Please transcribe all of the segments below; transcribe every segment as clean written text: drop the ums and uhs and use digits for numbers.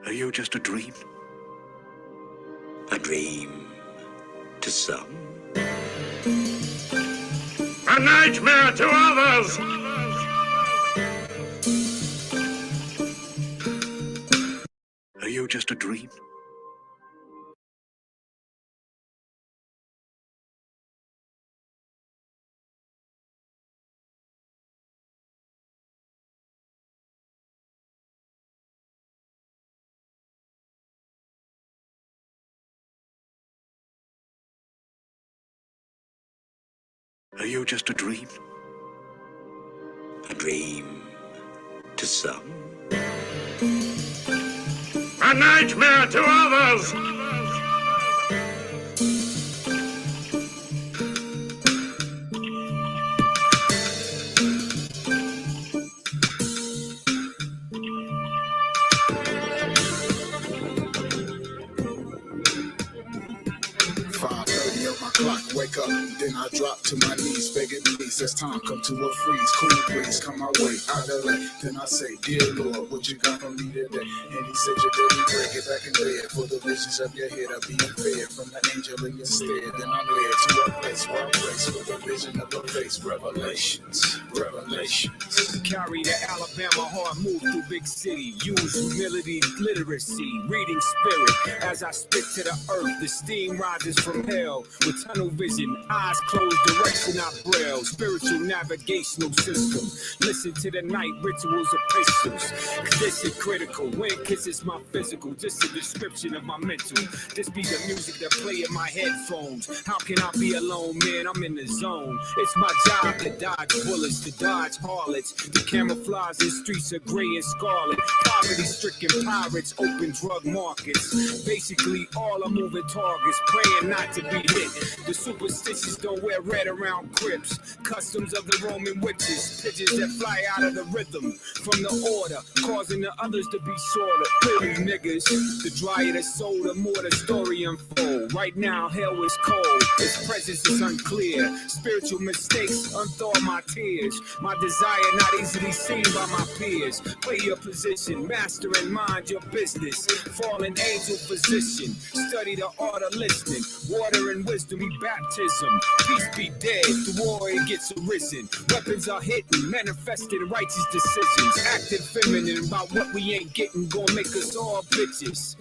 Are you just a dream? A dream to some. A nightmare to others! Are you just a dream? Are you just a dream? A dream to some. A nightmare to others! Clock, wake up, then I drop to my knees, begging please, as time come to a freeze, cool breeze come my way, out of late, then I say, dear Lord, what you got from me today? And he said, your daily bread, get back in bed, for the visions of your head are being fed from the angel in your stead, then I'm led to a place where I place with the vision of a face, revelations, revelations. Carry the Alabama heart, move through big city, use humility, literacy, reading spirit, as I spit to the earth, the steam rises from hell, with tunnel vision, eyes closed, direction I braille, spiritual navigational system. Listen to the night rituals of epistles. This is critical. When kisses my physical, just a description of my mental. This be the music that play in my headphones. How can I be alone, man? I'm in the zone. It's my job to dodge bullets, to dodge harlots, to camouflage in streets of gray and scarlet. Poverty-stricken pirates, open drug markets. Basically, all are moving targets, praying not to be hit. The superstitious don't wear red around crypts. Customs of the Roman witches, pigeons that fly out of the rhythm from the order, causing the others to be shorter. Pretty niggas, the drier the soul, the more the story unfold. Right now, hell is cold, its presence is unclear. Spiritual mistakes unthaw my tears. My desire not easily seen by my peers. Play your position, master and mind your business. Fallen angel physician, study the art of listening. Water and wisdom be baptism. Peace be dead, the warrior gets arisen. Weapons are hidden, manifesting righteous decisions. Active feminine about what we ain't getting, gonna make us all bitches.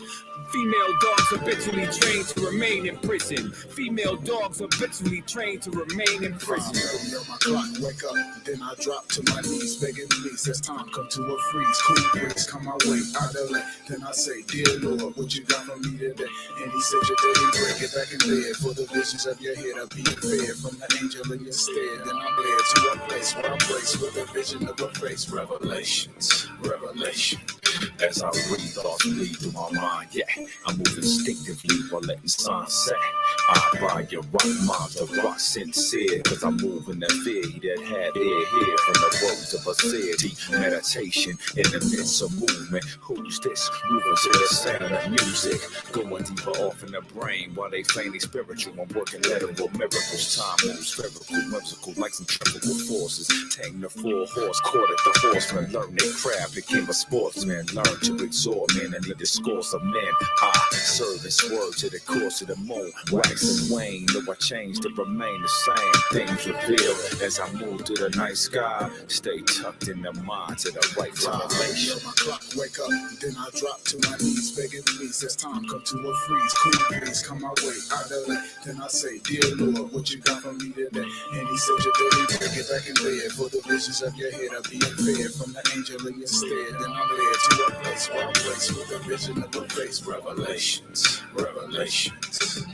Female dogs habitually trained to remain in prison. Female dogs habitually trained to remain in prison. On my clock, wake up, then I drop to my knees, begging please, as time come to a freeze. Cool breeze come my way, out of late, then I say, dear Lord, what you got from me today? And he said, your daily bread, get back in bed, for the visions of your head are being fed from the angel in your stead. Then I'm led to a place where I brace with the vision of a face, revelations, revelations. As I read thoughts bleed through my mind, yeah, I move instinctively while letting sun set. I buy your rock mind, the rock sincere, cause I'm moving the fear that had air here from the words of a deep meditation in the midst of movement. Who's this? Moving to the sound of music, going deeper off in the brain while they feigning spiritual. I'm working literal miracles, time moves spherical, whimsical like centrifugal forces. Tame the full horse, caught at the horseman, learn their craft, became a sportsman. Learn to exhort men and the discourse of men. I serve and swerve to the course of the moon. Wax and wane, though I change to remain the same. Things reveal as I move to the night sky. Stay tucked in the mind to the right time. On my clock, wake up, then I drop to my knees, begging please, as time come to a freeze. Cool breeze come my way, out of late, then I say, dear Lord, what you got from me today? And he said, your daily bread, get back in bed, for the visions of your head are being fed from the angel in your stead. Then I'm led to a place where I place with the vision of a face, revelations, revelations.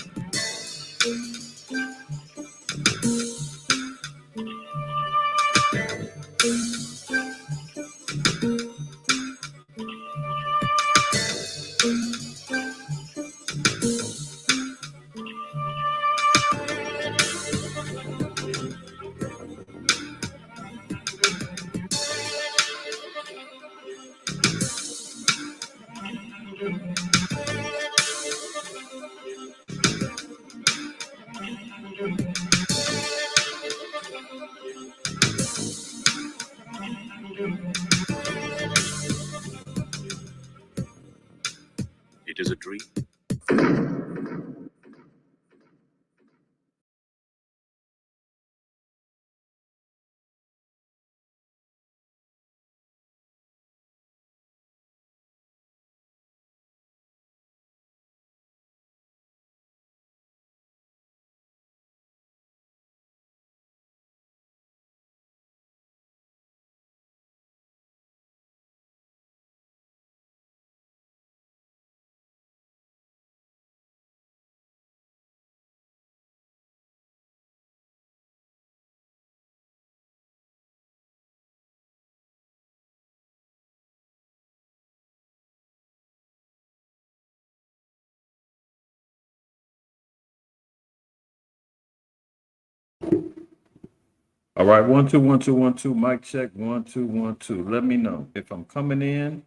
dream? All right, 1 2 1 2 1 2. Mic check 1 2 1 2. Let me know if I'm coming in.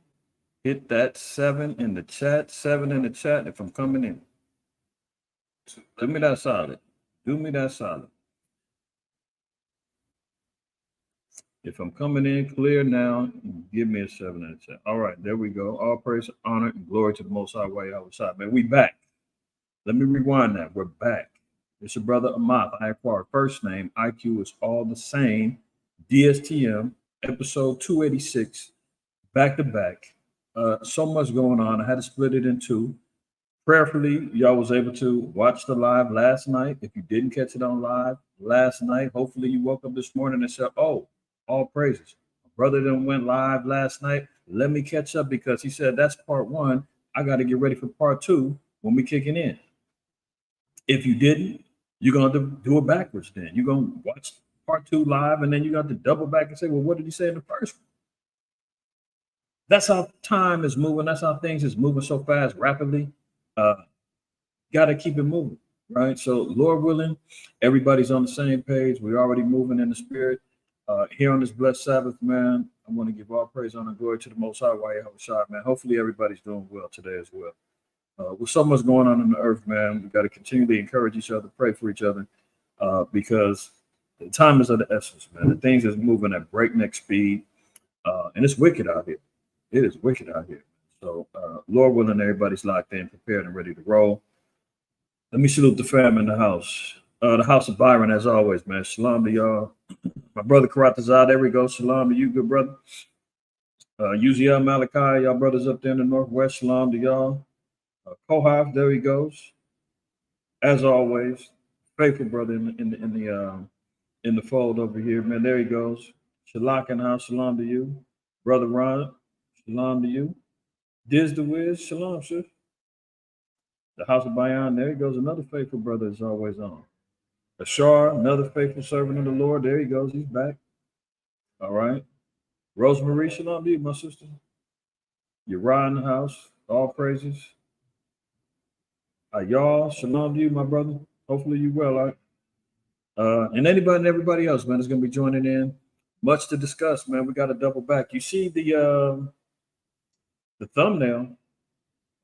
Hit that 7 in the chat. 7 in the chat if I'm coming in. Do me that solid. Do me that solid. If I'm coming in clear now, give me a 7 in the chat. All right, there we go. All praise, honor, and glory to the Most High way outside. Man, we back. Let me rewind that. We're back. It's your brother Ahmath. I acquired first name. IQ is all the same. DSTM, episode 286, back to back. So much going on. I had to split it in two. Prayerfully, y'all was able to watch the live last night. If you didn't catch it on live last night, hopefully you woke up this morning and said, oh, all praises. My brother done went live last night. Let me catch up because he said that's part one. I got to get ready for part two when we kicking in. If you didn't, you're going to do it backwards then. You're going to watch part two live and then you got to double back and say, well, what did he say in the first one? That's how time is moving. That's how things is moving so fast, rapidly. Got to keep it moving, right? So Lord willing, everybody's on the same page. We're already moving in the spirit. Here on this blessed Sabbath, man, I want to give all praise, honor, and glory to the Most High, man. Hopefully everybody's doing well today as well. With so much going on the earth, man, we got to continually encourage each other, pray for each other, because the time is of the essence, man. The things is moving at breakneck speed, and it's wicked out here. It is wicked out here. So, Lord willing, everybody's locked in, prepared, and ready to roll. Let me salute the fam in the house. The house of Byron, as always, man. Shalom to y'all. My brother Karatazar, there we go. Shalom to you, good brother. Uziel Malachi, y'all brothers up there in the northwest. Shalom to y'all. Kohaf, there he goes. As always, faithful brother in the fold over here, man. There he goes. Shalak in the house. Shalom to you, brother Ron. Shalom to you. Diz the Wiz. Shalom, sis. The house of Bayan, there he goes. Another faithful brother is always on. Ashar, another faithful servant of the Lord. There he goes. He's back. All right. Rosemary, shalom to you, my sister. Uriah in the house. All praises. Y'all, shalom to you, my brother. Hopefully you well, all right? And anybody and everybody else, man, is going to be joining in. Much to discuss, man. We got to double back. You see the thumbnail.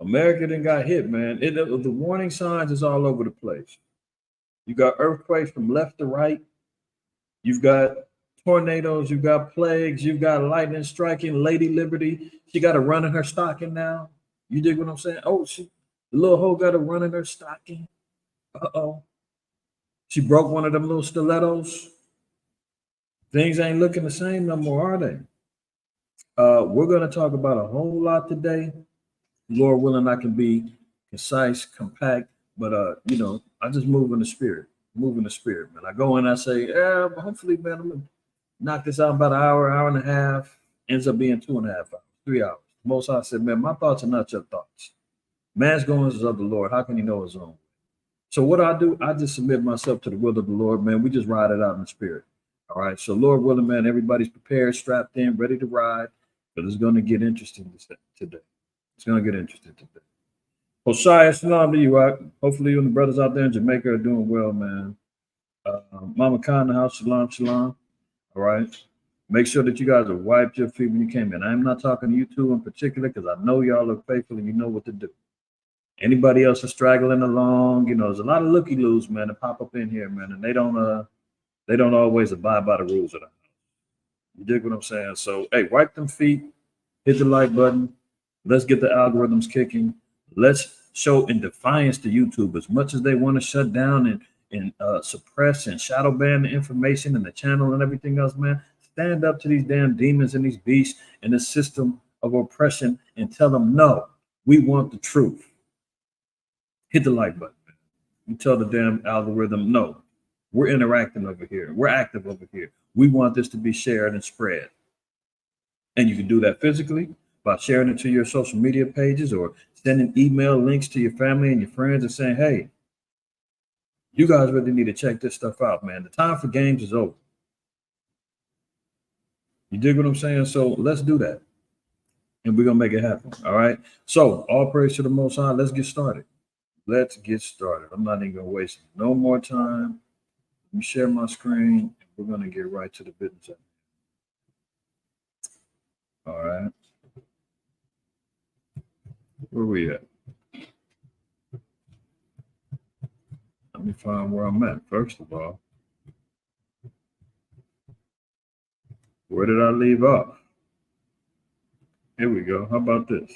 America done got hit, man. The warning signs is all over the place. You got earthquakes from left to right. You've got tornadoes. You've got plagues. You've got lightning striking. Lady Liberty, she got a run in her stocking now. You dig what I'm saying? Oh, the little hoe got a run in her stocking. Uh-oh. She broke one of them little stilettos. Things ain't looking the same no more, are they? We're going to talk about a whole lot today. Lord willing, I can be concise, compact, but I just move in the spirit, man. I go in, I say, yeah, hopefully, man, I'm gonna knock this out in about an hour and a half. Ends up being 2.5 hours, 3 hours. Most I said, man, my thoughts are not your thoughts. Man's goings is of the Lord. How can he know his own? So what I do, I just submit myself to the will of the Lord, man. We just ride it out in the spirit. All right. So Lord willing, man, everybody's prepared, strapped in, ready to ride, but it's going to get interesting today. It's going to get interesting today. Hosea, shalom to you. Hopefully you and the brothers out there in Jamaica are doing well, man. Mama Khan in the house, shalom, shalom. All right. Make sure that you guys have wiped your feet when you came in. I'm not talking to you two in particular because I know y'all are faithful and you know what to do. Anybody else is straggling along, there's a lot of looky-loos, man, that pop up in here, man, and they don't always abide by the rules of the house. You dig what I'm saying? So, hey, wipe them feet, hit the like button. Let's get the algorithms kicking. Let's show in defiance to YouTube as much as they want to shut down and suppress and shadow ban the information and the channel and everything else, man. Stand up to these damn demons and these beasts and the system of oppression and tell them, no, we want the truth. Hit the like button. You tell the damn algorithm, no, we're interacting over here. We're active over here. We want this to be shared and spread. And you can do that physically by sharing it to your social media pages or sending email links to your family and your friends and saying, hey, you guys really need to check this stuff out, man. The time for games is over. You dig what I'm saying? So let's do that. And we're going to make it happen. All right. So all praise to the Most High. Let's get started. Let's get started. I'm not even going to waste no more time. Let me share my screen. We're going to get right to the business. All right. Where we at? Let me find where I'm at, first of all. Where did I leave off? Here we go. How about this?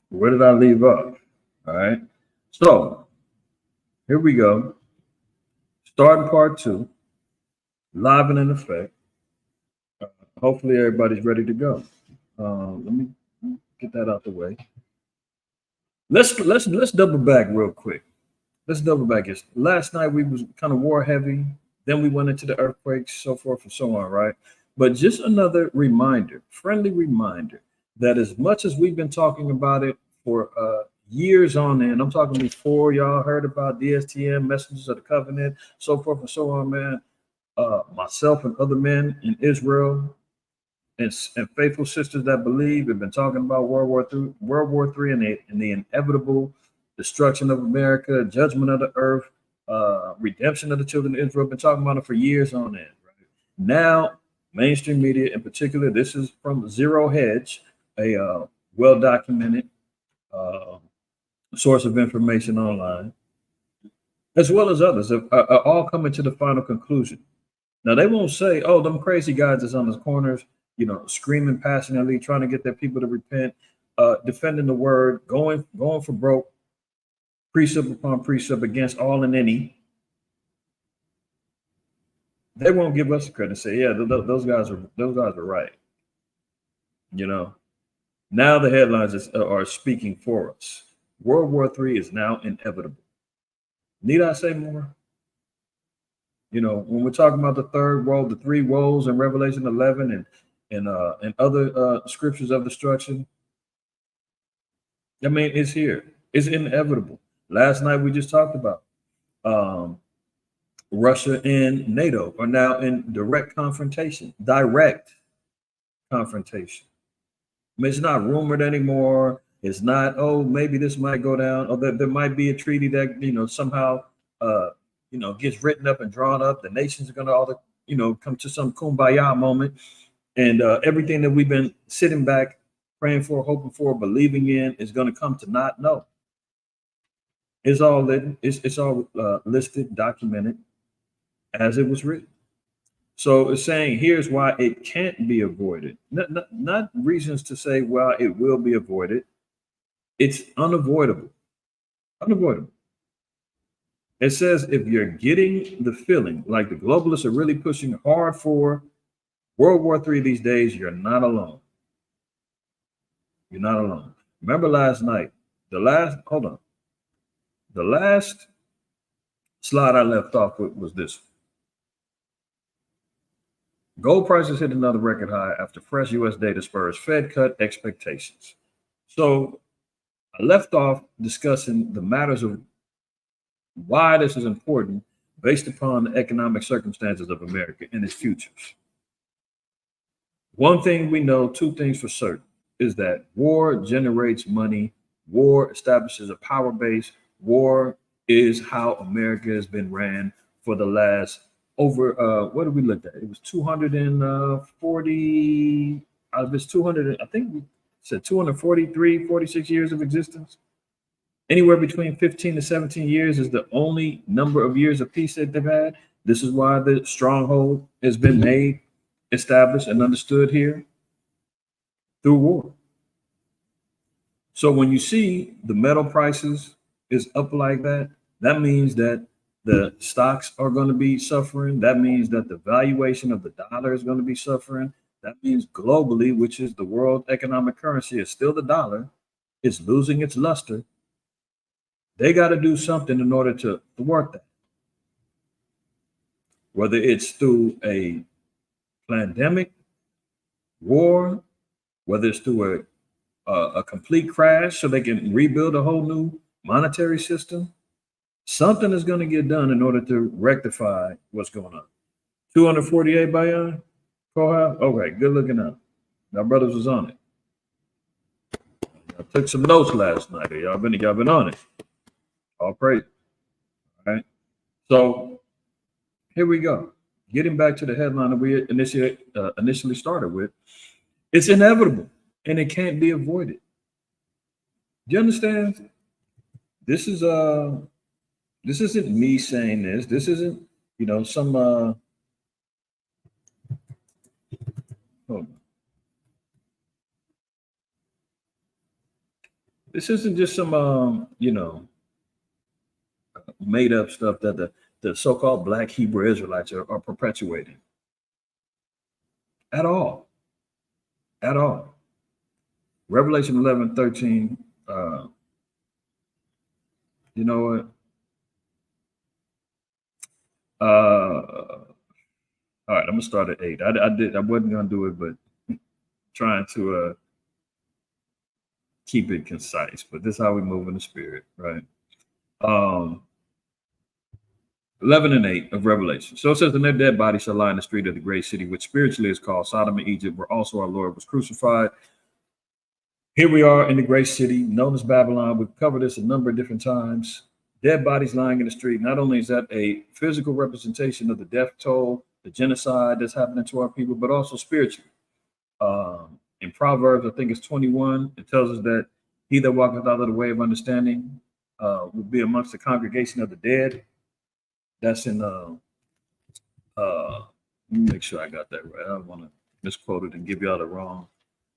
Where did I leave off? All right. So here we go. Starting part 2. Live and in effect. Hopefully everybody's ready to go. Let me get that out the way. Let's double back real quick. Let's double back. Last night we was kind of war heavy. Then we went into the earthquakes, so forth and so on, right? But just another reminder, friendly reminder, that as much as we've been talking about it for years on end, I'm talking before y'all heard about DSTM, Messengers of the Covenant, so forth and so on, man. Myself and other men in Israel and faithful sisters that believe have been talking about World War III and the inevitable destruction of America, judgment of the earth, redemption of the children of Israel. Been talking about it for years on end. Right? Now, mainstream media in particular, this is from Zero Hedge, a well-documented source of information online, as well as others, are all coming to the final conclusion. Now, they won't say, oh, them crazy guys that's on the corners, you know, screaming passionately, trying to get their people to repent, defending the word, going for broke, precept upon precept against all and any. They won't give us the credit and say, yeah, those guys are right. You know, now the headlines are speaking for us. World War III is now inevitable. Need I say more? You know, when we're talking about the third woe, the 3 woes in Revelation 11 and other scriptures of destruction, I mean, it's here. It's inevitable. Last night we just talked about Russia and NATO are now in direct confrontation. I mean, it's not rumored anymore. It's not, oh, maybe this might go down, or there might be a treaty that, you know, somehow gets written up and drawn up. The nations are going to all, come to some kumbaya moment. And everything that we've been sitting back, praying for, hoping for, believing in is going to come to naught. No. It's all listed, documented as it was written. So it's saying here's why it can't be avoided. Not reasons to say, well, it will be avoided. It's unavoidable. Unavoidable. It says if you're getting the feeling like the globalists are really pushing hard for World War III these days, you're not alone. You're not alone. Remember last night, the last slide I left off with was this. Gold prices hit another record high after fresh U.S. data spurs Fed cut expectations. So I left off discussing the matters of why this is important based upon the economic circumstances of America and its futures. One thing we know, 2 things for certain, is that war generates money. War establishes a power base. War is how America has been ran for the last over, what did we look at? It was 240, of its 200, I think we said 243, 46 years of existence. Anywhere between 15 to 17 years is the only number of years of peace that they've had. This is why the stronghold has been made, established, and understood here through war. So when you see the metal prices is up like that, that means that the stocks are going to be suffering. That means that the valuation of the dollar is going to be suffering. That means globally, which is the world economic currency, is still the dollar, is losing its luster. They got to do something in order to thwart that. Whether it's through a pandemic, war, whether it's through a complete crash so they can rebuild a whole new monetary system, something is going to get done in order to rectify what's going on. 248 Bayan? Okay, good looking up. My brothers was on it. I took some notes last night. Y'all been on it. All praise. All right. So here we go. Getting back to the headline that we initially started with, it's inevitable and it can't be avoided. Do you understand? This isn't me saying this. This isn't, some hold on. This isn't just some made up stuff that the so-called Black Hebrew Israelites are perpetuating. At all. At all. Revelation 11:13. You know what? All right, I'm gonna start at 8. I wasn't gonna do it, but trying to keep it concise. But this is how we move in the spirit, right? 11 and 8 of Revelation. So it says, and their dead bodies shall lie in the street of the great city, which spiritually is called Sodom and Egypt, where also our Lord was crucified. Here we are in the great city, known as Babylon. We've covered this a number of different times. Dead bodies lying in the street. Not only is that a physical representation of the death toll, the genocide that's happening to our people, but also spiritually. In Proverbs, I think it's 21, it tells us that he that walketh out of the way of understanding will be amongst the congregation of the dead. That's in, let me make sure I got that right. I don't want to misquote it and give y'all the wrong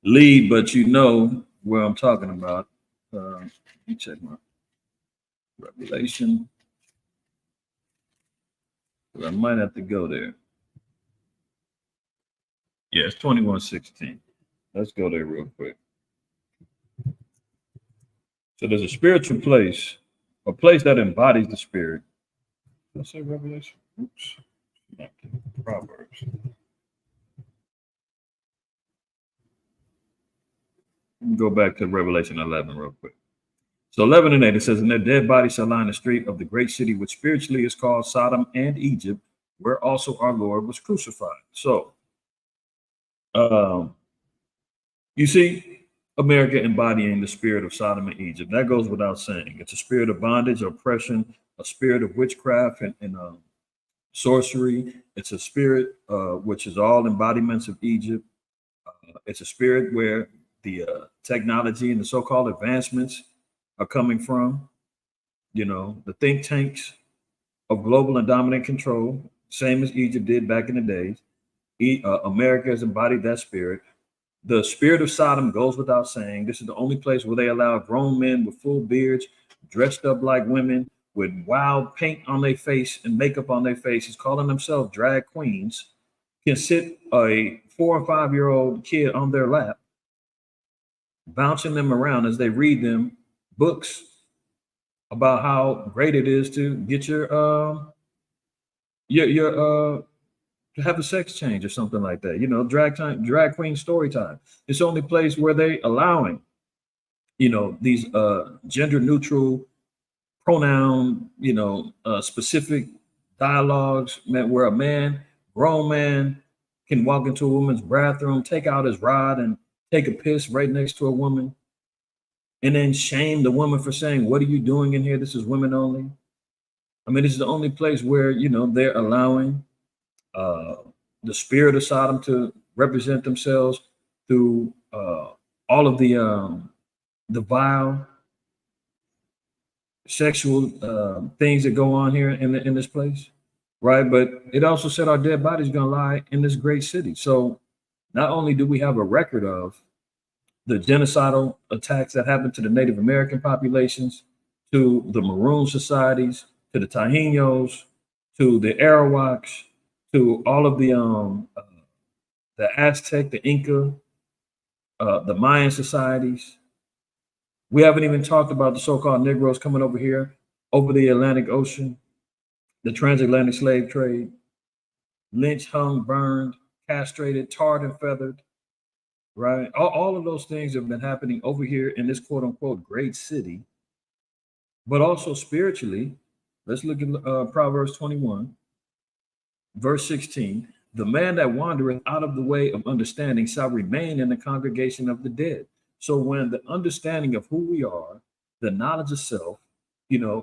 lead, but you know where I'm talking about. Let me check my Revelation. I might have to go there. Yeah, it's 21:16. Let's go there real quick. So there's a spiritual place, a place that embodies the spirit. Did I say Revelation? Oops. Not Proverbs. Go back to Revelation 11 real quick. So 11 and 8, it says, and their dead bodies shall lie in the street of the great city, which spiritually is called Sodom and Egypt, where also our Lord was crucified. So, you see, America embodying the spirit of Sodom and Egypt. That goes without saying. It's a spirit of bondage, oppression, a spirit of witchcraft and sorcery. It's a spirit which is all embodiments of Egypt. It's a spirit where the technology and the so-called advancements are coming from. The think tanks of global and dominant control, same as Egypt did back in the days. America has embodied that spirit. The spirit of Sodom goes without saying. This is the only place where they allow grown men with full beards, dressed up like women, with wild paint on their face and makeup on their faces, calling themselves drag queens, can sit a 4 or 5 year old kid on their lap, bouncing them around as they read them books about how great it is to get to have a sex change or something like that. Drag queen story time. It's the only place where they allowing, these gender neutral pronoun, specific dialogues where a grown man can walk into a woman's bathroom, take out his rod and take a piss right next to a woman, and then shame the woman for saying, what are you doing in here? This is women only. I mean, this is the only place where, they're allowing the spirit of Sodom to represent themselves through all of the vile sexual things that go on here in this place, right? But it also said our dead bodies going to lie in this great city. So not only do we have a record of the genocidal attacks that happened to the Native American populations, to the Maroon societies, to the Taínos, to the Arawaks, to all of the Aztec, the Inca, the Mayan societies. We haven't even talked about the so-called Negroes coming over here, over the Atlantic Ocean, the transatlantic slave trade, lynched, hung, burned, castrated, tarred and feathered, right? All of those things have been happening over here in this quote unquote great city, but also spiritually. Let's look at Proverbs 21, verse 16. The man that wandereth out of the way of understanding shall remain in the congregation of the dead. So when the understanding of who we are, the knowledge of self,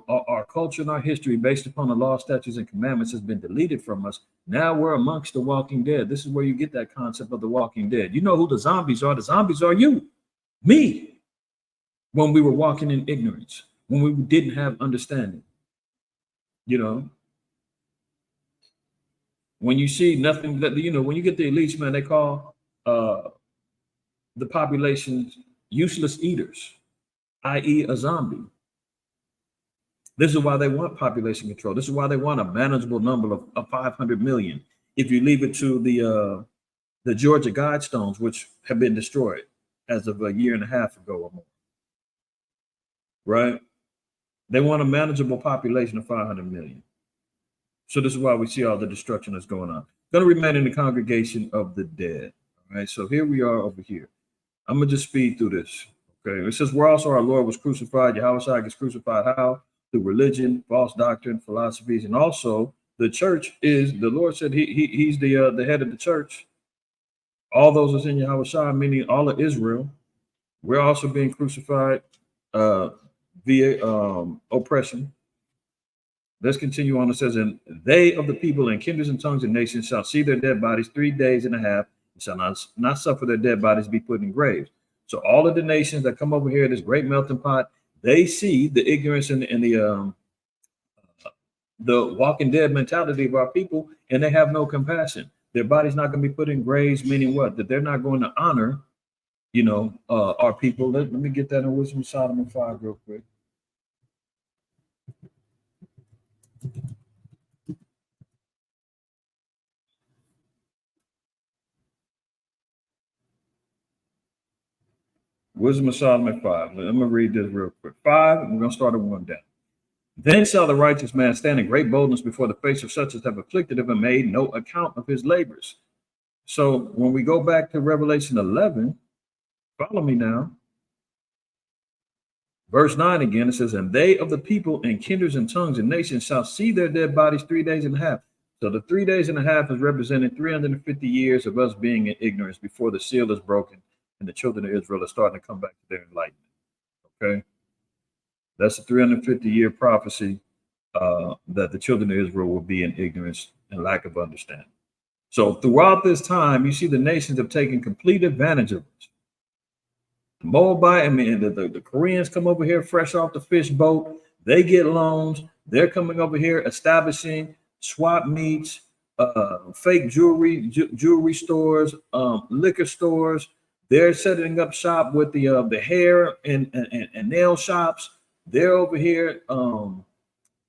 our culture and our history based upon the law, statutes, and commandments has been deleted from us. Now we're amongst the walking dead. This is where you get that concept of the walking dead. You know who the zombies are? The zombies are you, me, when we were walking in ignorance, when we didn't have understanding. When you see nothing that, when you get the elites, man, they call the population useless eaters, i.e. a zombie. This is why they want population control. This is why they want a manageable number of 500 million. If you leave it to the Georgia Guidestones, which have been destroyed as of a year and a half ago or more, right? They want a manageable population of 500 million. So this is why we see all the destruction that's going on. Going to remain in the congregation of the dead. All right. So here we are over here. I'm going to just speed through this. Okay. It says, where also our Lord was crucified. Yahweh gets crucified how? Through religion, false doctrine, philosophies, and also the church is, the Lord said he's the head of the church. All those is in Yahweh, meaning all of Israel. We're also being crucified via oppression. Let's continue on. It says, and they of the people and kindreds and tongues and nations shall see their dead bodies 3 days and a half, and shall not suffer their dead bodies to be put in graves. So all of the nations that come over here, this great melting pot, they see the ignorance and the walking dead mentality of our people, and they have no compassion. Their body's not going to be put in graves, meaning what? That they're not going to honor, our people. Let me get that in Wisdom of Solomon 5 real quick. Wisdom of Solomon 5. I'm going to read this real quick. 5, and we're going to start at 1 down. Then shall the righteous man stand in great boldness before the face of such as have afflicted him and made no account of his labors. So when we go back to Revelation 11, follow me now. Verse 9 again, it says, and they of the people and kindreds and tongues and nations shall see their dead bodies 3 days and a half. So the 3 days and a half is representing 350 years of us being in ignorance before the seal is broken and the children of Israel are starting to come back to their enlightenment. Okay. That's a 350-year prophecy that the children of Israel will be in ignorance and lack of understanding. So throughout this time, you see the nations have taken complete advantage of it. The Moabite, the Koreans come over here fresh off the fish boat. They get loans. They're coming over here establishing swap meets, fake jewelry stores, liquor stores. They're setting up shop with the hair and nail shops. They're over here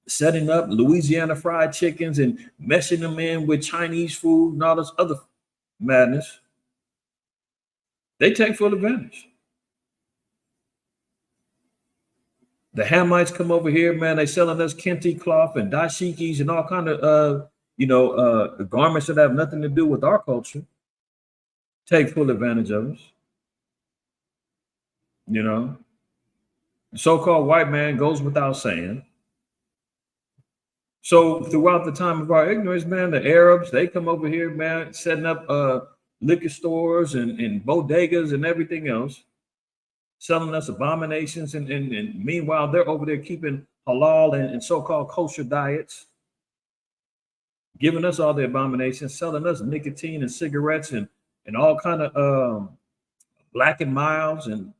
setting up Louisiana fried chickens and meshing them in with Chinese food and all this other madness. They take full advantage. The Hamites come over here, man. They selling us kente cloth and dashikis and all kind of garments that have nothing to do with our culture. Take full advantage of us. The so-called white man goes without saying. So throughout the time of our ignorance, man, the Arabs, they come over here, man, setting up liquor stores and bodegas and everything else, selling us abominations. And meanwhile, they're over there keeping halal and so-called kosher diets, giving us all the abominations, selling us nicotine and cigarettes and all kind of Black and Milds and,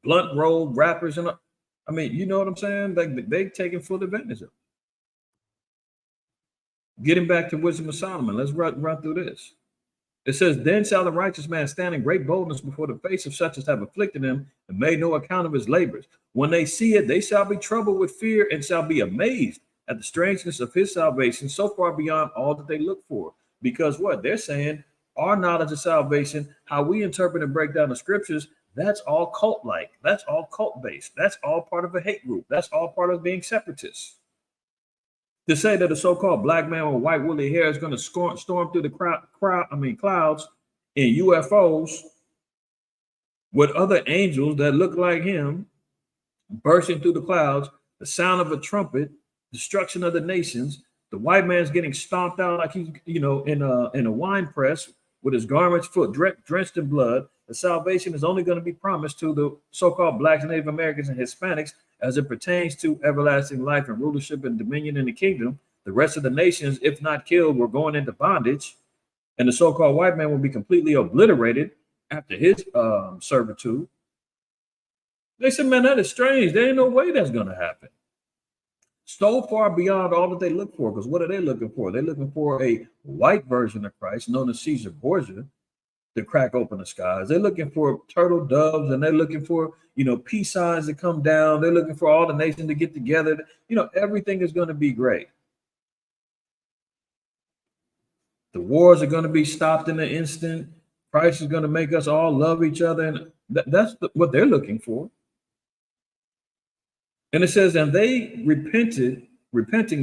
blunt roll rappers. And you know what I'm saying? Like they taking full advantage of it. Getting back to Wisdom of Solomon, let's run through this. It says, then shall the righteous man stand in great boldness before the face of such as have afflicted him and made no account of his labors. When they see it, they shall be troubled with fear and shall be amazed at the strangeness of his salvation, so far beyond all that they look for. Because what? They're saying our knowledge of salvation, how we interpret and break down the scriptures, that's all cult-like. That's all cult-based. That's all part of a hate group. That's all part of being separatists. To say that a so-called black man with white woolly hair is going to storm through the clouds in UFOs with other angels that look like him bursting through the clouds, the sound of a trumpet, destruction of the nations, the white man's getting stomped out like he's, in a wine press with his garments drenched in blood. The salvation is only going to be promised to the so-called blacks, Native Americans, and Hispanics as it pertains to everlasting life and rulership and dominion in the kingdom. The rest of the nations, if not killed, were going into bondage, and the so-called white man will be completely obliterated after his servitude. They said, man, that is strange. There ain't no way that's going to happen. So far beyond all that they look for, because what are they looking for? They're looking for a white version of Christ, known as Caesar Borgia, to crack open the skies. They're looking for turtle doves, and they're looking for, peace signs to come down. They're looking for all the nations to get together. Everything is going to be great. The wars are going to be stopped in an instant. Christ is going to make us all love each other. And that's what they're looking for. And it says, and they repenting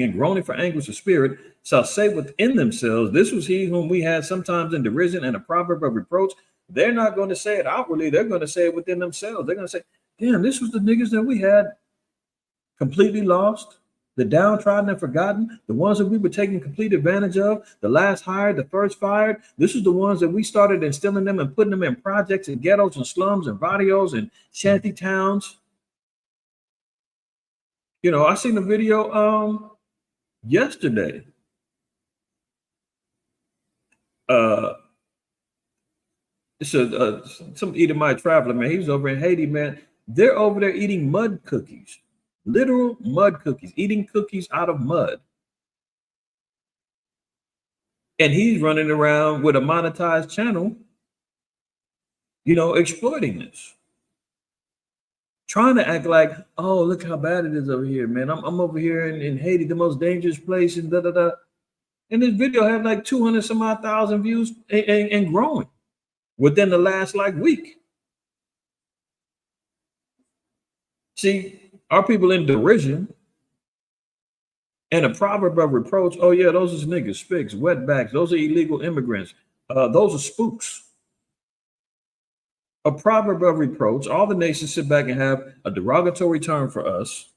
and groaning for anguish of spirit, shall say within themselves, this was he whom we had sometimes in derision and a proverb of reproach. They're not going to say it outwardly. They're going to say it within themselves. They're going to say, damn, this was the niggas that we had completely lost, the downtrodden and forgotten, the ones that we were taking complete advantage of, the last hired, the first fired. This is the ones that we started instilling them and putting them in projects and ghettos and slums and barrios and shanty towns. I seen a video yesterday. It's some Edomite traveler, man. He was over in Haiti, man. They're over there eating mud cookies, literal mud cookies, eating cookies out of mud. And he's running around with a monetized channel, exploiting this. Trying to act like, oh, look how bad it is over here, man. I'm over here in Haiti, the most dangerous place, and da-da-da. And this video had like 200 some odd thousand views and growing within the last week. See, our people in derision and a proverb of reproach. Oh yeah, those is niggas, spigs, wetbacks. Those are illegal immigrants. Those are spooks. A proverb of reproach. All the nations sit back and have a derogatory term for us.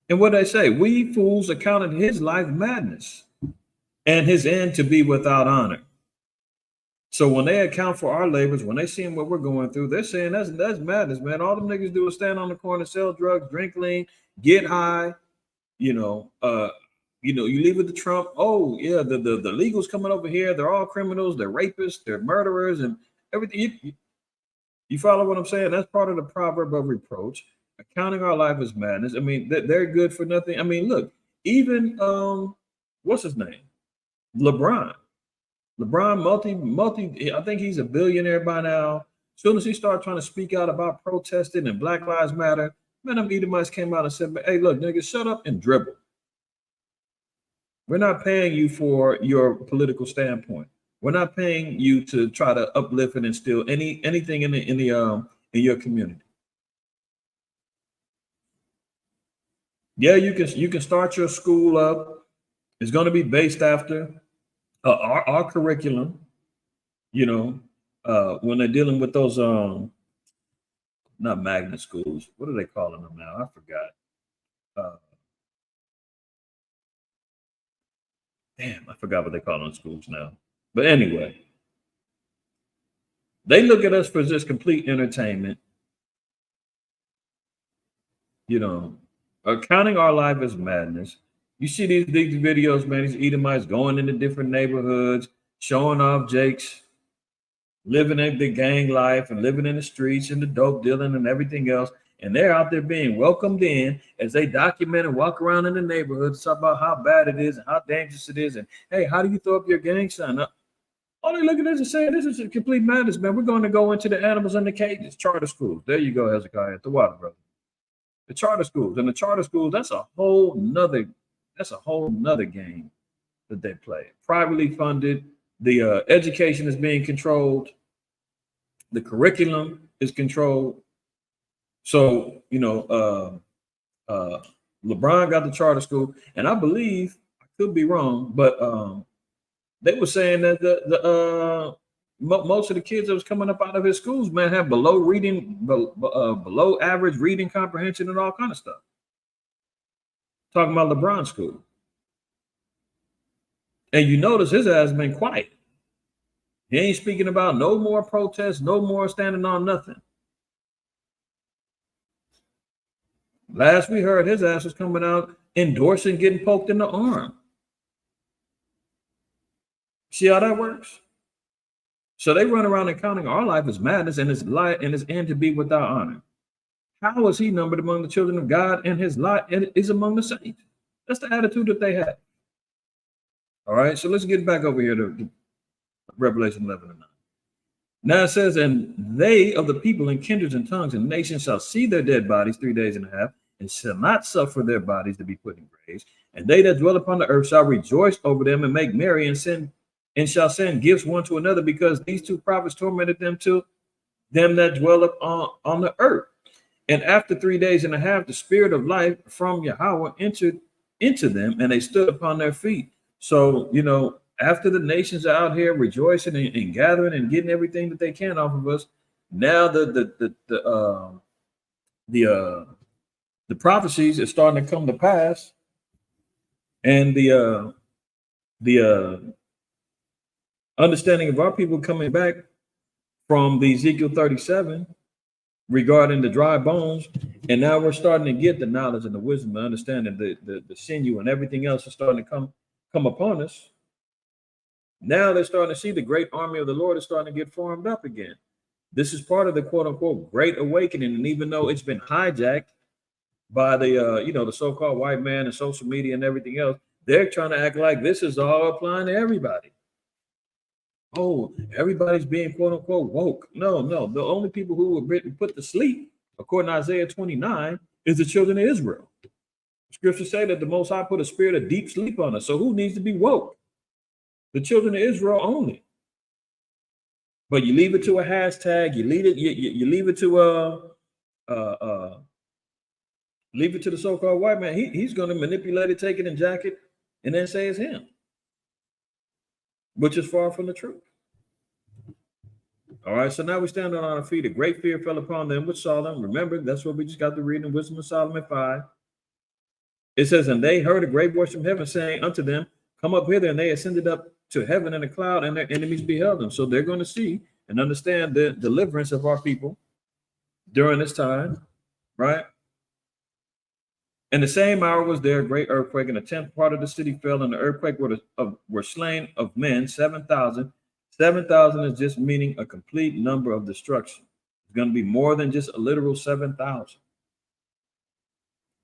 And what they say, we fools accounted his life madness and his end to be without honor. So when they account for our labors, when they see what we're going through, they're saying that's madness, man. All them niggas do is stand on the corner, sell drugs, drink lean, get high, you leave with the Trump. Oh yeah, the legals coming over here. They're all criminals. They're rapists. They're murderers and everything. You follow what I'm saying? That's part of the proverb of reproach. Accounting our life as madness. I mean, they're good for nothing. I mean, look, even what's his name? LeBron, multi. I think he's a billionaire by now. As soon as he started trying to speak out about protesting and Black Lives Matter, man, them Edomites came out and said, "Hey, look, nigga, shut up and dribble. We're not paying you for your political standpoint. We're not paying you to try to uplift and instill anything in your community. Yeah, you can start your school up. It's going to be based after our curriculum. When they're dealing with those not magnet schools. What are they calling them now? I forgot. Damn, I forgot what they call them in schools now. But anyway, they look at us for just complete entertainment. Accounting our life as madness. You see these videos, man, these Edomites going into different neighborhoods, showing off Jakes, living in the gang life and living in the streets and the dope dealing and everything else. and they're out there being welcomed in as they document and walk around in the neighborhoods, talk about how bad it is and how dangerous it is, and hey, how do you throw up your gang sign? All they look at this and say, this is a complete madness, man. We're going to go into the animals in the cages, charter schools. There you go, Hezekiah, at the water, brother. The charter schools. And the charter schools, that's a whole nother game that they play. Privately funded, the education is being controlled, the curriculum is controlled. So, LeBron got the charter school, and I believe, I could be wrong, but they were saying that most of the kids that was coming up out of his schools, man, have below average reading comprehension and all kind of stuff. Talking about LeBron's school. And you notice his ass been quiet. He ain't speaking about no more protests, no more standing on nothing. Last we heard, his ass was coming out endorsing getting poked in the arm. See how that works? So they run around and counting our life as madness and his life and his end to be without honor. How is he numbered among the children of God and his life is among the saints? That's the attitude that they have. All right, so let's get back over here to Revelation 11 and 9. Now it says, and they of the people and kindreds and tongues and nations shall see their dead bodies 3 days and a half, and shall not suffer their bodies to be put in graves. And they that dwell upon the earth shall rejoice over them and make merry and shall send gifts one to another, because these two prophets tormented them to them that dwell on the earth. And after 3 days and a half, the spirit of life from Yahweh entered into them, and they stood upon their feet. So, after the nations are out here rejoicing and gathering and getting everything that they can off of us, now the prophecies are starting to come to pass, and the understanding of our people coming back from the Ezekiel 37 regarding the dry bones, and now we're starting to get the knowledge and the wisdom, the understanding, the sinew and everything else is starting to come upon us. Now they're starting to see the great army of the Lord is starting to get formed up again. This is part of the quote unquote great awakening, and even though it's been hijacked by the so-called white man and social media and everything else, they're trying to act like this is all applying to everybody. Oh, everybody's being quote unquote woke. No. The only people who were put to sleep, according to Isaiah 29, is the children of Israel. Scriptures say that the Most High put a spirit of deep sleep on us. So who needs to be woke? The children of Israel only. But you leave it to a hashtag. You leave it. You leave it to leave it to the so-called white man. He's going to manipulate it, take it, and jack it, and then say it's him, which is far from the truth. All right, so now we stand on our feet. A great fear fell upon them which saw them. Remember, that's what we just got to read in Wisdom of Solomon 5. It says, and they heard a great voice from heaven saying unto them, come up hither, and they ascended up to heaven in a cloud, and their enemies beheld them. So they're going to see and understand the deliverance of our people during this time, right? In the same hour was there a great earthquake, and a tenth part of the city fell, and the earthquake were slain of men 7,000. 7,000 is just meaning a complete number of destruction. It's going to be more than just a literal 7,000.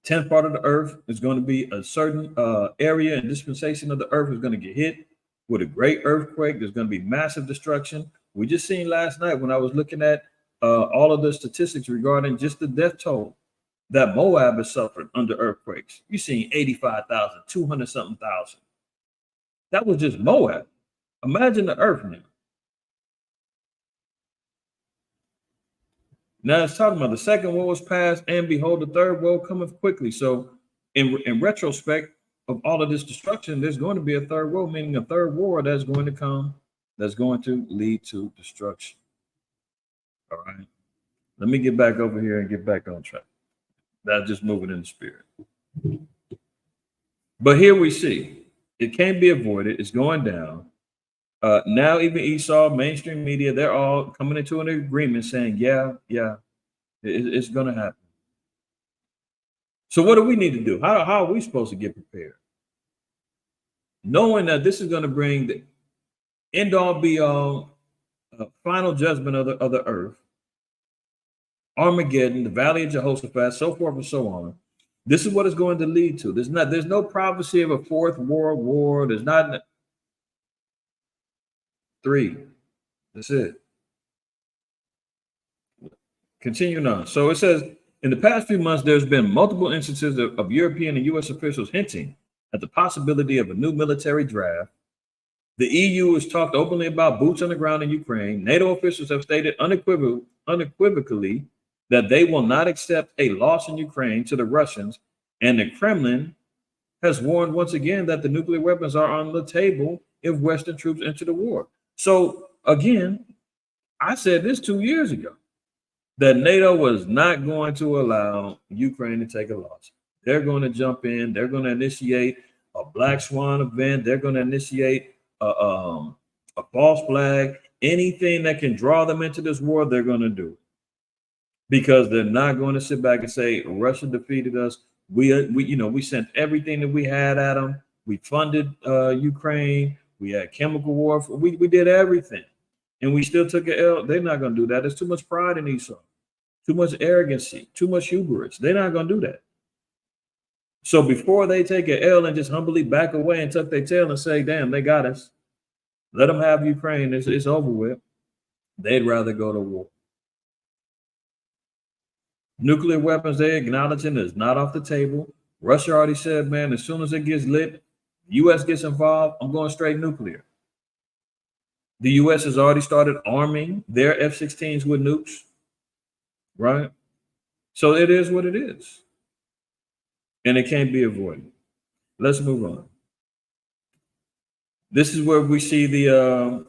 Tenth part of the earth is going to be a certain area and dispensation of the earth is going to get hit with a great earthquake. There's going to be massive destruction. We just seen last night when I was looking at all of the statistics regarding just the death toll that Moab has suffered under earthquakes. You've seen 85,000, 200-something thousand. That was just Moab. Imagine the earth now. Now it's talking about the second woe was past, and behold, the third woe cometh quickly. So in retrospect of all of this destruction, there's going to be a third woe, meaning a third war that's going to come, that's going to lead to destruction. All right. Let me get back over here and get back on track. That's just moving in the spirit. But here we see it can't be avoided. It's going down. Now even Esau, mainstream media, they're all coming into an agreement saying, yeah, it's going to happen. So what do we need to do? How are we supposed to get prepared? Knowing that this is going to bring the end all be all final judgment of the earth. Armageddon, the Valley of Jehoshaphat, so forth and so on. This is what it's going to lead to. There's no prophecy of a fourth world war. There's not 3. That's it. Continuing on. So it says, in the past few months, there's been multiple instances of European and U.S. officials hinting at the possibility of a new military draft. The EU has talked openly about boots on the ground in Ukraine. NATO officials have stated unequivocally that they will not accept a loss in Ukraine to the Russians. And the Kremlin has warned once again that the nuclear weapons are on the table if Western troops enter the war. So again, I said this 2 years ago, that NATO was not going to allow Ukraine to take a loss. They're going to jump in. They're going to initiate a Black Swan event. They're going to initiate a false flag. Anything that can draw them into this war, they're going to do. Because they're not going to sit back and say, Russia defeated us. We sent everything that we had at them. We funded Ukraine. We had chemical warfare. We did everything. And we still took an L. They're not going to do that. There's too much pride in Esau, too much arrogancy, too much hubris. They're not going to do that. So before they take an L and just humbly back away and tuck their tail and say, damn, they got us, let them have Ukraine. It's over with. They'd rather go to war. Nuclear weapons, they're acknowledging is not off the table. Russia already said, man, as soon as it gets lit, the U.S. gets involved, I'm going straight nuclear. The U.S. has already started arming their F-16s with nukes, right? So it is what it is. And it can't be avoided. Let's move on. This is where we see the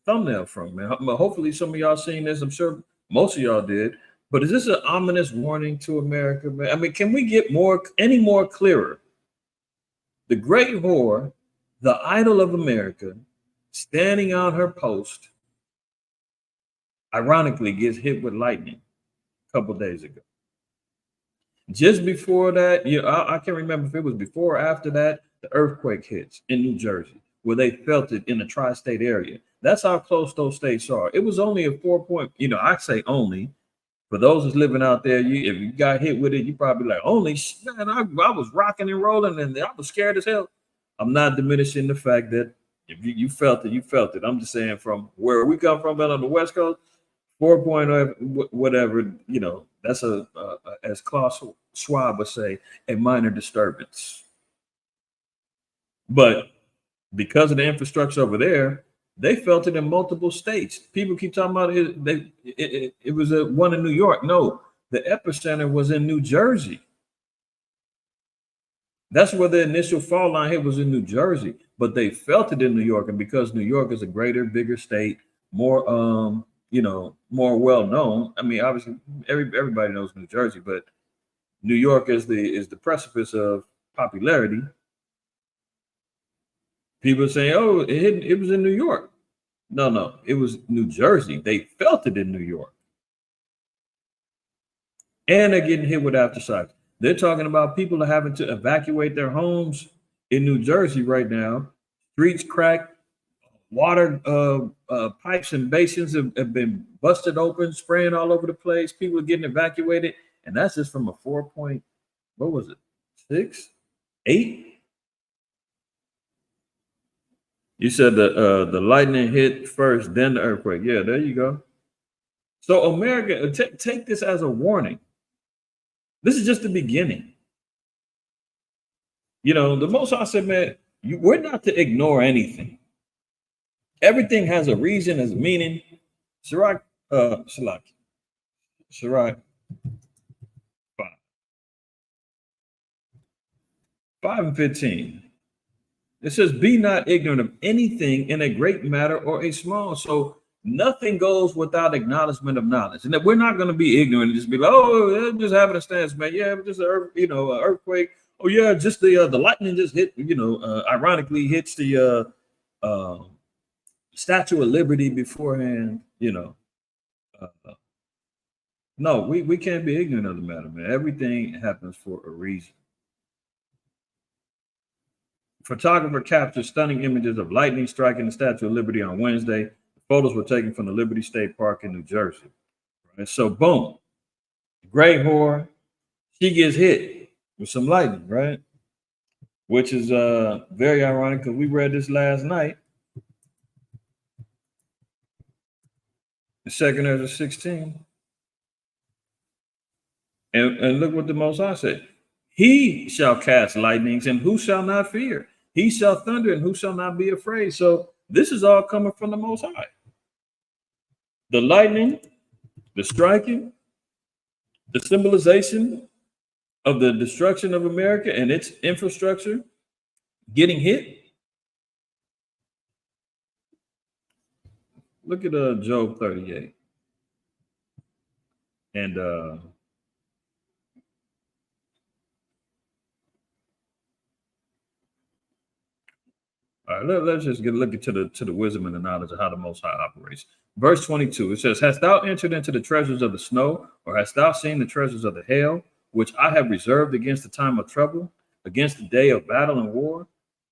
thumbnail from, man. Hopefully some of y'all seen this. I'm sure most of y'all did. But is this an ominous warning to America, man? I mean, can we get any more clearer? The great whore, the idol of America, standing on her post, ironically gets hit with lightning a couple days ago. Just before that, I can't remember if it was before or after that, the earthquake hits in New Jersey, where they felt it in the tri-state area. That's how close those states are. It was only a 4 point, I say only. For those that's living out there, if you got hit with it, you probably like, only, man, I was rocking and rolling and I was scared as hell. I'm not diminishing the fact that if you felt it, you felt it. I'm just saying from where we come from on the West Coast, 4 point whatever, that's as Klaus Schwab would say, a minor disturbance. But because of the infrastructure over there, they felt it in multiple states. People keep talking about it. It was one in New York. No, the epicenter was in New Jersey. That's where the initial fall line hit, was in New Jersey, but they felt it in New York. And because New York is a greater, bigger state, more, more well known. I mean, obviously, everybody knows New Jersey, but New York is the precipice of popularity. People saying, "Oh, it was in New York." No, it was New Jersey. They felt it in New York, and they're getting hit with aftershocks. They're talking about people are having to evacuate their homes in New Jersey right now. Streets cracked, water pipes and basins have been busted open, spraying all over the place. People are getting evacuated, and that's just from a 4 point. What was it? 6, 8? You said the lightning hit first, then the earthquake. Yeah, there you go. So America, take this as a warning. This is just the beginning. The Most High said, man, we're not to ignore anything. Everything has a reason, has a meaning. Sirach 5. Five and 15. It says, be not ignorant of anything in a great matter or a small. So nothing goes without acknowledgement of knowledge. And that we're not going to be ignorant and just be like, oh, just having a stance, man. Yeah, just an earthquake. Oh, yeah, just the lightning just hit, ironically hits the Statue of Liberty beforehand, No, we can't be ignorant of the matter, man. Everything happens for a reason. Photographer captured stunning images of lightning striking the Statue of Liberty on Wednesday. The photos were taken from the Liberty State Park in New Jersey. And so, boom, great whore, she gets hit with some lightning, right? Which is very ironic because we read this last night. The second Ezra 16. And look what the Most High said. He shall cast lightnings, and who shall not fear? He shall thunder, and who shall not be afraid? So this is all coming from the Most High. The lightning, the striking, the symbolization of the destruction of America and its infrastructure getting hit. Look at Job 38. And all right, let's just get a look into the wisdom and the knowledge of how the Most High operates. Verse 22, it says, hast thou entered into the treasures of the snow, or hast thou seen the treasures of the hail, which I have reserved against the time of trouble, against the day of battle and war?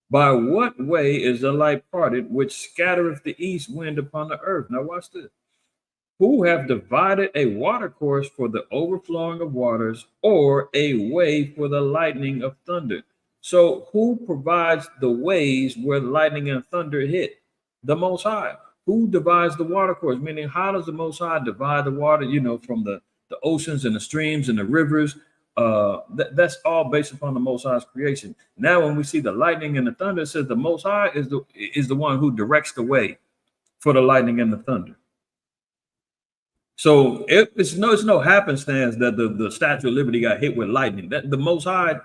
By what way is the light parted, which scattereth the east wind upon the earth? Now watch this. Who have divided a water course for the overflowing of waters, or a way for the lightning of thunder? So who provides the ways where lightning and thunder hit? The Most High. Who divides the water course? Meaning, how does the Most High divide the water, from the oceans and the streams and the rivers? That's all based upon the Most High's creation. Now, when we see the lightning and the thunder, it says the Most High is the one who directs the way for the lightning and the thunder. So it's no happenstance that the Statue of Liberty got hit with lightning. That the Most High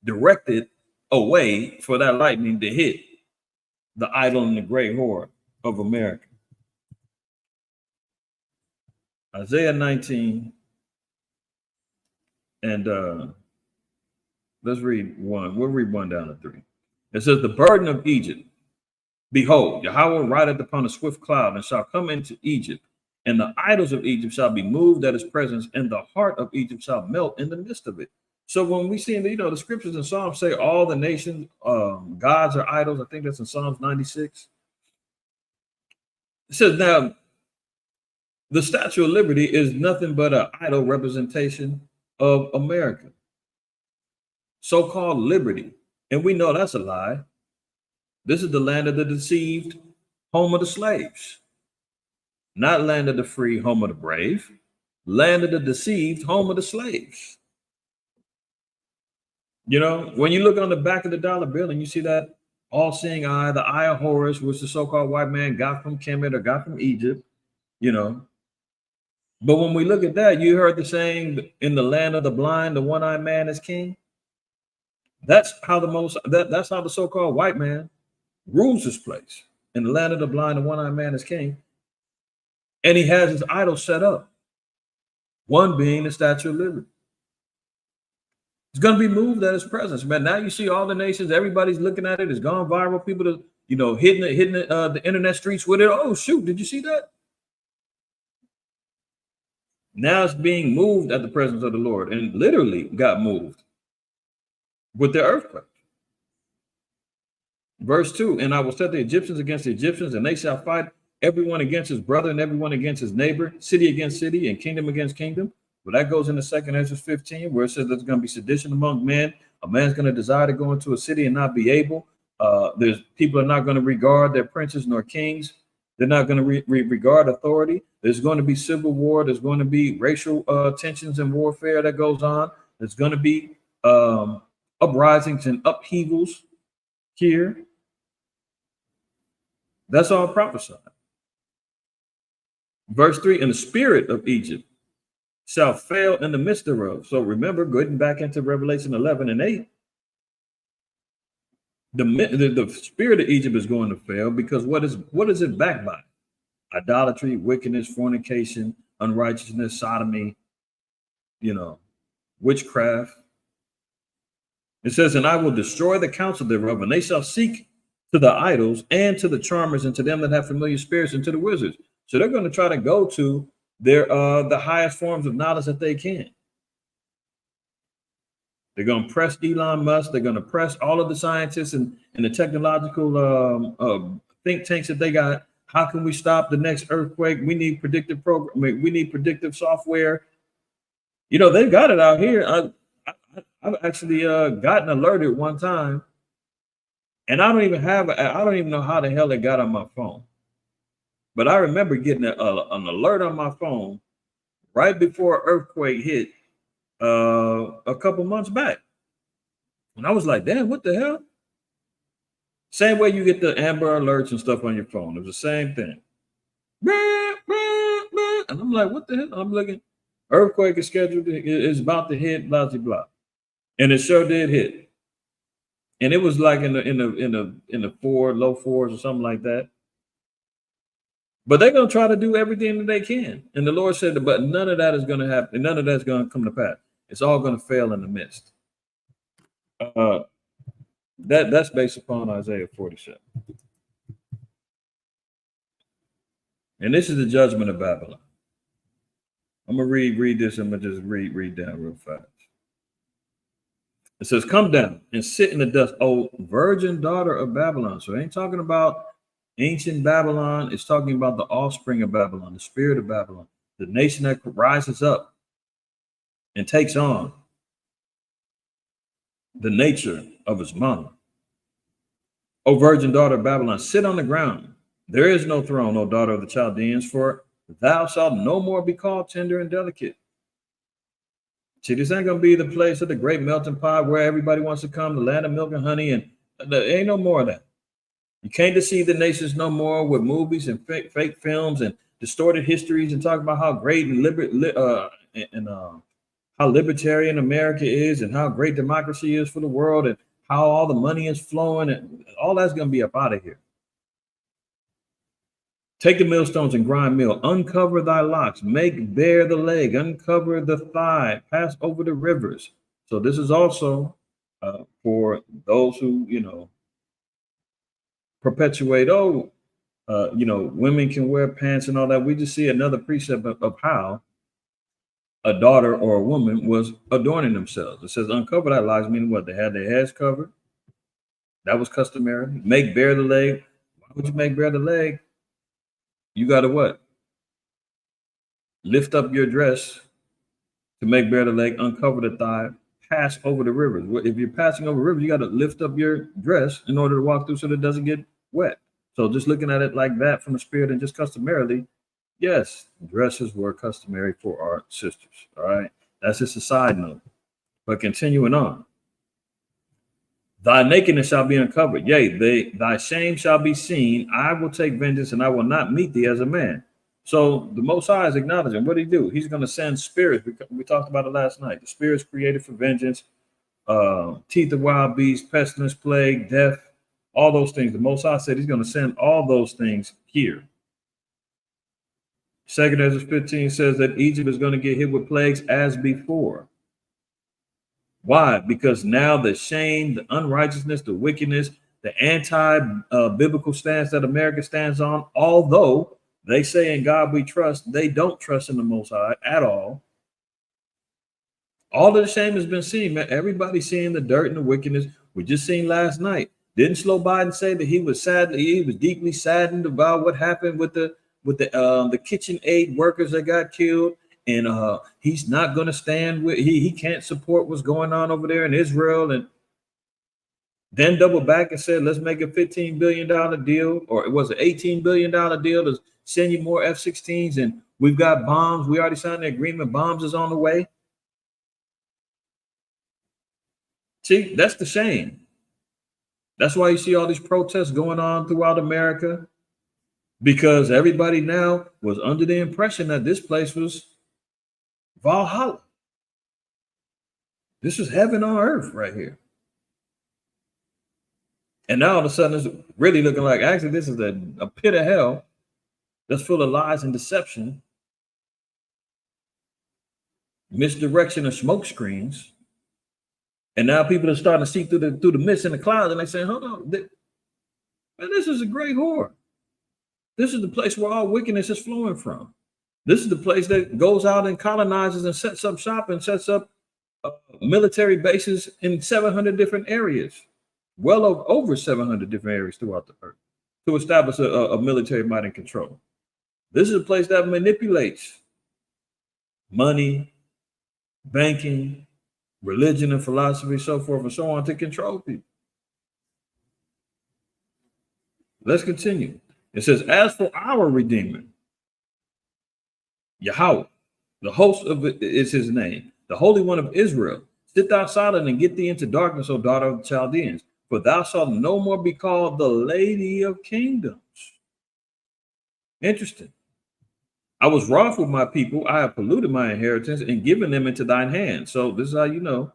directed a way for that lightning to hit the idol and the great whore of America. Isaiah 19, and let's read one. We'll read 1 down to 3. It says, the burden of Egypt. Behold, Yahweh rideth upon a swift cloud, and shall come into Egypt, and the idols of Egypt shall be moved at his presence, and the heart of Egypt shall melt in the midst of it. So when we see, the scriptures in Psalms say all the nations, gods are idols. I think that's in Psalms 96. It says, now, the Statue of Liberty is nothing but an idol representation of America, so-called liberty. And we know that's a lie. This is the land of the deceived, home of the slaves. Not land of the free, home of the brave. Land of the deceived, home of the slaves. When you look on the back of the dollar bill and you see that all-seeing eye, the eye of Horus, which the so-called white man got from Kemet or got from Egypt, But when we look at that, you heard the saying, in the land of the blind, the one-eyed man is king. That's how that's how the so-called white man rules this place. In the land of the blind, the one-eyed man is king. And he has his idols set up. One being the Statue of Liberty. It's going to be moved at his presence, man. Now you see all the nations, everybody's looking at it. It's gone viral. People are, hitting the internet streets with it. Oh, shoot, did you see that? Now it's being moved at the presence of the Lord, and literally got moved with the earthquake. Verse 2, and I will set the Egyptians against the Egyptians, and they shall fight everyone against his brother and everyone against his neighbor, city against city, and kingdom against kingdom. But that goes into 2 Ezra 15, where it says there's going to be sedition among men. A man's going to desire to go into a city and not be able. There's people are not going to regard their princes nor kings. They're not going to regard authority. There's going to be civil war. There's going to be racial tensions and warfare that goes on. There's going to be uprisings and upheavals here. That's all prophesied. Verse 3, and the spirit of Egypt shall fail in the midst thereof. So remember, going back into Revelation 11 and 8, the spirit of Egypt is going to fail because what is it backed by? Idolatry, wickedness, fornication, unrighteousness, sodomy, witchcraft. It says, and I will destroy the counsel thereof, and they shall seek to the idols and to the charmers and to them that have familiar spirits and to the wizards. So they're going to try to go to their the highest forms of knowledge that they can. They're going to press Elon Musk. They're going to press all of the scientists and the technological think tanks that they got. How can we stop the next earthquake? We need predictive program. We need predictive software. You know, they've got it out here. I've actually gotten alerted one time, and I don't even know how the hell it got on my phone. But I remember getting an alert on my phone right before earthquake hit a couple months back. And I was like, damn, what the hell? Same way you get the Amber Alerts and stuff on your phone. It was the same thing. And I'm like, what the hell? I'm looking, earthquake is scheduled, it's about to hit, blah, blah, blah. And it sure did hit. And it was like in the low fours or something like that. But they're going to try to do everything that they can. And the Lord said, but none of that is going to happen. None of that's going to come to pass. It's all going to fail in the midst. That's based upon Isaiah 47. And this is the judgment of Babylon. I'm going to read this. I'm going to just read down real fast. It says, come down and sit in the dust, O virgin daughter of Babylon. So it ain't talking about ancient Babylon. It's talking about the offspring of Babylon, the spirit of Babylon, the nation that rises up and takes on the nature of his mama. O virgin daughter of Babylon, sit on the ground. There is no throne, O daughter of the Chaldeans, for thou shalt no more be called tender and delicate. See, this ain't going to be the place of the great melting pot where everybody wants to come, the land of milk and honey, and there ain't no more of that. You can't deceive the nations no more with movies and fake films and distorted histories and talk about how great and how libertarian America is and how great democracy is for the world and how all the money is flowing, and all that's going to be up out of here. Take the millstones and grind meal, uncover thy locks, make bare the leg, uncover the thigh, pass over the rivers. So this is also for those who, perpetuate, women can wear pants and all that. We just see another precept of how a daughter or a woman was adorning themselves. It says uncover thy locks, meaning what? They had their heads covered. That was customary. Make bare the leg. Why would you make bare the leg? You got to what? Lift up your dress to make bare the leg, uncover the thigh, pass over the rivers. If you're passing over rivers, you got to lift up your dress in order to walk through so that it doesn't get wet. So just looking at it like that from the spirit and just customarily, yes, dresses were customary for our sisters. All right. That's just a side note. But continuing on. Thy nakedness shall be uncovered. Yea, thy shame shall be seen. I will take vengeance and I will not meet thee as a man. So the Most High is acknowledging what he do. He's going to send spirits. We talked about it last night. The spirits created for vengeance, teeth of wild beasts, pestilence, plague, death, all those things. The Most High said he's going to send all those things here. 2 Ezra 15 says that Egypt is going to get hit with plagues as before. Why? Because now the shame, the unrighteousness, the wickedness, the anti-biblical stance that America stands on, although they say in God we trust, they don't trust in the Most High at all. All of the shame has been seen, man. Everybody's seeing the dirt and the wickedness. We just seen last night. Didn't Slow Biden say that he was deeply saddened about what happened with the kitchen aid workers that got killed? And he's not going to stand with, he can't support what's going on over there in Israel. And then double back and said, let's make a $15 billion deal, or it was an $18 billion deal to send you more F-16s. And we've got bombs. We already signed the agreement. Bombs is on the way. See, that's the shame. That's why you see all these protests going on throughout America, because everybody now was under the impression that this place was Valhalla. This is heaven on earth right here. And now all of a sudden it's really looking like, actually, this is a pit of hell that's full of lies and deception, misdirection and smoke screens. And now people are starting to see through the mist and the clouds, and they say, hold on, man, this is a great whore. This is the place where all wickedness is flowing from. This is the place that goes out and colonizes and sets up shop and sets up military bases in 700 different areas, well over 700 different areas throughout the earth, to establish a military might and control. This is a place that manipulates money, banking, religion and philosophy, so forth and so on, to control people. Let's continue. It says, as for our Redeemer, Yahweh, the host of it is his name, the Holy One of Israel, sit thou silent and get thee into darkness, O daughter of the Chaldeans, for thou shalt no more be called the Lady of Kingdoms. Interesting. I was wroth with my people. I have polluted my inheritance and given them into thine hand. So this is how you know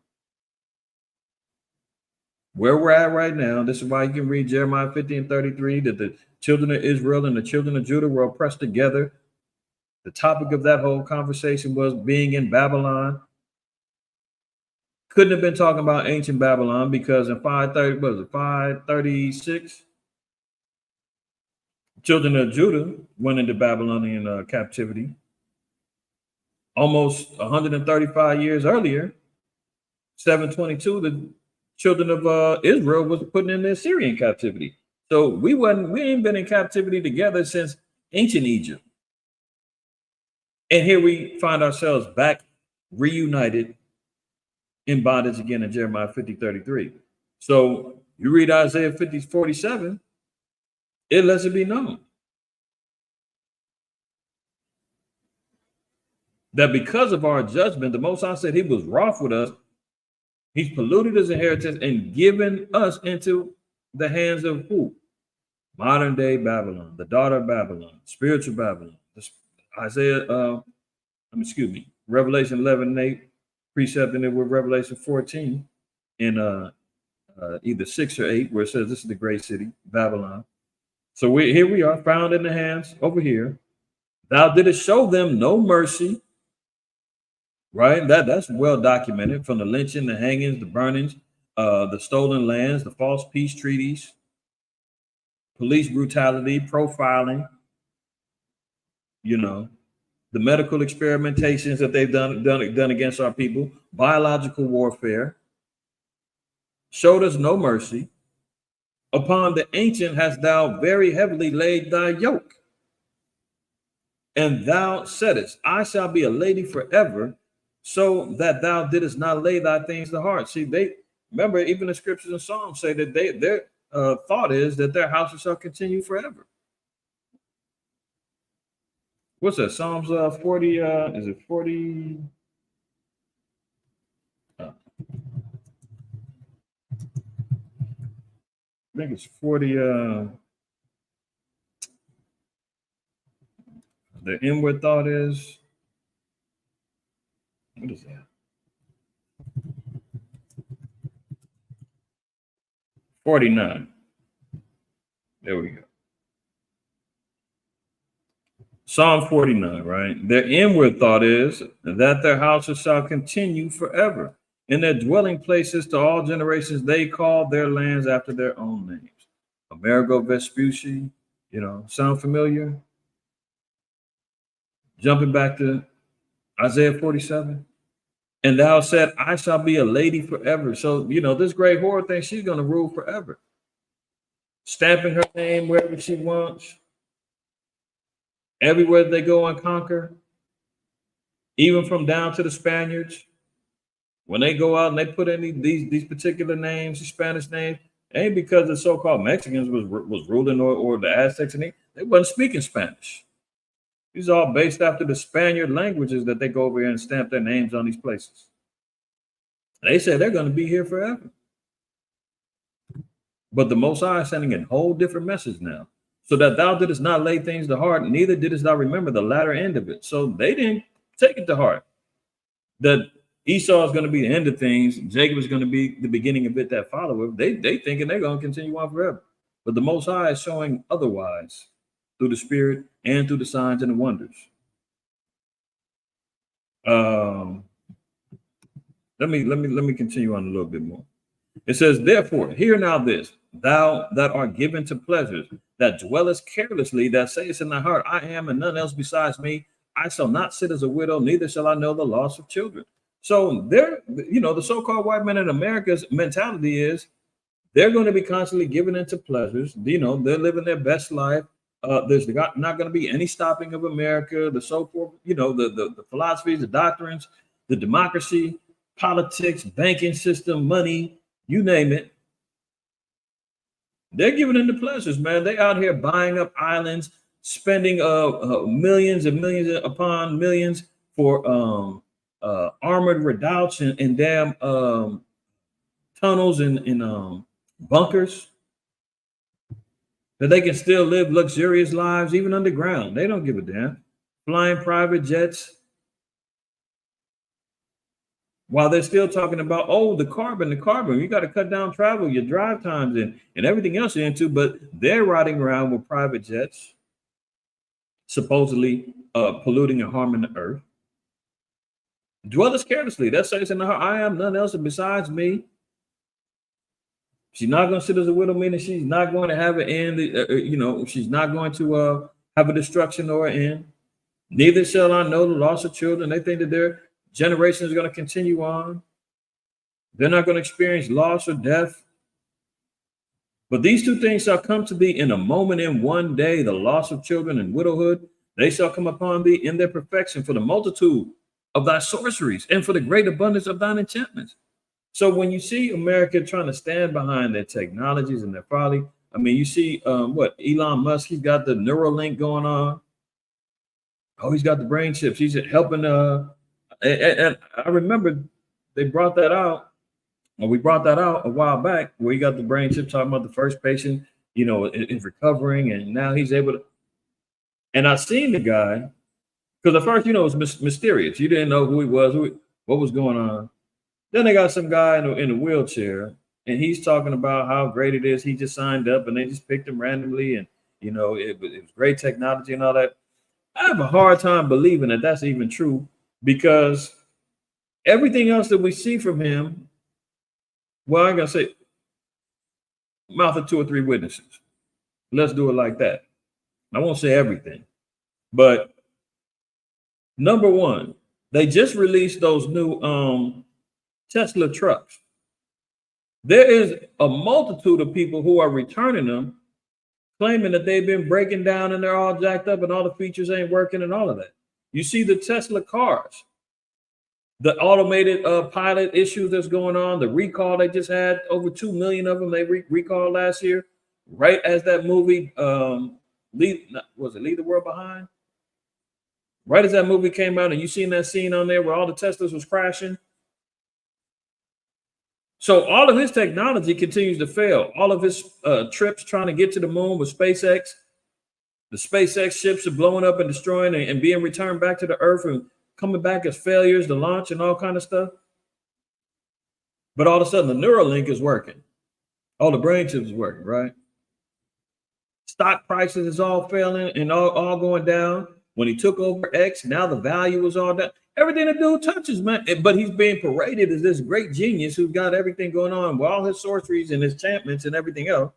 where we're at right now. This is why you can read Jeremiah 50 and 33, that the children of Israel and the children of Judah were oppressed together. The topic of that whole conversation was being in Babylon. Couldn't have been talking about ancient Babylon, because in 536, children of Judah went into Babylonian captivity. Almost 135 years earlier, 722, the children of Israel was put in the Assyrian captivity. So we ain't been in captivity together since ancient Egypt. And here we find ourselves back reunited in bondage again in Jeremiah 50:33. So you read Isaiah 50:47, it lets it be known that because of our judgment, the Most High said he was wroth with us. He's polluted his inheritance and given us into the hands of who? Modern day Babylon, the daughter of Babylon, spiritual Babylon. Revelation 11:8, precepting it with Revelation 14 in either 6 or 8, where it says this is the great city, Babylon. So here we are, found in the hands over here. Thou didst show them no mercy, right? That's well documented, from the lynching, the hangings, the burnings, the stolen lands, the false peace treaties, police brutality, profiling, the medical experimentations that they've done against our people, biological warfare. Showed us no mercy. Upon the ancient hast thou very heavily laid thy yoke. And thou saidest, I shall be a lady forever, so that thou didst not lay thy things to heart. See, they remember, even the scriptures and Psalms say that their thought is that their houses shall continue forever. What's that? Psalms 40, is it 40? I think it's 40. The inward thought is, what is that? 49. There we go. Psalm 49, right? Their inward thought is that their houses shall continue forever. In their dwelling places to all generations, they call their lands after their own names. Amerigo Vespucci, sound familiar? Jumping back to Isaiah 47. And thou said, I shall be a lady forever. So, this great whore thinks she's going to rule forever. Stamping her name wherever she wants. Everywhere they go and conquer. Even from down to the Spaniards. When they go out and they put in these particular names, these Spanish names, ain't because the so-called Mexicans was ruling or the Aztecs, and they wasn't speaking Spanish. These are all based after the Spaniard languages that they go over here and stamp their names on these places. They say they're going to be here forever. But the Most High is sending a whole different message now. So that thou didst not lay things to heart, neither didst thou remember the latter end of it. So they didn't take it to heart. That Esau is going to be the end of things. Jacob is going to be the beginning of it that follow it. They thinking they're going to continue on forever. But the Most High is showing otherwise through the Spirit and through the signs and the wonders. Let me continue on a little bit more. It says, therefore, hear now this, thou that art given to pleasures, that dwellest carelessly, that sayest in thy heart, I am and none else besides me. I shall not sit as a widow, neither shall I know the loss of children. So there, the so-called white man in America's mentality is They're going to be constantly giving into pleasures. You know, they're living their best life. There's not going to be any stopping of America, the so forth, you know, the philosophies, the doctrines, the democracy, politics, banking system, money, you name it. They're giving into pleasures, man. They out here buying up islands, spending millions and millions upon millions for armored redoubts and damn tunnels and bunkers, that they can still live luxurious lives even underground. They don't give a damn. Flying private jets, while they're still talking about, oh, the carbon, you got to cut down travel, your drive times and everything else you're into, but they're riding around with private jets, supposedly polluting and harming the earth. Dwelleth carelessly, that says in her, I am none else besides me. She's not going to sit as a widow, meaning she's not going to have an end, you know, she's not going to have a destruction or an end. Neither shall I know the loss of children. They think that their generation is going to continue on. They're not going to experience loss or death. But these two things shall come to thee in a moment, in one day, the loss of children and widowhood. They shall come upon thee in their perfection for the multitude of thy sorceries and for the great abundance of thine enchantments. So when you see America trying to stand behind their technologies and their folly, I mean, you see what Elon Musk, he's got the Neuralink going on. Oh, he's got the brain chips. He's helping. And I remember they brought that out, or we brought that out a while back, where he got the brain chip, talking about the first patient, you know, is recovering, and now he's able to. And I seen the guy, because at first, you know, it was mysterious. You didn't know who he was, what was going on. Then they got some guy in a wheelchair, and he's talking about how great it is. He just signed up, and they just picked him randomly, and you know, it was great technology and all that. I have a hard time believing that that's even true, because everything else that we see from him, well, I'm gonna say, mouth of 2 or 3 witnesses. Let's do it like that. I won't say everything, but number one, they just released those new Tesla trucks. There is a multitude of people who are returning them, claiming that they've been breaking down and they're all jacked up and all the features ain't working and all of that. You see the Tesla cars, the automated pilot issues that's going on, the recall they just had, over 2 million of them they recalled last year, right as that movie, Leave the World Behind? Right as that movie came out, and you seen that scene on there where all the Teslas was crashing. So all of his technology continues to fail. All of his trips trying to get to the moon with SpaceX, the SpaceX ships are blowing up and destroying and being returned back to the earth and coming back as failures to launch and all kind of stuff. But all of a sudden the Neuralink is working. All the brain chips is working, right? Stock prices is all failing and all going down. When he took over X, now the value was all down. Everything the dude touches, man. But he's being paraded as this great genius who's got everything going on with all his sorceries and his enchantments and everything else.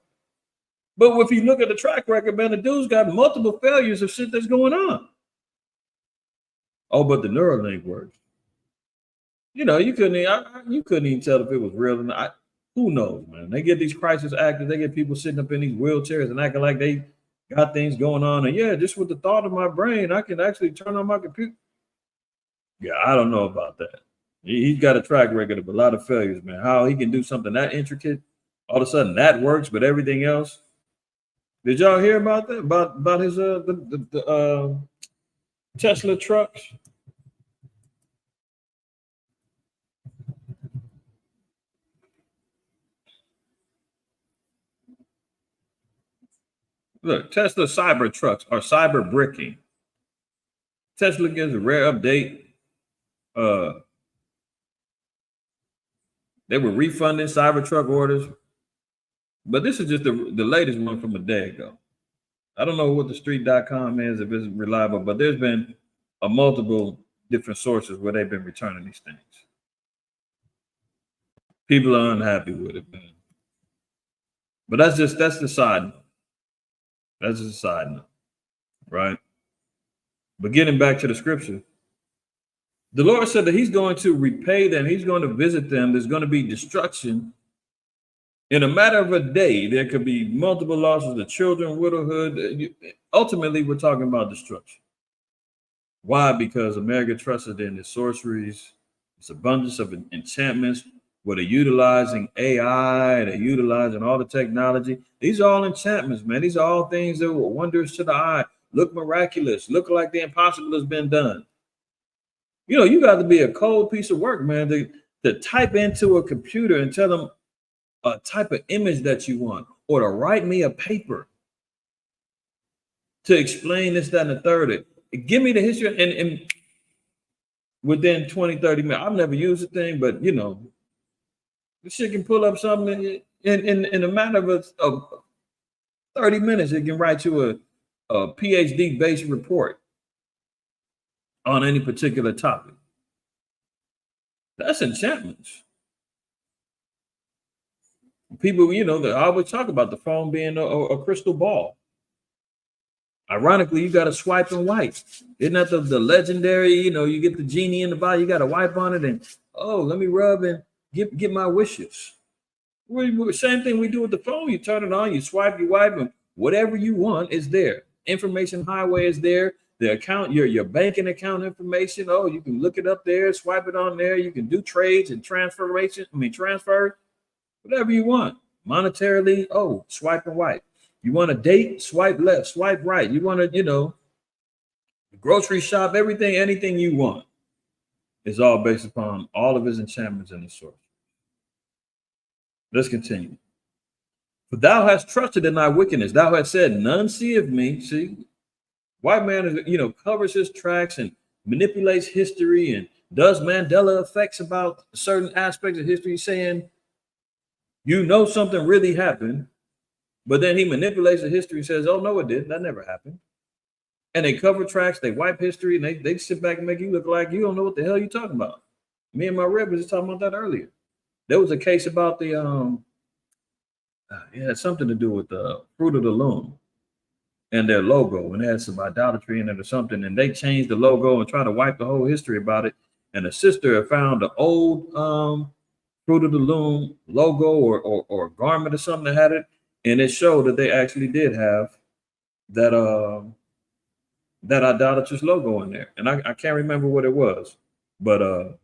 But if you look at the track record, man, the dude's got multiple failures of shit that's going on. Oh, but the Neuralink works. You know, you couldn't even tell if it was real or not. Who knows, man? They get these crisis actors, they get people sitting up in these wheelchairs and acting like they got things going on. And yeah, just with the thought of my brain, I can actually turn on my computer. Yeah, I don't know about that. He's got a track record of a lot of failures, man. How he can do something that intricate, all of a sudden that works, but everything else. Did y'all hear about that? About his the Tesla trucks? Look, Tesla cyber trucks are cyber bricking. Tesla gives a rare update. They were refunding Cybertruck orders, but this is just the latest one from a day ago. I don't know what the street.com is, if it's reliable, but there's been a multiple different sources where they've been returning these things. People are unhappy with it, man. But that's the side note. That's just a side note, right? But getting back to the scripture, the Lord said that he's going to repay them. He's going to visit them. There's going to be destruction. In a matter of a day, there could be multiple losses of children, widowhood. Ultimately, we're talking about destruction. Why? Because America trusted in its sorceries, its abundance of enchantments, where they're utilizing AI, they're utilizing all the technology. These are all enchantments, man. These are all things that were wonders to the eye, look miraculous, look like the impossible has been done. You know, you got to be a cold piece of work, man, to type into a computer and tell them a type of image that you want, or to write me a paper to explain this, that, and the third. Give me the history, and within 20, 30 minutes, I've never used the thing, but you know, this shit can pull up something in a matter of 30 minutes. It can write you a PhD based report on any particular topic. That's enchantments. People, you know, they always talk about the phone being a crystal ball. Ironically, you got to swipe and wipe. Isn't that the legendary, you know, you get the genie in the bottle, you got to wipe on it and, oh, let me rub and get my wishes. Same thing we do with the phone. You turn it on, you swipe, you wipe, and whatever you want is there. Information highway is there. The account, your banking account information, oh, you can look it up there, swipe it on there. You can do trades and transfer, whatever you want. Monetarily, oh, swipe and wipe. You want a date, swipe left, swipe right. You want to, you know, grocery shop, everything, anything you want is all based upon all of his enchantments and his source. Let's continue. For thou hast trusted in thy wickedness. Thou hast said, none seeth me. See, white man is, you know, covers his tracks and manipulates history and does Mandela effects about certain aspects of history, saying, you know, something really happened. But then he manipulates the history and says, oh, no, it didn't. That never happened. And they cover tracks, they wipe history, and they sit back and make you look like you don't know what the hell you're talking about. Me and my rep was just talking about that earlier. There was a case about the, it had something to do with the Fruit of the Loom and their logo, and it had some idolatry in it or something, and they changed the logo and tried to wipe the whole history about it. And the sister found the old Fruit of the Loom logo or garment or something that had it. And it showed that they actually did have that that idolatrous logo in there. And I can't remember what it was, but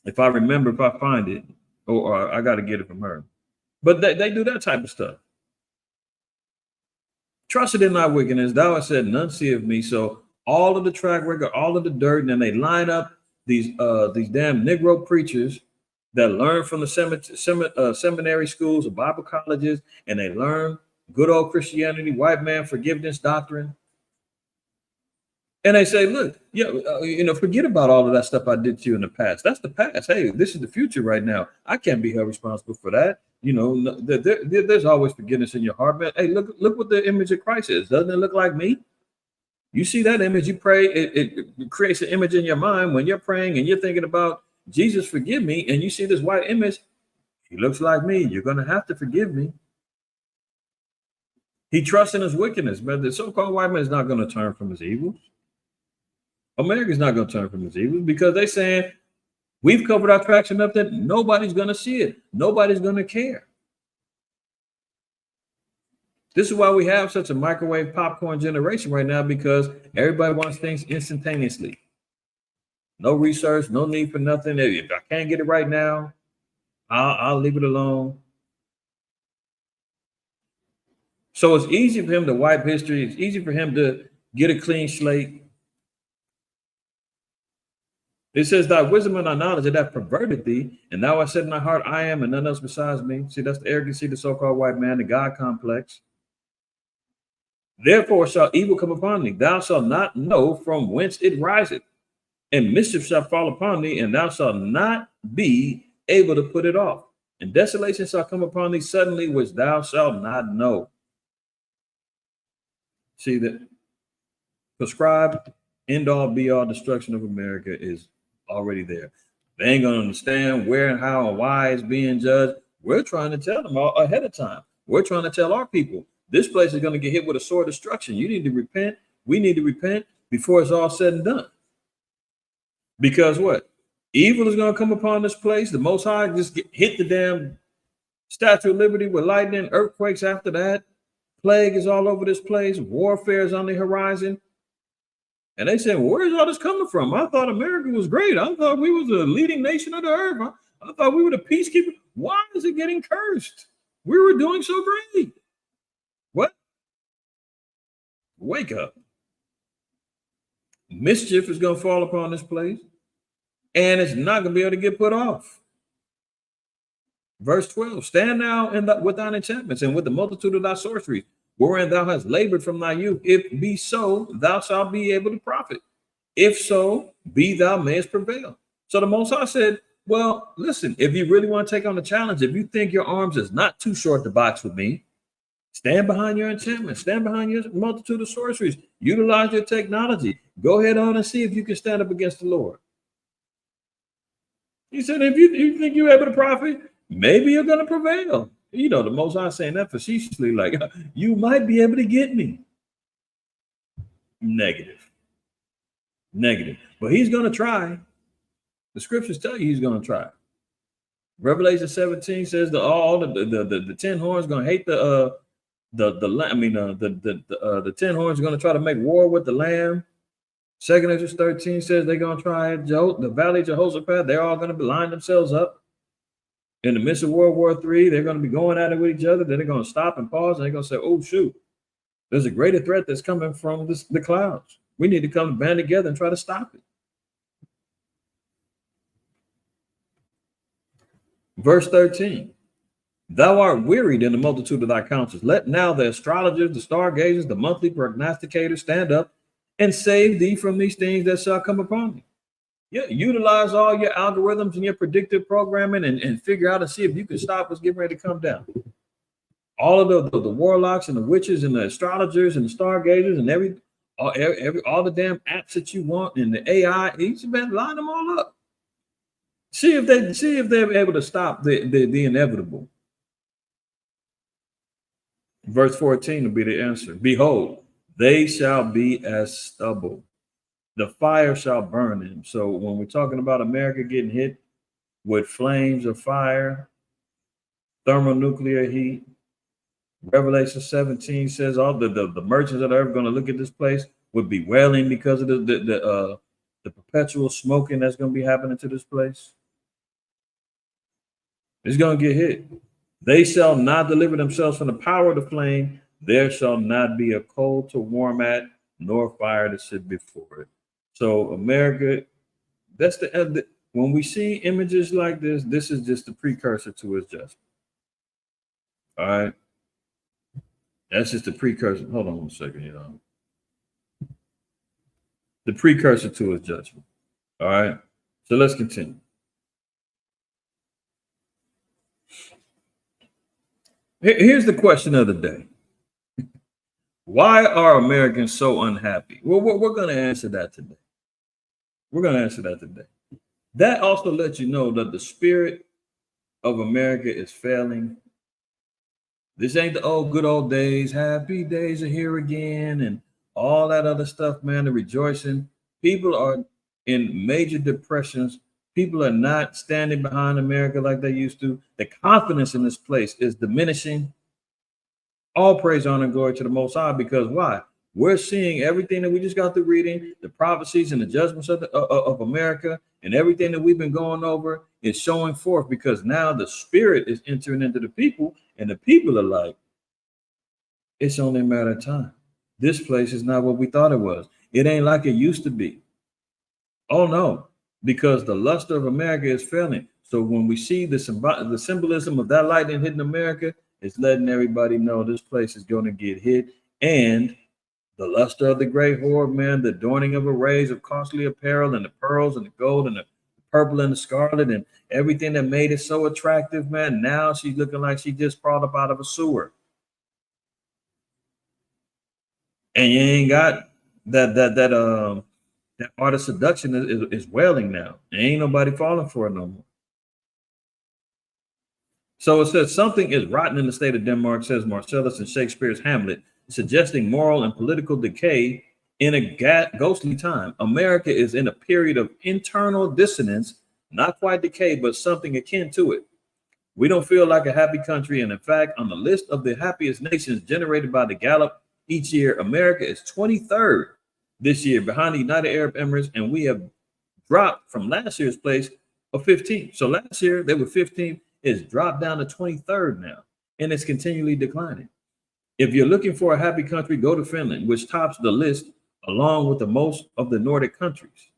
if I remember, if I find it, or I got to get it from her. But they do that type of stuff. Trusted in thy wickedness, thou hast said, none seeth me. So all of the track record, all of the dirt, and then they line up these damn Negro preachers that learn from the seminary schools or Bible colleges, and they learn good old Christianity, white man forgiveness doctrine. And they say, look, you know, forget about all of that stuff I did to you in the past. That's the past. Hey, this is the future right now. I can't be held responsible for that. You know, there's always forgiveness in your heart, man. Hey, look what the image of Christ is. Doesn't it look like me? You see that image, you pray, it creates an image in your mind when you're praying and you're thinking about Jesus, forgive me, and you see this white image, he looks like me. You're going to have to forgive me. He trusts in his wickedness, but the so-called white man is not going to turn from his evils. America's not going to turn from his evils because they're saying we've covered our tracks enough that nobody's going to see it. Nobody's going to care. This is why we have such a microwave popcorn generation right now, because everybody wants things instantaneously. No research, no need for nothing. If I can't get it right now, I'll leave it alone. So it's easy for him to wipe history. It's easy for him to get a clean slate. It says, thy wisdom and thy knowledge that perverted thee, and thou hast said in thy heart, I am, and none else besides me. See, that's the arrogancy, the so-called white man, the God complex. Therefore shall evil come upon thee. Thou shalt not know from whence it riseth. And mischief shall fall upon thee, and thou shalt not be able to put it off. And desolation shall come upon thee suddenly, which thou shalt not know. See, that prescribed end-all, be-all destruction of America is already there. They ain't going to understand where and how and why it's being judged. We're trying to tell them all ahead of time. We're trying to tell our people, this place is going to get hit with a sword of destruction. You need to repent. We need to repent before it's all said and done. Because what? Evil is going to come upon this place. The Most High just hit the damn Statue of Liberty with lightning, earthquakes after that. Plague is all over this place. Warfare is on the horizon. And they said, well, where's all this coming from? I thought America was great. I thought we was a leading nation of the earth. I thought we were the peacekeeper. Why is it getting cursed? We were doing so great. What? Wake up. Mischief is going to fall upon this place, and it's not going to be able to get put off. Verse 12, stand now with thine enchantments and with the multitude of thy sorceries, wherein thou hast labored from thy youth. If be so, thou shalt be able to profit. If so, be thou mayest prevail. So the Most High said, well, listen, if you really want to take on the challenge, if you think your arms is not too short to box with me, stand behind your enchantment, stand behind your multitude of sorceries, utilize your technology. Go ahead on and see if you can stand up against the Lord. He said, if you think you're able to profit, maybe you're going to prevail. You know, the Most High saying that facetiously, like, you might be able to get me. Negative. But he's going to try. The scriptures tell you he's going to try. Revelation 17 says the 10 horns going to hate the 10 horns are going to try to make war with the lamb. 2 Ezra 13 says they're going to try the valley of Jehoshaphat. They're all going to line themselves up. In the midst of World War III, they're going to be going at it with each other. Then they're going to stop and pause, and they're going to say, oh, shoot, there's a greater threat that's coming from the clouds. We need to come band together and try to stop it. Verse 13, thou art wearied in the multitude of thy counsels. Let now the astrologers, the stargazers, the monthly prognosticators stand up and save thee from these things that shall come upon thee. Yeah, utilize all your algorithms and your predictive programming and figure out and see if you can stop what's getting ready to come down. All of the warlocks and the witches and the astrologers and the stargazers and all the damn apps that you want and the AI, each man line them all up. See if they're able to stop the inevitable. Verse 14 will be the answer. Behold, they shall be as stubble. The fire shall burn them. So when we're talking about America getting hit with flames of fire, thermonuclear heat, Revelation 17 says all the merchants that are ever going to look at this place would be wailing because of the perpetual smoking that's going to be happening to this place. It's going to get hit. They shall not deliver themselves from the power of the flame. There shall not be a coal to warm at, nor fire to sit before it. So America, that's the end. When we see images like this, this is just the precursor to his judgment. All right. That's just the precursor. Hold on 1 second, The precursor to his judgment. All right. So let's continue. Here's the question of the day. Why are Americans so unhappy? Well, we're going to answer that today. That also lets you know that the spirit of America is failing. This ain't the old good old days. Happy days are here again and all that other stuff, man, the rejoicing. People are in major depressions. People are not standing behind America like they used to. The confidence in this place is diminishing. All praise, honor, and glory to the Most High, because why? We're seeing everything that we just got through reading, the prophecies and the judgments of America, and everything that we've been going over is showing forth, because now the spirit is entering into the people, and the people are like, it's only a matter of time. This place is not what we thought it was. It ain't like it used to be. Oh, no. Because the luster of America is failing. So when we see the symbolism of that lightning hitting America, it's letting everybody know this place is going to get hit. And the luster of the great horde, man, the adorning of arrays of costly apparel and the pearls and the gold and the purple and the scarlet and everything that made it so attractive, man. Now she's looking like she just crawled up out of a sewer. And you ain't got that art of seduction is wailing now. Ain't nobody falling for it no more. So it says something is rotten in the state of Denmark, says Marcellus in Shakespeare's Hamlet, suggesting moral and political decay in a ghostly time. America is in a period of internal dissonance, not quite decay, but something akin to it. We don't feel like a happy country. And in fact, on the list of the happiest nations generated by the Gallup each year, America is 23rd this year behind the United Arab Emirates. And we have dropped from last year's place of 15th. So last year they were 15th. It's dropped down to 23rd now. And it's continually declining. If you're looking for a happy country, go to Finland, which tops the list along with the most of the Nordic countries.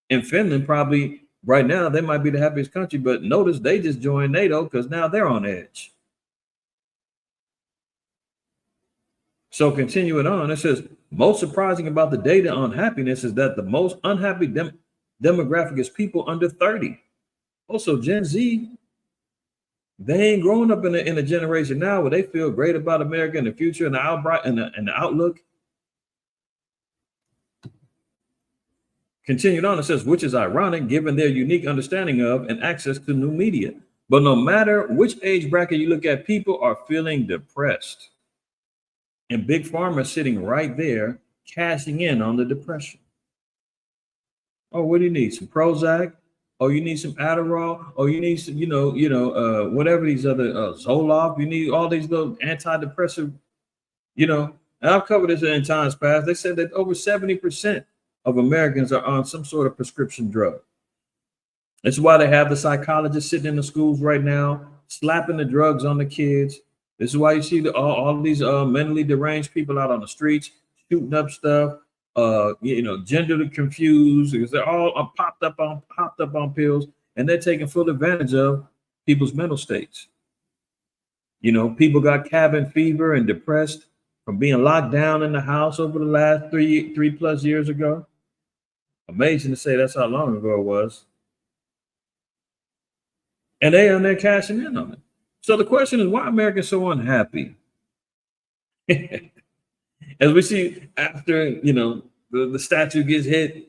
In Finland, probably right now, they might be the happiest country, but notice they just joined NATO because now they're on edge. So continuing on, it says, most surprising about the data on happiness is that the most unhappy demographic is people under 30. Also, Gen Z, they ain't growing up in a generation now where they feel great about America and the future and the outlook. Continued on, it says, which is ironic given their unique understanding of and access to new media. But no matter which age bracket you look at, people are feeling depressed. And Big Pharma is sitting right there, cashing in on the depression. Oh, what do you need? Some Prozac? Oh, you need some Adderall? Oh, you need some, whatever these other Zoloft. You need all these little antidepressive, and I've covered this in times past. They said that over 70% of Americans are on some sort of prescription drug. That's why they have the psychologists sitting in the schools right now, slapping the drugs on the kids. This is why you see all of these mentally deranged people out on the streets, shooting up stuff, genderly confused, because they're all popped up on pills, and they're taking full advantage of people's mental states. People got cabin fever and depressed from being locked down in the house over the last three plus years ago. Amazing to say that's how long ago it was. And they're cashing in on it. So the question is, why are Americans so unhappy? As we see after, the statue gets hit,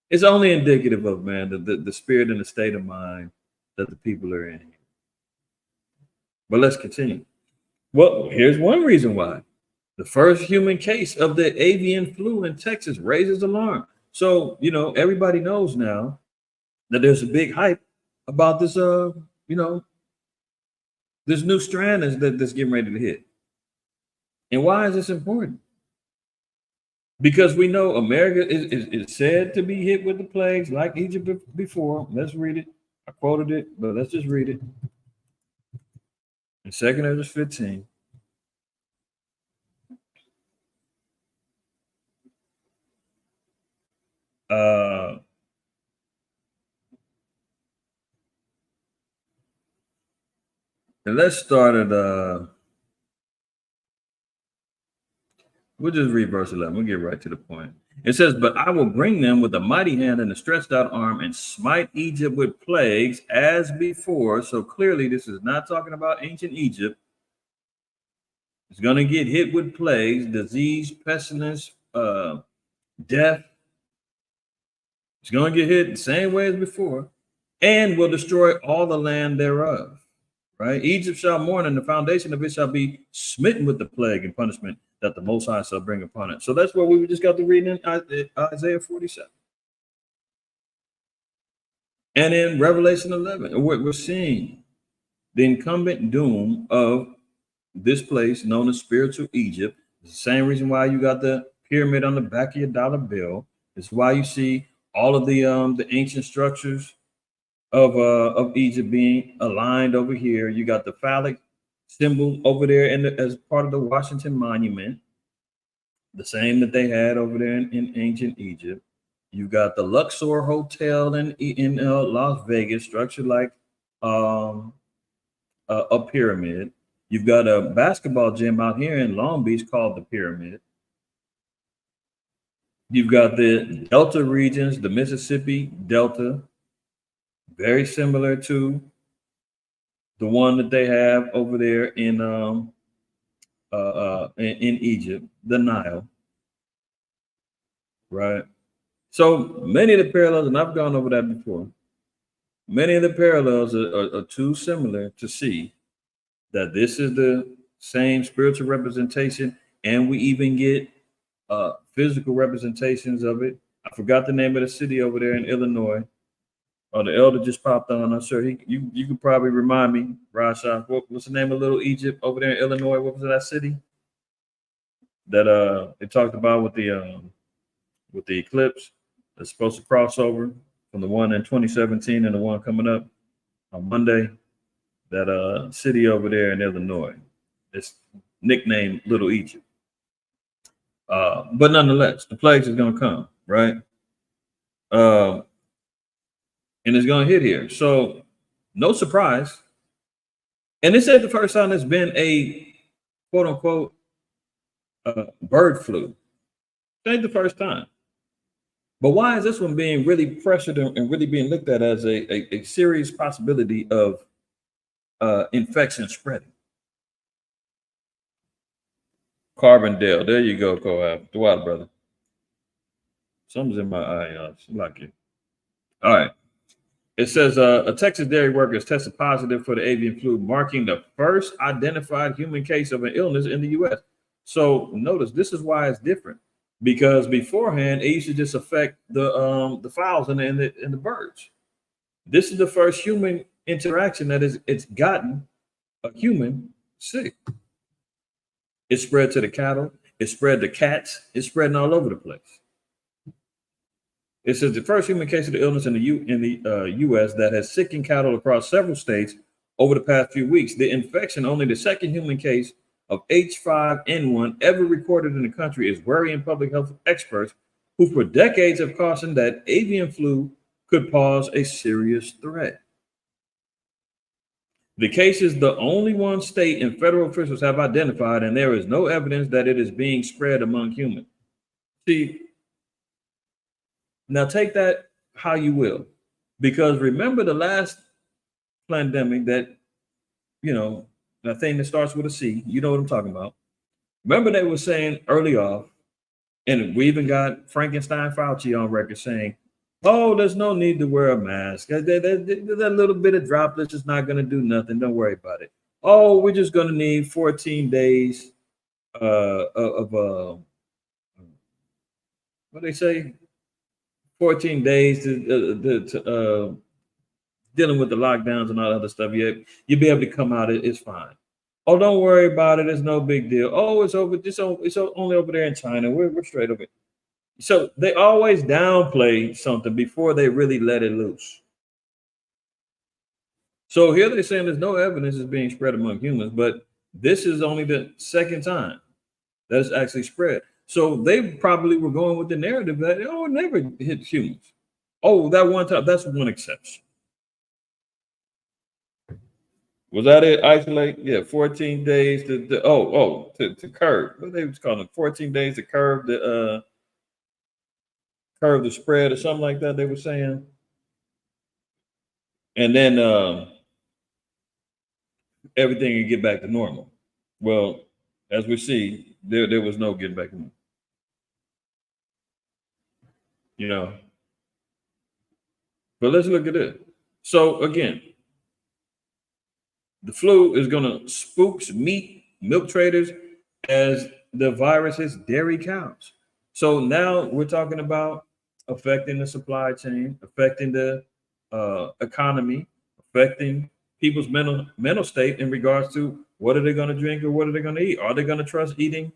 it's only indicative of, man, the spirit and the state of mind that the people are in. But let's continue. Well, here's one reason why. The first human case of the avian flu in Texas raises alarm. So, everybody knows now that there's a big hype about this, this new strand that's getting ready to hit. And why is this important? Because we know America is said to be hit with the plagues like Egypt before. Let's read it. I quoted it, but let's just read it. In 2 Ezra 15. And let's start at we'll just read verse 11. We'll get right to the point. It says, but I will bring them with a mighty hand and a stretched out arm and smite Egypt with plagues as before. So clearly this is not talking about ancient Egypt. It's going to get hit with plagues, disease, pestilence, death. It's going to get hit the same way as before, and will destroy all the land thereof. Right? Egypt shall mourn, and the foundation of it shall be smitten with the plague and punishment that the Most High shall bring upon it. So that's what we just got to read in Isaiah 47. And in Revelation 11, we're seeing the incumbent doom of this place known as spiritual Egypt. It's the same reason why you got the pyramid on the back of your dollar bill. It's why you see all of the ancient structures of Egypt being aligned over here. You got the phallic symbol over there as part of the Washington Monument, the same that they had over there in ancient Egypt. You got the Luxor Hotel in Las Vegas, structured like a pyramid. You've got a basketball gym out here in Long Beach called the Pyramid. You've got the Delta regions, the Mississippi Delta, very similar to the one that they have over there in Egypt, the Nile, right? So many of the parallels, and I've gone over that before, many of the parallels are too similar to see that this is the same spiritual representation, and we even get physical representations of it. I forgot the name of the city over there in Illinois. Oh, the elder just popped on. I'm sure you could probably remind me, Rasha. What's the name of Little Egypt over there in Illinois? What was that city that it talked about with the eclipse that's supposed to cross over from the one in 2017 and the one coming up on Monday? That city over there in Illinois. It's nicknamed Little Egypt. But nonetheless, the plagues is gonna come, right? And it's gonna hit here. So no surprise. And this ain't the first time there's been a quote unquote bird flu. It ain't the first time. But why is this one being really pressured and really being looked at as a serious possibility of infection spreading? Carbondale, there you go, Coab. Do out, brother. Something's in my eye, like it. All right. It says a Texas dairy worker is tested positive for the avian flu, marking the first identified human case of an illness in the U.S. So notice this is why it's different, because beforehand it used to just affect the fowls and the birds. This is the first human interaction that it's gotten a human sick. It spread to the cattle. It spread to cats. It's spreading all over the place. It says the first human case of the illness in the U.S. that has sickened cattle across several states over the past few weeks. The infection, only the second human case of H5N1 ever recorded in the country, is worrying public health experts who for decades have cautioned that avian flu could pose a serious threat. The case is the only one state and federal officials have identified, and there is no evidence that it is being spread among humans. See, now take that how you will, because remember the last pandemic that, that thing that starts with a C, you know what I'm talking about. Remember they were saying early off, and we even got Frankenstein Fauci on record saying, oh, there's no need to wear a mask. That little bit of droplets is not going to do nothing. Don't worry about it. Oh, we're just going to need 14 days of what they say? 14 days to dealing with the lockdowns and all that other stuff. You'll be able to come out. It's fine. Oh, don't worry about it. It's no big deal. Oh, it's over. It's only over there in China. We're straight over it. So they always downplay something before they really let it loose. So here they're saying there's no evidence is being spread among humans, but this is only the second time that it's actually spread. So they probably were going with the narrative that, oh, it never hit humans. Oh, that one time, that's one exception. Was that it? Isolate? Yeah, 14 days to curb. What they was calling it? 14 days to curb the spread or something like that, they were saying. And then everything would get back to normal. Well, as we see, there was no getting back to normal. But let's look at it. So again, the flu is going to spook meat, milk traders as the virus hits dairy cows. So now we're talking about affecting the supply chain, affecting the economy, affecting people's mental state in regards to what are they going to drink or what are they going to eat? Are they going to trust eating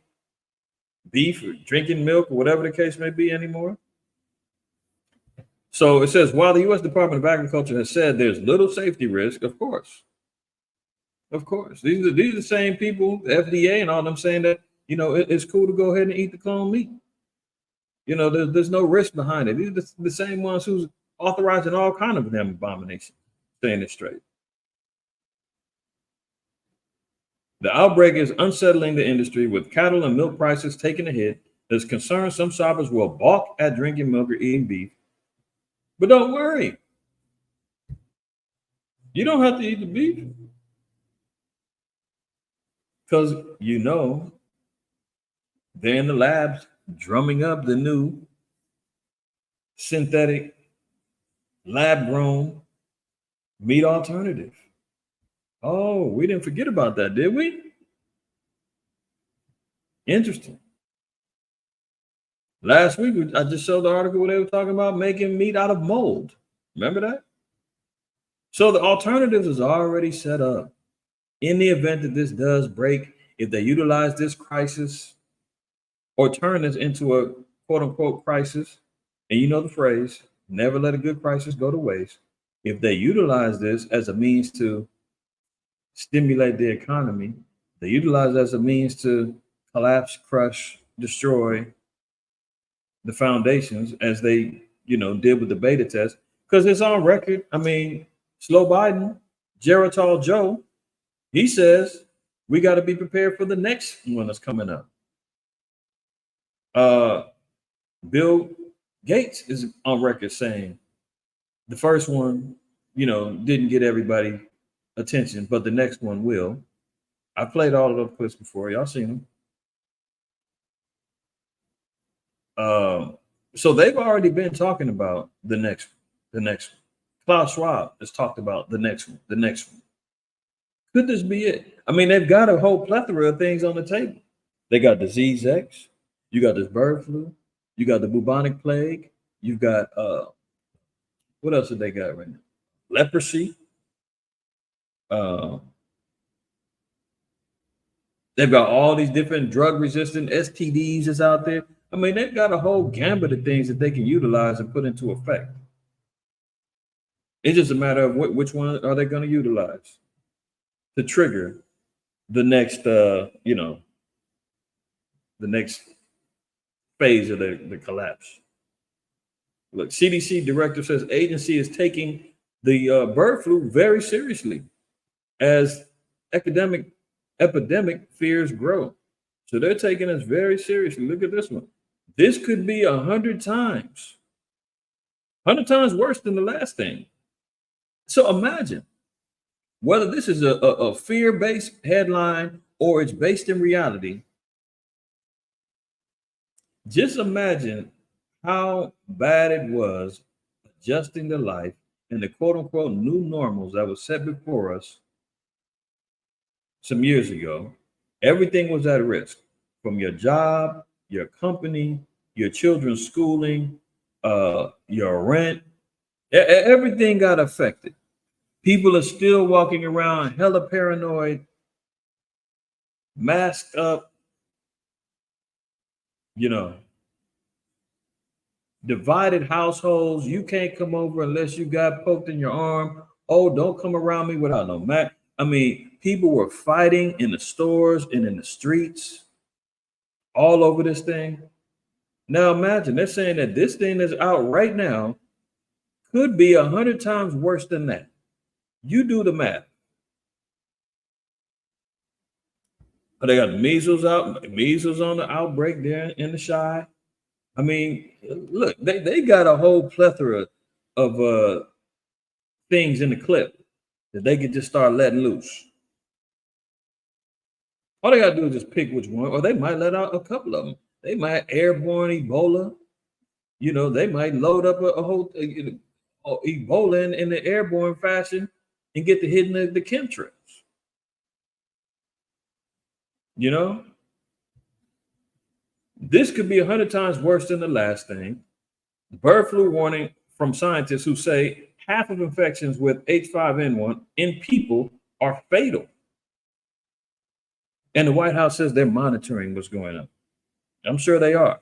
beef or drinking milk or whatever the case may be anymore? So it says, while the U.S. Department of Agriculture has said there's little safety risk, of course. These are the same people, the FDA and all them saying that, it's cool to go ahead and eat the clone meat. There's no risk behind it. These are the same ones who's authorizing all kind of damn abominations, saying it straight. The outbreak is unsettling the industry, with cattle and milk prices taking a hit. There's concern some shoppers will balk at drinking milk or eating beef. But don't worry. You don't have to eat the beef. Because they're in the labs drumming up the new synthetic lab-grown meat alternative. Oh, we didn't forget about that, did we? Interesting. Last week, I just showed the article where they were talking about making meat out of mold. Remember that? So the alternatives is already set up. In the event that this does break, if they utilize this crisis or turn this into a quote unquote crisis, and you know the phrase, never let a good crisis go to waste. If they utilize this as a means to stimulate the economy, they utilize it as a means to collapse, crush, destroy the foundations as they, did with the beta test. Because it's on record. I mean, Slow Biden, Geritol Joe, he says we got to be prepared for the next one that's coming up. Bill Gates is on record saying the first one, didn't get everybody attention, but the next one will. I played all of those clips before. Y'all seen them. So they've already been talking about the next one. Klaus Schwab has talked about the next one. Could this be it? I mean, they've got a whole plethora of things on the table. They got disease X, you got this bird flu, you got the bubonic plague, you've got what else have they got right now? Leprosy. They've got all these different drug resistant STDs is out there. I mean, they've got a whole gambit of things that they can utilize and put into effect. It's just a matter of which one are they going to utilize to trigger the next, the next phase of the collapse. Look, CDC director says agency is taking the bird flu very seriously as epidemic fears grow. So they're taking us very seriously. Look at this one. This could be 100 times worse than the last thing. So imagine whether this is a fear-based headline or it's based in reality. Just imagine how bad it was adjusting to life and the quote-unquote new normals that was set before us some years ago. Everything was at risk, from your job, your company, your children's schooling, your rent. Everything got affected. People are still walking around hella paranoid, masked up, divided households. You can't come over unless you got poked in your arm. Oh, don't come around me without no mask. I mean, people were fighting in the stores and in the streets all over this thing. Now imagine they're saying that this thing that's out right now could be 100 times worse than that. You do the math. They got measles on the outbreak there in the Chi. I mean, look, they got a whole plethora of things in the clip that they could just start letting loose. All they got to do is just pick which one, or they might let out a couple of them. They might airborne Ebola. They might load up a whole Ebola in the airborne fashion and get to hitting the chemtrails. This could be 100 times worse than the last thing. Bird flu warning from scientists who say half of infections with H5N1 in people are fatal. And the White House says they're monitoring what's going on. I'm sure they are.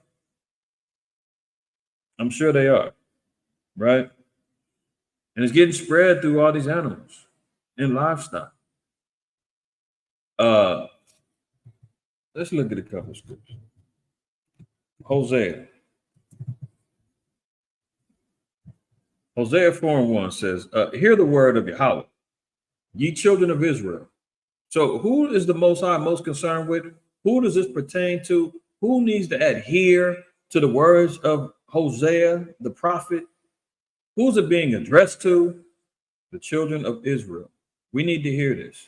Right? And it's getting spread through all these animals and livestock. Let's look at a couple of scriptures. Hosea 4:1 says, hear the word of Yahweh, ye children of Israel. So who is the Most High most concerned with? Who does this pertain to? Who needs to adhere to the words of Hosea, the prophet? Who's it being addressed to? The children of Israel. We need to hear this.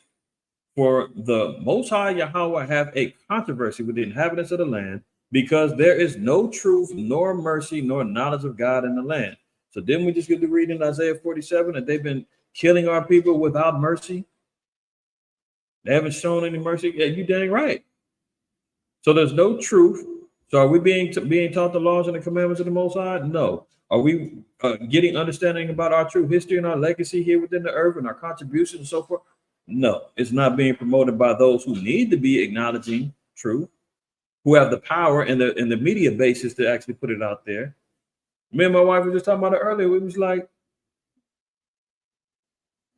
For the Most High Yahweh have a controversy with the inhabitants of the land, because there is no truth, nor mercy, nor knowledge of God in the land. So didn't we just get to read in Isaiah 47 that they've been killing our people without mercy? They haven't shown any mercy. Yeah, you dang right. So there's no truth. So are we being taught the laws and the commandments of the Most High? No. Are we getting understanding about our true history and our legacy here within the earth and our contributions and so forth? No, it's not being promoted by those who need to be acknowledging truth, who have the power and the media basis to actually put it out there. Me and my wife were just talking about it earlier. We was like,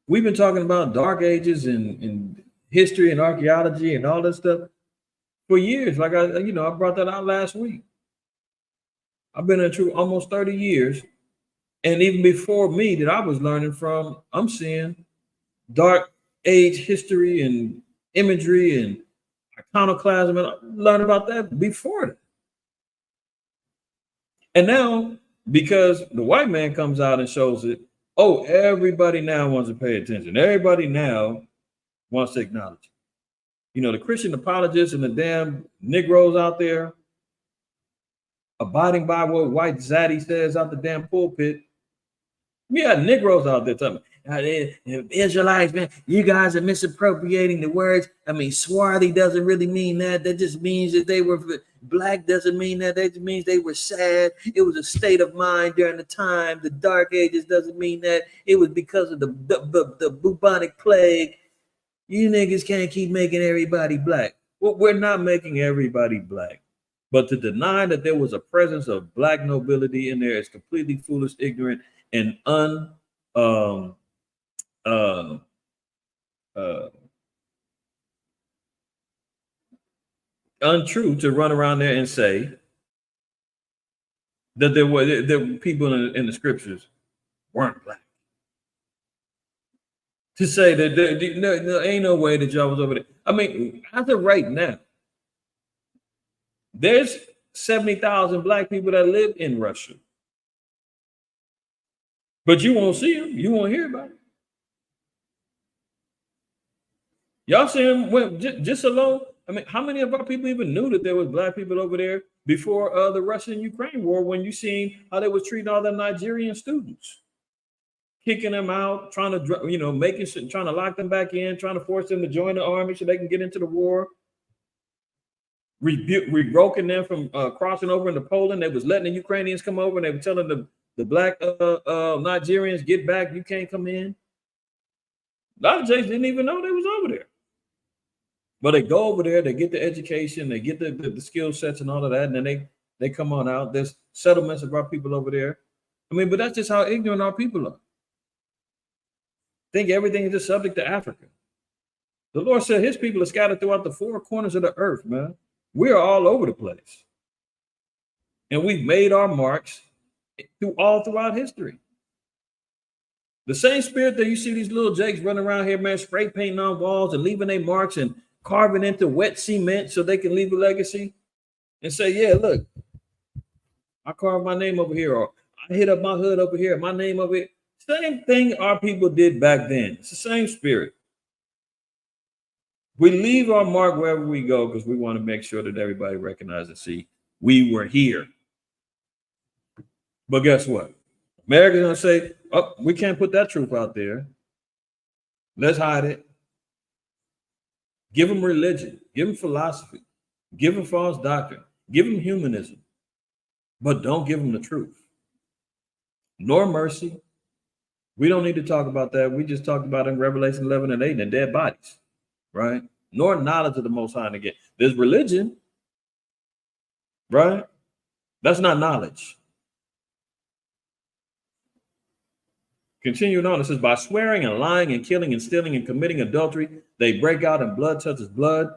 we've been talking about dark ages and history and archaeology and all this stuff for years. Like I brought that out last week. I've been in true almost 30 years. And even before me that I was learning from, I'm seeing dark age history and imagery and iconoclasm, and I learned about that before that. And now, because the white man comes out and shows it, oh, everybody now wants to pay attention. Everybody now wants to acknowledge it. You know, the Christian apologists and the damn Negroes out there abiding by what white zaddy says out the damn pulpit. We had Negroes out there telling me, Israelites, man, you guys are misappropriating the words. I mean, swarthy doesn't really mean that. That just means that they were black, doesn't mean that. That just means they were sad. It was a state of mind during the time. The dark ages doesn't mean that. It was because of the bubonic plague. You niggas can't keep making everybody black. Well, we're not making everybody black. But to deny that there was a presence of black nobility in there is completely foolish, ignorant, and untrue to run around there and say that there were people in the scriptures weren't black. To say that there ain't no way that y'all was over there. I mean, as of right now, there's 70,000 black people that live in Russia. But you won't see them. You won't hear about it. Y'all see them just alone. I mean, how many of our people even knew that there was black people over there before the Russian-Ukraine war, when you seen how they was treating all the Nigerian students? Kicking them out, trying to, trying to lock them back in, trying to force them to join the army so they can get into the war. Revoking them from crossing over into Poland. They was letting the Ukrainians come over, and they were telling the black Nigerians, get back, you can't come in. A lot of Jays didn't even know they was over there. But they go over there, they get the education, they get the skill sets and all of that, and then they come on out. There's settlements of our people over there. I mean, but that's just how ignorant our people are. Think everything is just subject to Africa. The Lord said his people are scattered throughout the four corners of the earth, man. We're all over the place. And we've made our marks throughout history. The same spirit that you see these little jakes running around here, man, spray painting on walls and leaving their marks and carving into wet cement so they can leave a legacy and say, yeah, look, I carved my name over here, or I hit up my hood over here, my name over here. Same thing our people did back then. It's the same spirit. We leave our mark wherever we go because we want to make sure that everybody recognizes and see we were here. But guess what? America's going to say, oh, we can't put that truth out there. Let's hide it. Give them religion. Give them philosophy. Give them false doctrine. Give them humanism. But don't give them the truth. Nor mercy. We don't need to talk about that. We just talked about in Revelation 11 and 8 and dead bodies, right? Nor knowledge of the Most High. And again, there's religion, right? That's not knowledge. Continuing on, it says, by swearing and lying and killing and stealing and committing adultery, they break out and blood touches blood.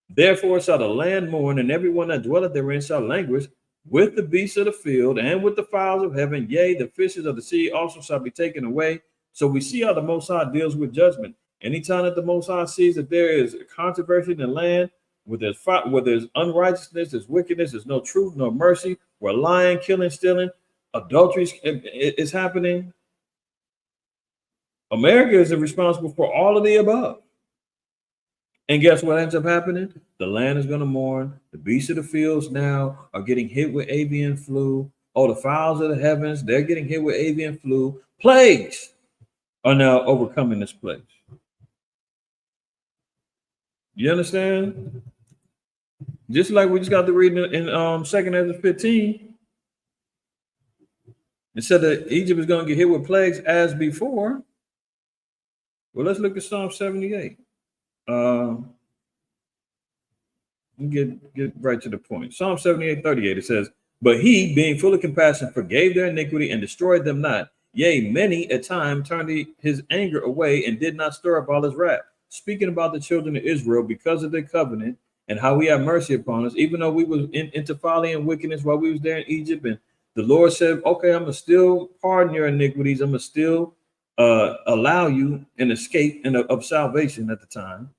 Therefore shall the land mourn, and everyone that dwelleth therein shall languish with the beasts of the field and with the fowls of heaven. Yea, the fishes of the sea also shall be taken away. So we see how the Most High deals with judgment. Anytime that the Most High sees that there is controversy in the land, where there's unrighteousness, there's wickedness, there's no truth, no mercy, where lying, killing, stealing, adultery is happening. America is responsible for all of the above. And guess what ends up happening? The land is going to mourn. The beasts of the fields now are getting hit with avian flu. Oh, the fowls of the heavens, they're getting hit with avian flu. Plagues are now overcoming this place. You understand? Just like we just got to read in 2 Ezra 15. It said that Egypt is going to get hit with plagues as before. Well, let's look at Psalm 78. Get right to the point. Psalm 78:38. It says, "But he, being full of compassion, forgave their iniquity and destroyed them not. Yea, many a time turned his anger away and did not stir up all his wrath." Speaking about the children of Israel because of their covenant and how he had mercy upon us, even though we was into folly and wickedness while we was there in Egypt, and the Lord said, "Okay, I'm gonna still pardon your iniquities. I'm gonna still allow you an escape of salvation at the time."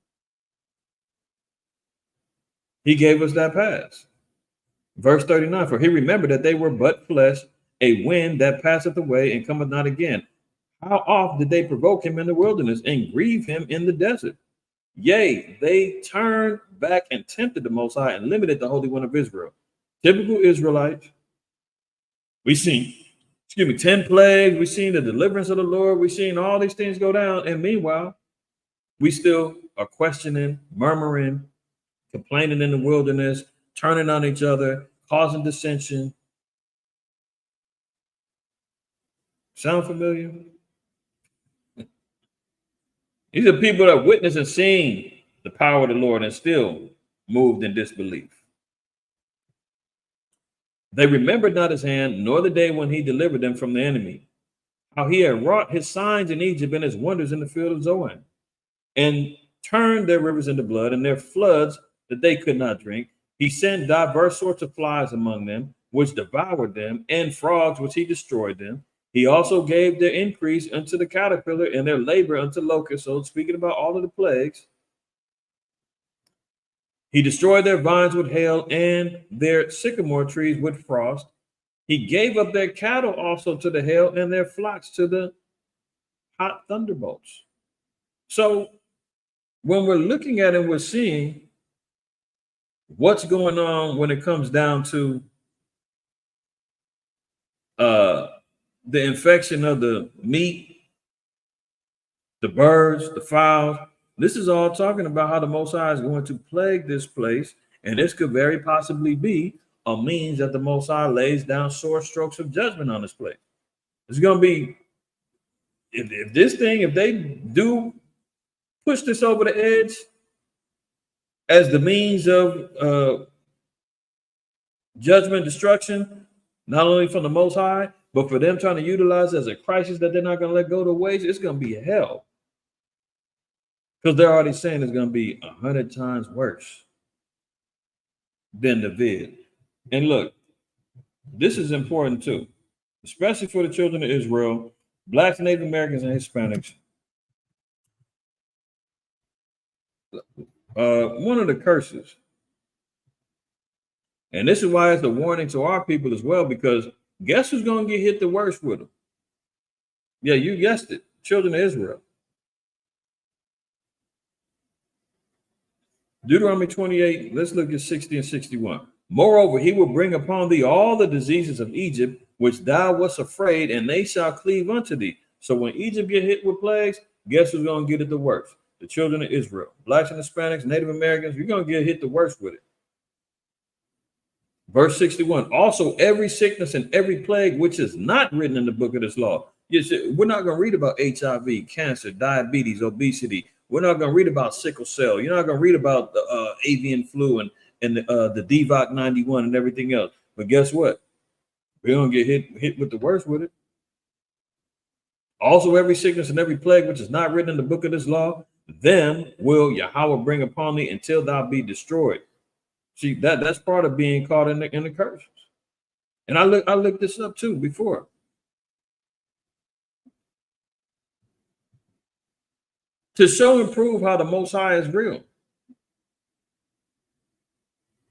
He gave us that pass. Verse 39, "For he remembered that they were but flesh, a wind that passeth away and cometh not again. How oft did they provoke him in the wilderness and grieve him in the desert? Yea, they turned back and tempted the Most High and limited the Holy One of Israel." Typical Israelites. We seen, 10 plagues. We seen the deliverance of the Lord. We seen all these things go down. And meanwhile, we still are questioning, murmuring, complaining in the wilderness, turning on each other, causing dissension. Sound familiar? These are people that witnessed and seen the power of the Lord and still moved in disbelief. They remembered not his hand, nor the day when he delivered them from the enemy, how he had wrought his signs in Egypt and his wonders in the field of Zoan, and turned their rivers into blood and their floods that they could not drink. He sent diverse sorts of flies among them, which devoured them, and frogs, which he destroyed them. He also gave their increase unto the caterpillar and their labor unto locusts. So speaking about all of the plagues, he destroyed their vines with hail and their sycamore trees with frost. He gave up their cattle also to the hail and their flocks to the hot thunderbolts. So when we're looking at it, we're seeing what's going on when it comes down to the infection of the meat, the birds, the fowls. This is all talking about how the Most High is going to plague this place, and this could very possibly be a means that the Most High lays down sore strokes of judgment on this place. It's going to be, if they do push this over the edge as the means of judgment, destruction, not only from the Most High, but for them trying to utilize it as a crisis that they're not going to let go to waste, it's going to be hell. Because they're already saying it's going to be 100 times worse than the vid. And look, this is important too, especially for the children of Israel, Blacks, Native Americans, and Hispanics. One of the curses, and this is why it's a warning to our people as well, because guess who's going to get hit the worst with them? Yeah, you guessed it, children of Israel. Deuteronomy 28, let's look at 60 and 61. "Moreover, he will bring upon thee all the diseases of Egypt, which thou wast afraid, and they shall cleave unto thee." So when Egypt get hit with plagues, guess who's going to get it the worst? The children of Israel. Blacks and Hispanics, Native Americans, you're going to get hit the worst with it. Verse 61, "Also every sickness and every plague which is not written in the book of this law." Yes, we're not going to read about HIV, cancer, diabetes, obesity. We're not going to read about sickle cell. You're not going to read about the avian flu and the DVOC 91 and everything else. But guess what? We're going to get hit with the worst with it. "Also every sickness and every plague which is not written in the book of this law, them will Yahweh bring upon thee until thou be destroyed." See, that's part of being caught in the curses. And I looked this up too before. To show and prove how the Most High is real.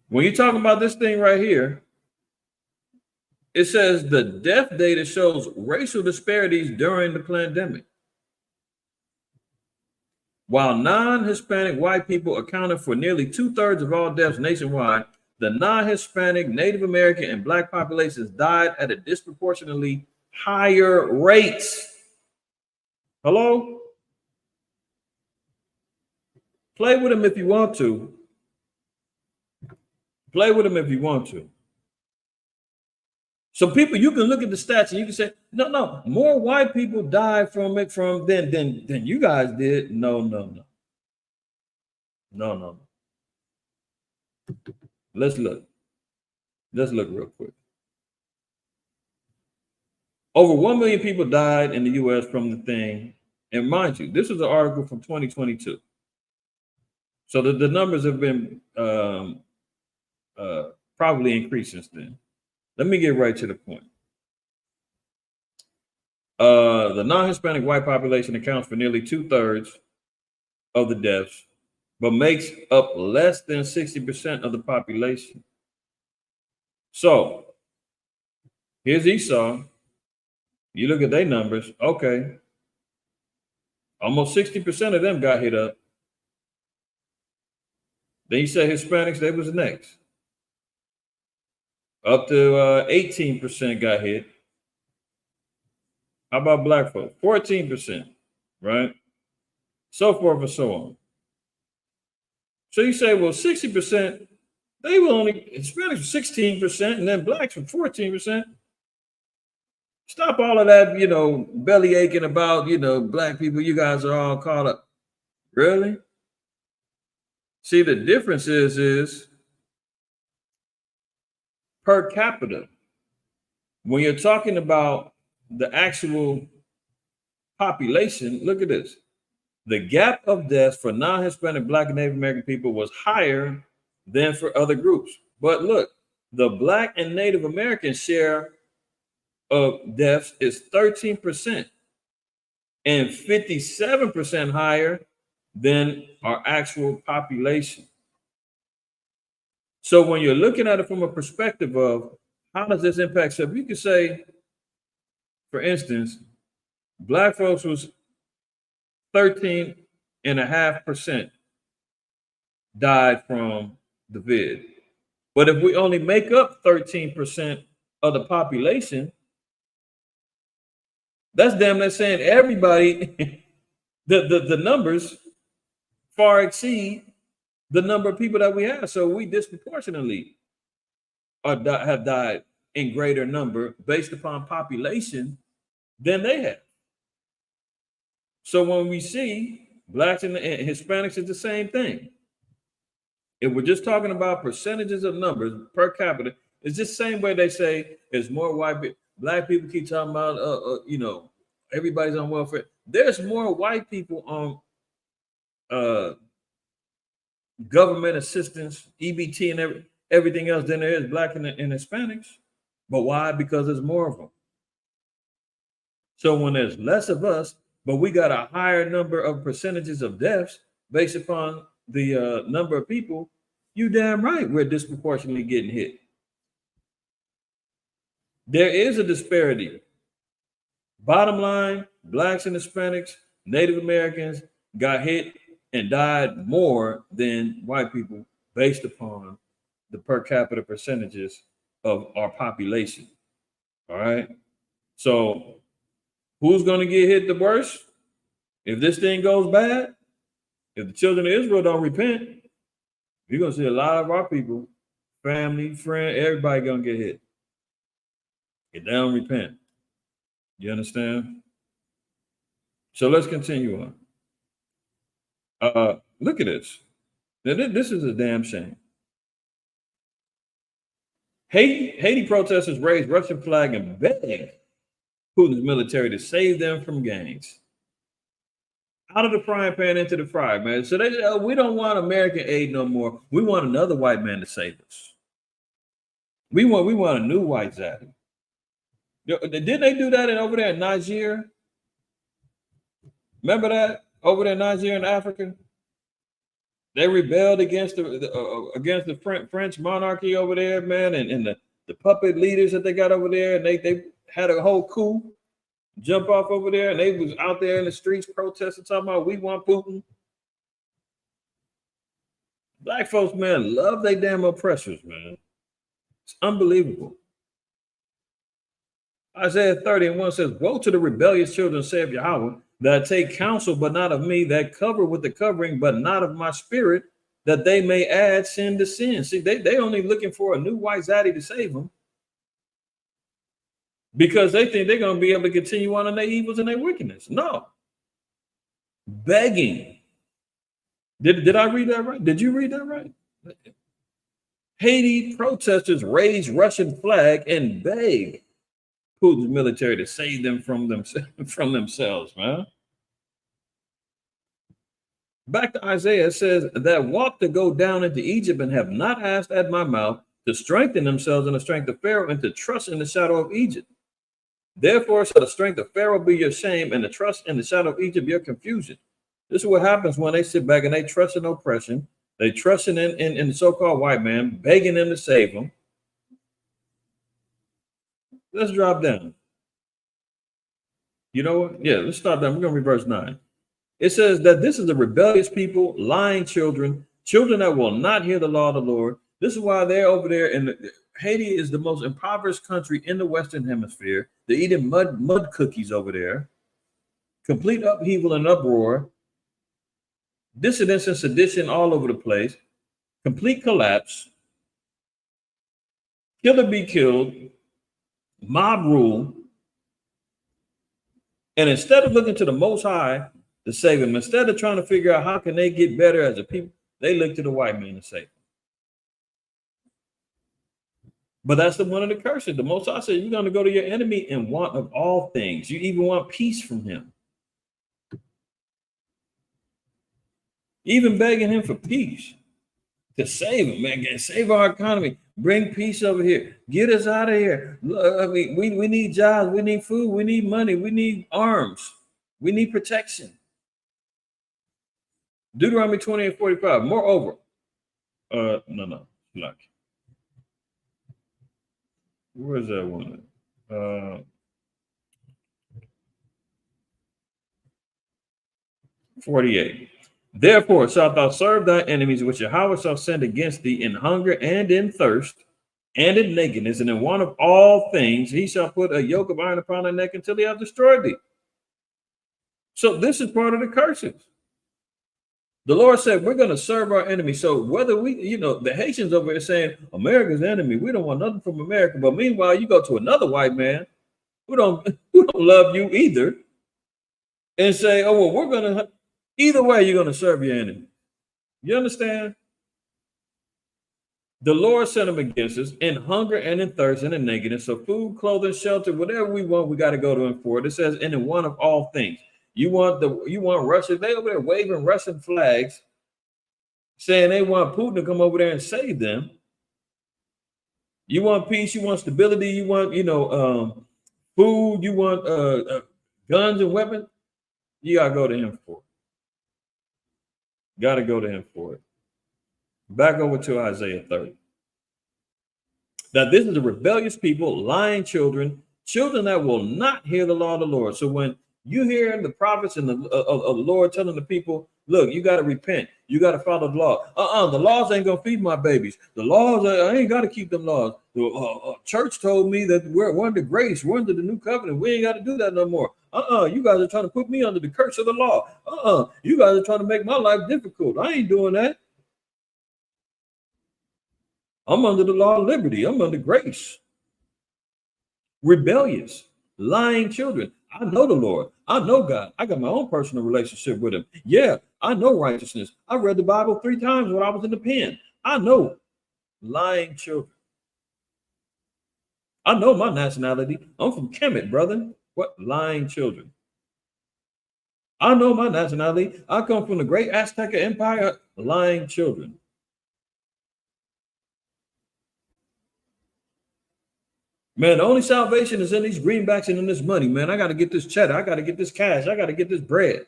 When you're talking about this thing right here, it says the death data shows racial disparities during the pandemic. While non-Hispanic white people accounted for nearly 2/3 of all deaths nationwide, the non-Hispanic, Native American, and Black populations died at a disproportionately higher rates. Hello? Play with them if you want to. Play with them if you want to. So people, you can look at the stats and you can say, no, more white people died from it than you guys did. No. Let's look real quick. Over 1 million people died in the US from the thing. And mind you, this is an article from 2022. So the numbers have been probably increased since then. Let me get right to the point. The non-Hispanic white population accounts for nearly 2/3 of the deaths, but makes up less than 60% of the population. So here's Esau. You look at their numbers, okay. Almost 60% of them got hit up. Then you say Hispanics, they was next. Up to 18% got hit. How about black folks? 14%, right? So forth and so on. So you say, well, 60%, they were only, Hispanics were 16%, and then blacks were 14%. Stop all of that, belly aching about, black people, you guys are all caught up. Really? See, the difference is per capita. When you're talking about the actual population, look at this. The gap of deaths for non-Hispanic, Black, and Native American people was higher than for other groups. But look, the Black and Native American share of deaths is 13% and 57% higher than our actual population. So when you're looking at it from a perspective of how does this impact, so you could say, for instance, black folks was 13.5% died from the vid. But if we only make up 13% of the population, that's damn near saying everybody, the numbers far exceed the number of people that we have. So we disproportionately have died in greater number based upon population than they have. So when we see blacks and Hispanics, it's the same thing. If we're just talking about percentages of numbers per capita, it's just the same way they say it's more white people. Black people keep talking about, everybody's on welfare. There's more white people on government assistance, EBT, and everything else than there is black and Hispanics. But why? Because there's more of them. So when there's less of us, but we got a higher number of percentages of deaths based upon the number of people, you damn right we're disproportionately getting hit. There is a disparity. Bottom line, blacks and Hispanics, Native Americans got hit and died more than white people based upon the per capita percentages of our population. All right. So who's going to get hit the worst? If this thing goes bad, if the children of Israel don't repent, you're going to see a lot of our people, family, friend, everybody going to get hit. If they don't repent. You understand? So let's continue on. Look at this. Now, this is a damn shame. Haiti protesters raised Russian flag and begged Putin's military to save them from gangs. Out of the frying pan into the fryer, man. So we don't want American aid no more. We want another white man to save us. We want a new white zaddy. Didn't they do that over there in Niger? Remember that over there in Niger in Africa? They rebelled against the French monarchy over there, man, and the puppet leaders that they got over there, and they had a whole coup, jump off over there, and they was out there in the streets protesting, talking about we want Putin. Black folks, man, love they damn oppressors, man. It's unbelievable. Isaiah 30:1 says, "Woe to the rebellious children, saith Yahweh, that take counsel, but not of me, that cover with the covering, but not of my spirit, that they may add sin to sin." See, they only looking for a new white zaddy to save them. because they think they're going to be able to continue on in their evils and their wickedness. No. Begging. Did I read that right? Did you read that right? Haiti protesters raise Russian flag and beg Putin's military to save them from themselves, man. Back to Isaiah, it says that walk to go down into Egypt and have not asked at my mouth to strengthen themselves in the strength of Pharaoh and to trust in the shadow of Egypt. Therefore, shall the strength of Pharaoh be your shame and the trust in the shadow of Egypt your confusion. This is what happens when they sit back and they trust in oppression. They trust in the so-called white man, begging them to save them. Let's drop down. You know what? Yeah, let's start down. We're going to read verse 9. It says that this is a rebellious people, lying children, children that will not hear the law of the Lord. This is why they're over there. Haiti is the most impoverished country in the Western Hemisphere. They're eating mud cookies over there. Complete upheaval and uproar. Dissidence and sedition all over the place. Complete collapse. Kill or be killed. Mob rule. And instead of looking to the Most High to save them, instead of trying to figure out how can they get better as a people, they look to the white man to save them. But that's one of the curses. The Most High said you're going to go to your enemy in want of all things. You even want peace from him. Even begging him for peace to save him, man, save our economy, bring peace over here, get us out of here. I mean, we need jobs, we need food, we need money, we need arms, we need protection. Deuteronomy 20:45. Moreover, no, look. Where's that one? 48. Therefore shalt thou serve thy enemies, which Yahweh shall send against thee in hunger and in thirst and in nakedness and in want of all things. He shall put a yoke of iron upon thy neck until he have destroyed thee. So this is part of the curses. The Lord said, we're going to serve our enemies. So whether we, the Haitians over here saying America's enemy, we don't want nothing from America. But meanwhile, you go to another white man who don't love you either and say, oh, well, we're going to, either way, you're going to serve your enemy. You understand? The Lord sent them against us in hunger and in thirst and in nakedness. So food, clothing, shelter, whatever we want, we got to go to him for it. It says, and in want of all things. You want Russia, they over there waving Russian flags, saying they want Putin to come over there and save them. You want peace, you want stability, you want, food, you want guns and weapons. You gotta go to him for it. Gotta go to him for it. Back over to Isaiah 30. Now, this is a rebellious people, lying children, children that will not hear the law of the Lord. So when you hear the prophets and of the Lord telling the people, look, you got to repent. You got to follow the law. The laws ain't going to feed my babies. The laws, I ain't got to keep them laws. The church told me that we're under grace. We're under the new covenant. We ain't got to do that no more. You guys are trying to put me under the curse of the law. You guys are trying to make my life difficult. I ain't doing that. I'm under the law of liberty. I'm under grace. Rebellious, lying children. I know the Lord. I know God. I got my own personal relationship with him. Yeah, I know righteousness. I read the Bible 3 times when I was in the pen. I know lying children. I know my nationality. I'm from Kemet, brother. What? Lying children. I know my nationality. I come from the great Aztec Empire. Lying children. Man, the only salvation is in these greenbacks and in this money, man. I got to get this cheddar. I got to get this cash. I got to get this bread.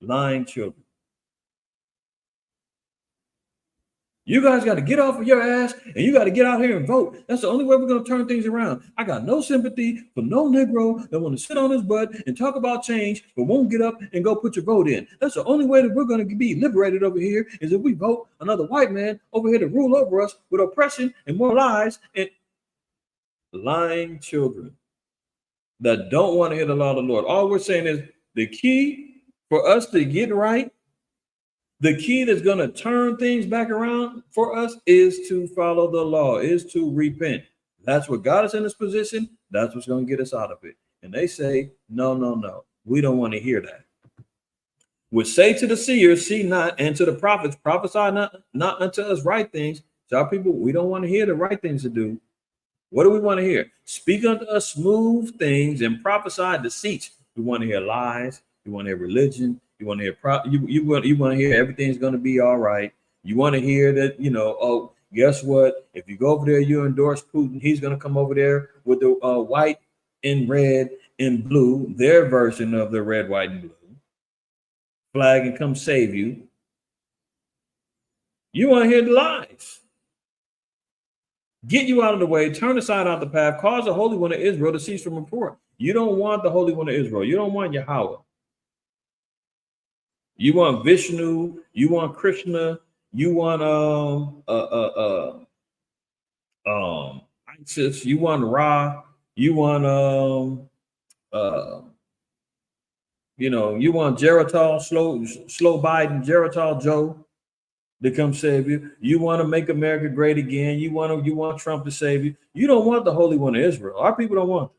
Lying children. You guys got to get off of your ass and you got to get out here and vote. That's the only way we're going to turn things around. I got no sympathy for no Negro that want to sit on his butt and talk about change, but won't get up and go put your vote in. That's the only way that we're going to be liberated over here is if we vote another white man over here to rule over us with oppression and more lies and lying children that don't want to hear the law of the Lord. All we're saying is the key for us to get right, the key that's going to turn things back around for us is to follow the law, is to repent. That's what got us in this position. That's what's going to get us out of it. And they say, no, no, no. We don't want to hear that. Which say to the seers, see not, and to the prophets, prophesy not unto us right things. So our people, we don't want to hear the right things to do. What do we want to hear? Speak unto us smooth things and prophesy deceits. We want to hear lies. You want to hear religion. You want to hear you want to hear everything's going to be all right. You want to hear that, oh, guess what? If you go over there, you endorse Putin, he's going to come over there with the white and red and blue, their version of the red, white, and blue flag, and come save you. You want to hear the lies. Get you out of the way, turn aside out the path, cause the Holy One of Israel to cease from report. You don't want the Holy One of Israel. You don't want Yahweh. You want Vishnu. You want Krishna. You want Isis. You want Ra. You want you want Geritol, slow Biden, Geritol Joe to come save you. You want to make America great again. You want Trump to save you. You don't want the Holy One of Israel. Our people don't want it.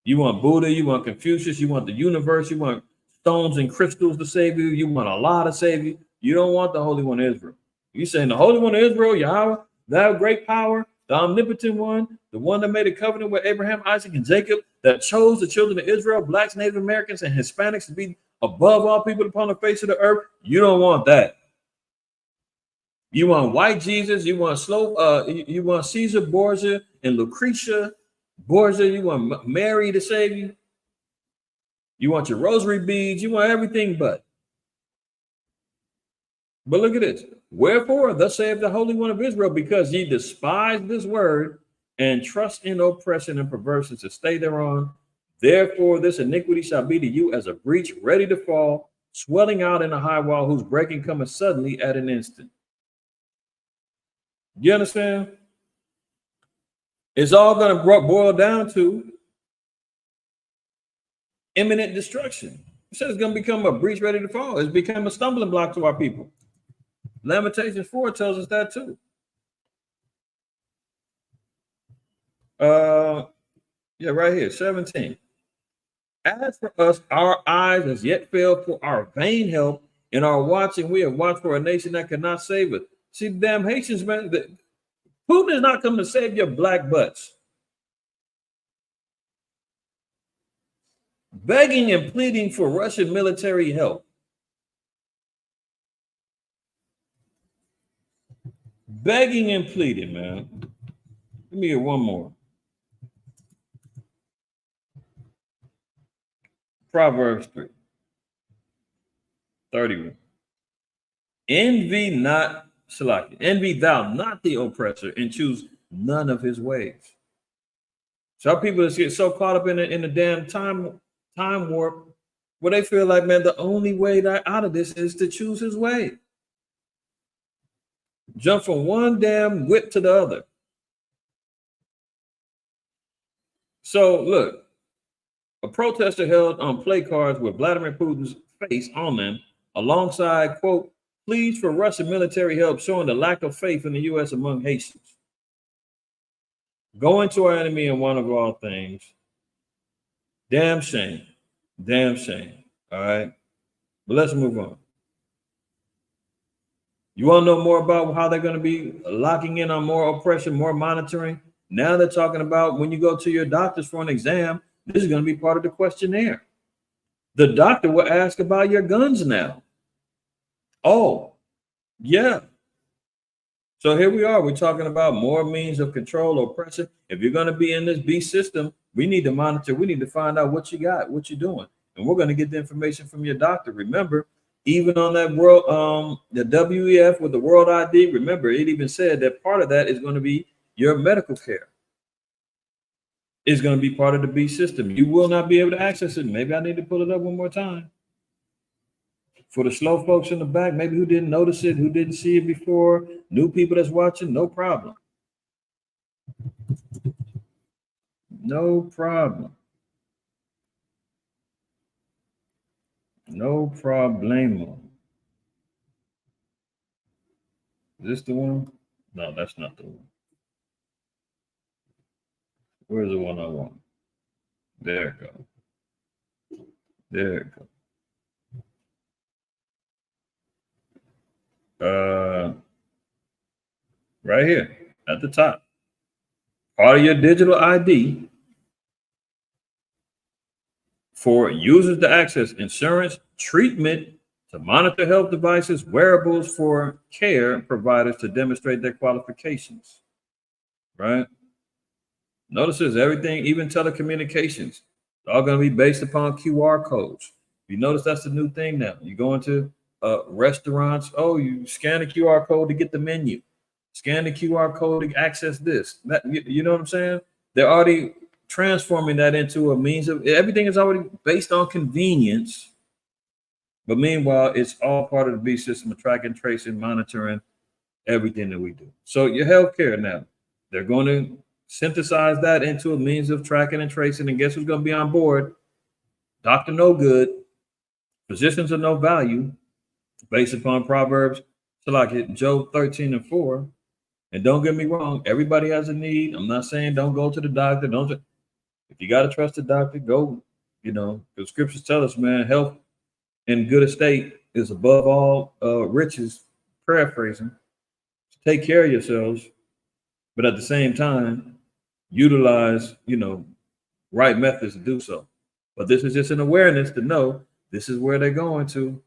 You want Buddha, you want Confucius, you want the universe, you want stones and crystals to save you, you want Allah to save you. You don't want the Holy One of Israel. You saying the Holy One of Israel, Yahweh, thou great power, the omnipotent one, the one that made a covenant with Abraham, Isaac, and Jacob, that chose the children of Israel, blacks, Native Americans, and Hispanics to be above all people upon the face of the earth. You don't want that. You want white Jesus, you want you want Caesar Borgia and Lucretia Borgia, you want Mary to save you. You want your rosary beads, you want everything but. But look at this. Wherefore, thus saith the Holy One of Israel, because ye despise this word and trust in oppression and perversion to stay thereon. Therefore, this iniquity shall be to you as a breach ready to fall, swelling out in a high wall, whose breaking cometh suddenly at an instant. You understand? It's all going to boil down to imminent destruction. It says it's going to become a breach ready to fall. It's become a stumbling block to our people. Lamentations 4 tells us that too. Yeah, right here, 17. As for us, our eyes as yet failed for our vain help, and our watching, we have watched for a nation that cannot save us. See, the damn Haitians, man, Putin is not coming to save your black butts. Begging and pleading for Russian military help. Begging and pleading, man. Let me get one more. Proverbs 3:31. Envy thou not the oppressor, and choose none of his ways. So our people get so caught up in the damn time warp where they feel like, man, the only way out of this is to choose his way. Jump from one damn whip to the other. So look, a protester held on play cards with Vladimir Putin's face on them, alongside, quote, pleas for Russian military help, showing the lack of faith in the U.S. among Haitians. Going to our enemy in one of all things. Damn shame. Damn shame. All right. But let's move on. You want to know more about how they're going to be locking in on more oppression, more monitoring? Now they're talking about when you go to your doctors for an exam, this is going to be part of the questionnaire. The doctor will ask about your guns now. Oh, yeah. So here we are. We're talking about more means of control, oppression. If you're going to be in this beast system, we need to monitor. We need to find out what you got, what you're doing. And we're going to get the information from your doctor. Remember, even on that world, the WEF with the World ID, remember, it even said that part of that is going to be your medical care. It's going to be part of the beast system. You will not be able to access it. Maybe I need to pull it up one more time. For the slow folks in the back, maybe who didn't notice it, who didn't see it before, new people that's watching, no problem. No problem. No problemo. Is this the one? No, that's not the one. Where's the one I want? There it goes. There it goes. Right here at the top. Part of your digital ID for users to access insurance, treatment, to monitor health devices, wearables for care providers to demonstrate their qualifications. Right? Notice this, everything, even telecommunications, it's all going to be based upon QR codes. You notice that's the new thing now. You go into restaurants, oh, you scan the QR code to get the menu. Scan the QR code to access this. That, you know what I'm saying? They're already transforming that into a means of, everything is already based on convenience. But meanwhile, it's all part of the B system of tracking, tracing, monitoring everything that we do. So your healthcare now, they're going to synthesize that into a means of tracking and tracing. And guess who's going to be on board? Doctor No Good, physicians of no value, based upon Proverbs, so like Job 13:4. And don't get me wrong, everybody has a need. I'm not saying don't go to the doctor. If you got to trust the doctor, go. You know, the scriptures tell us, man, health in good estate is above all riches, paraphrasing. So take care of yourselves, but at the same time, utilize, right methods to do so. But this is just an awareness to know this is where they're going to.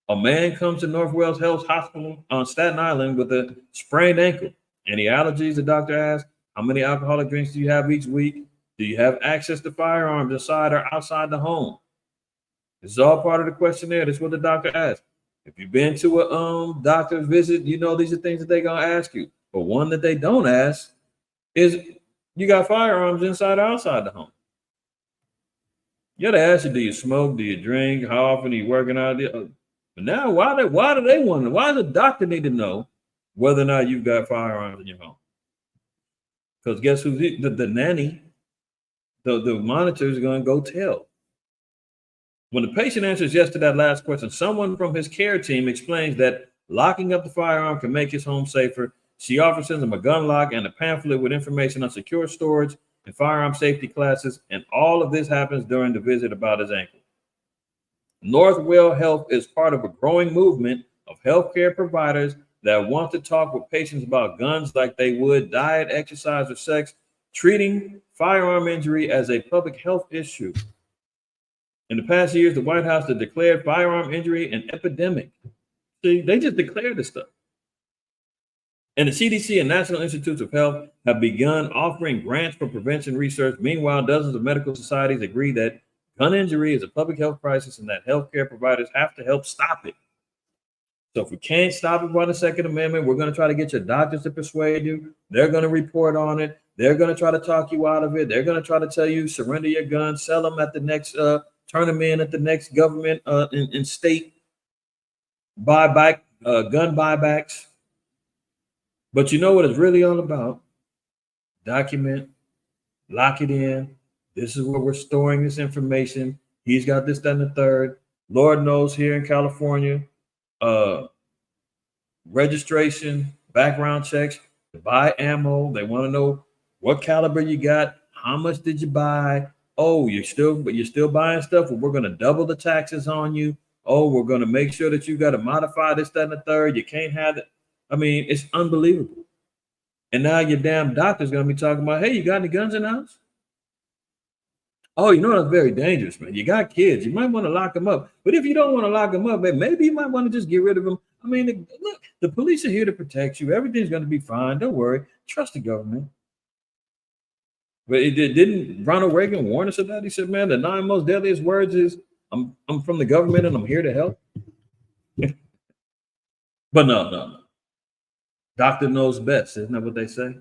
A man comes to North Wales Health Hospital on Staten Island with a sprained ankle. Any allergies? The doctor asks. How many alcoholic drinks do you have each week? Do you have access to firearms inside or outside the home? This is all part of the questionnaire. That's what the doctor asks. If you've been to a doctor's visit, these are things that they're gonna ask you. But one that they don't ask is, you got firearms inside or outside the home? Yeah, they ask you, do you smoke? Do you drink? How often are you working out? But now, why do they want to? Why does the doctor need to know whether or not you've got firearms in your home? Because guess who's the nanny, the monitor is going to go tell. When the patient answers yes to that last question, someone from his care team explains that locking up the firearm can make his home safer. She offers him a gun lock and a pamphlet with information on secure storage and firearm safety classes, and all of this happens during the visit about his ankle. North Wales Health is part of a growing movement of healthcare providers that want to talk with patients about guns like they would diet, exercise, or sex, treating firearm injury as a public health issue. In the past years, the White House has declared firearm injury an epidemic. See, they just declared this stuff. And the CDC and National Institutes of Health have begun offering grants for prevention research. Meanwhile, dozens of medical societies agree that gun injury is a public health crisis and that healthcare providers have to help stop it. So if we can't stop it by the Second Amendment, we're going to try to get your doctors to persuade you. They're going to report on it. They're going to try to talk you out of it. They're going to try to tell you, surrender your guns, sell them at the next, turn them in at the next government and state buyback, gun buybacks. But you know what it's really all about? Document, lock it in. This is where we're storing this information. He's got this, that, and the third. Lord knows here in California, registration, background checks, to buy ammo. They want to know what caliber you got. How much did you buy? Oh, you're still buying stuff. Well, we're going to double the taxes on you. Oh, we're going to make sure that you got to modify this, that, and the third. You can't have it. I mean, it's unbelievable. And now your damn doctor's going to be talking about, hey, you got any guns in the house? Oh, that's very dangerous, man. You got kids. You might want to lock them up. But if you don't want to lock them up, man, maybe you might want to just get rid of them. I mean, look, the police are here to protect you. Everything's going to be fine. Don't worry. Trust the government. But didn't Ronald Reagan warn us of that? He said, man, the 9 most deadliest words is, I'm from the government and I'm here to help. But no. Doctor knows best. Isn't that what they say?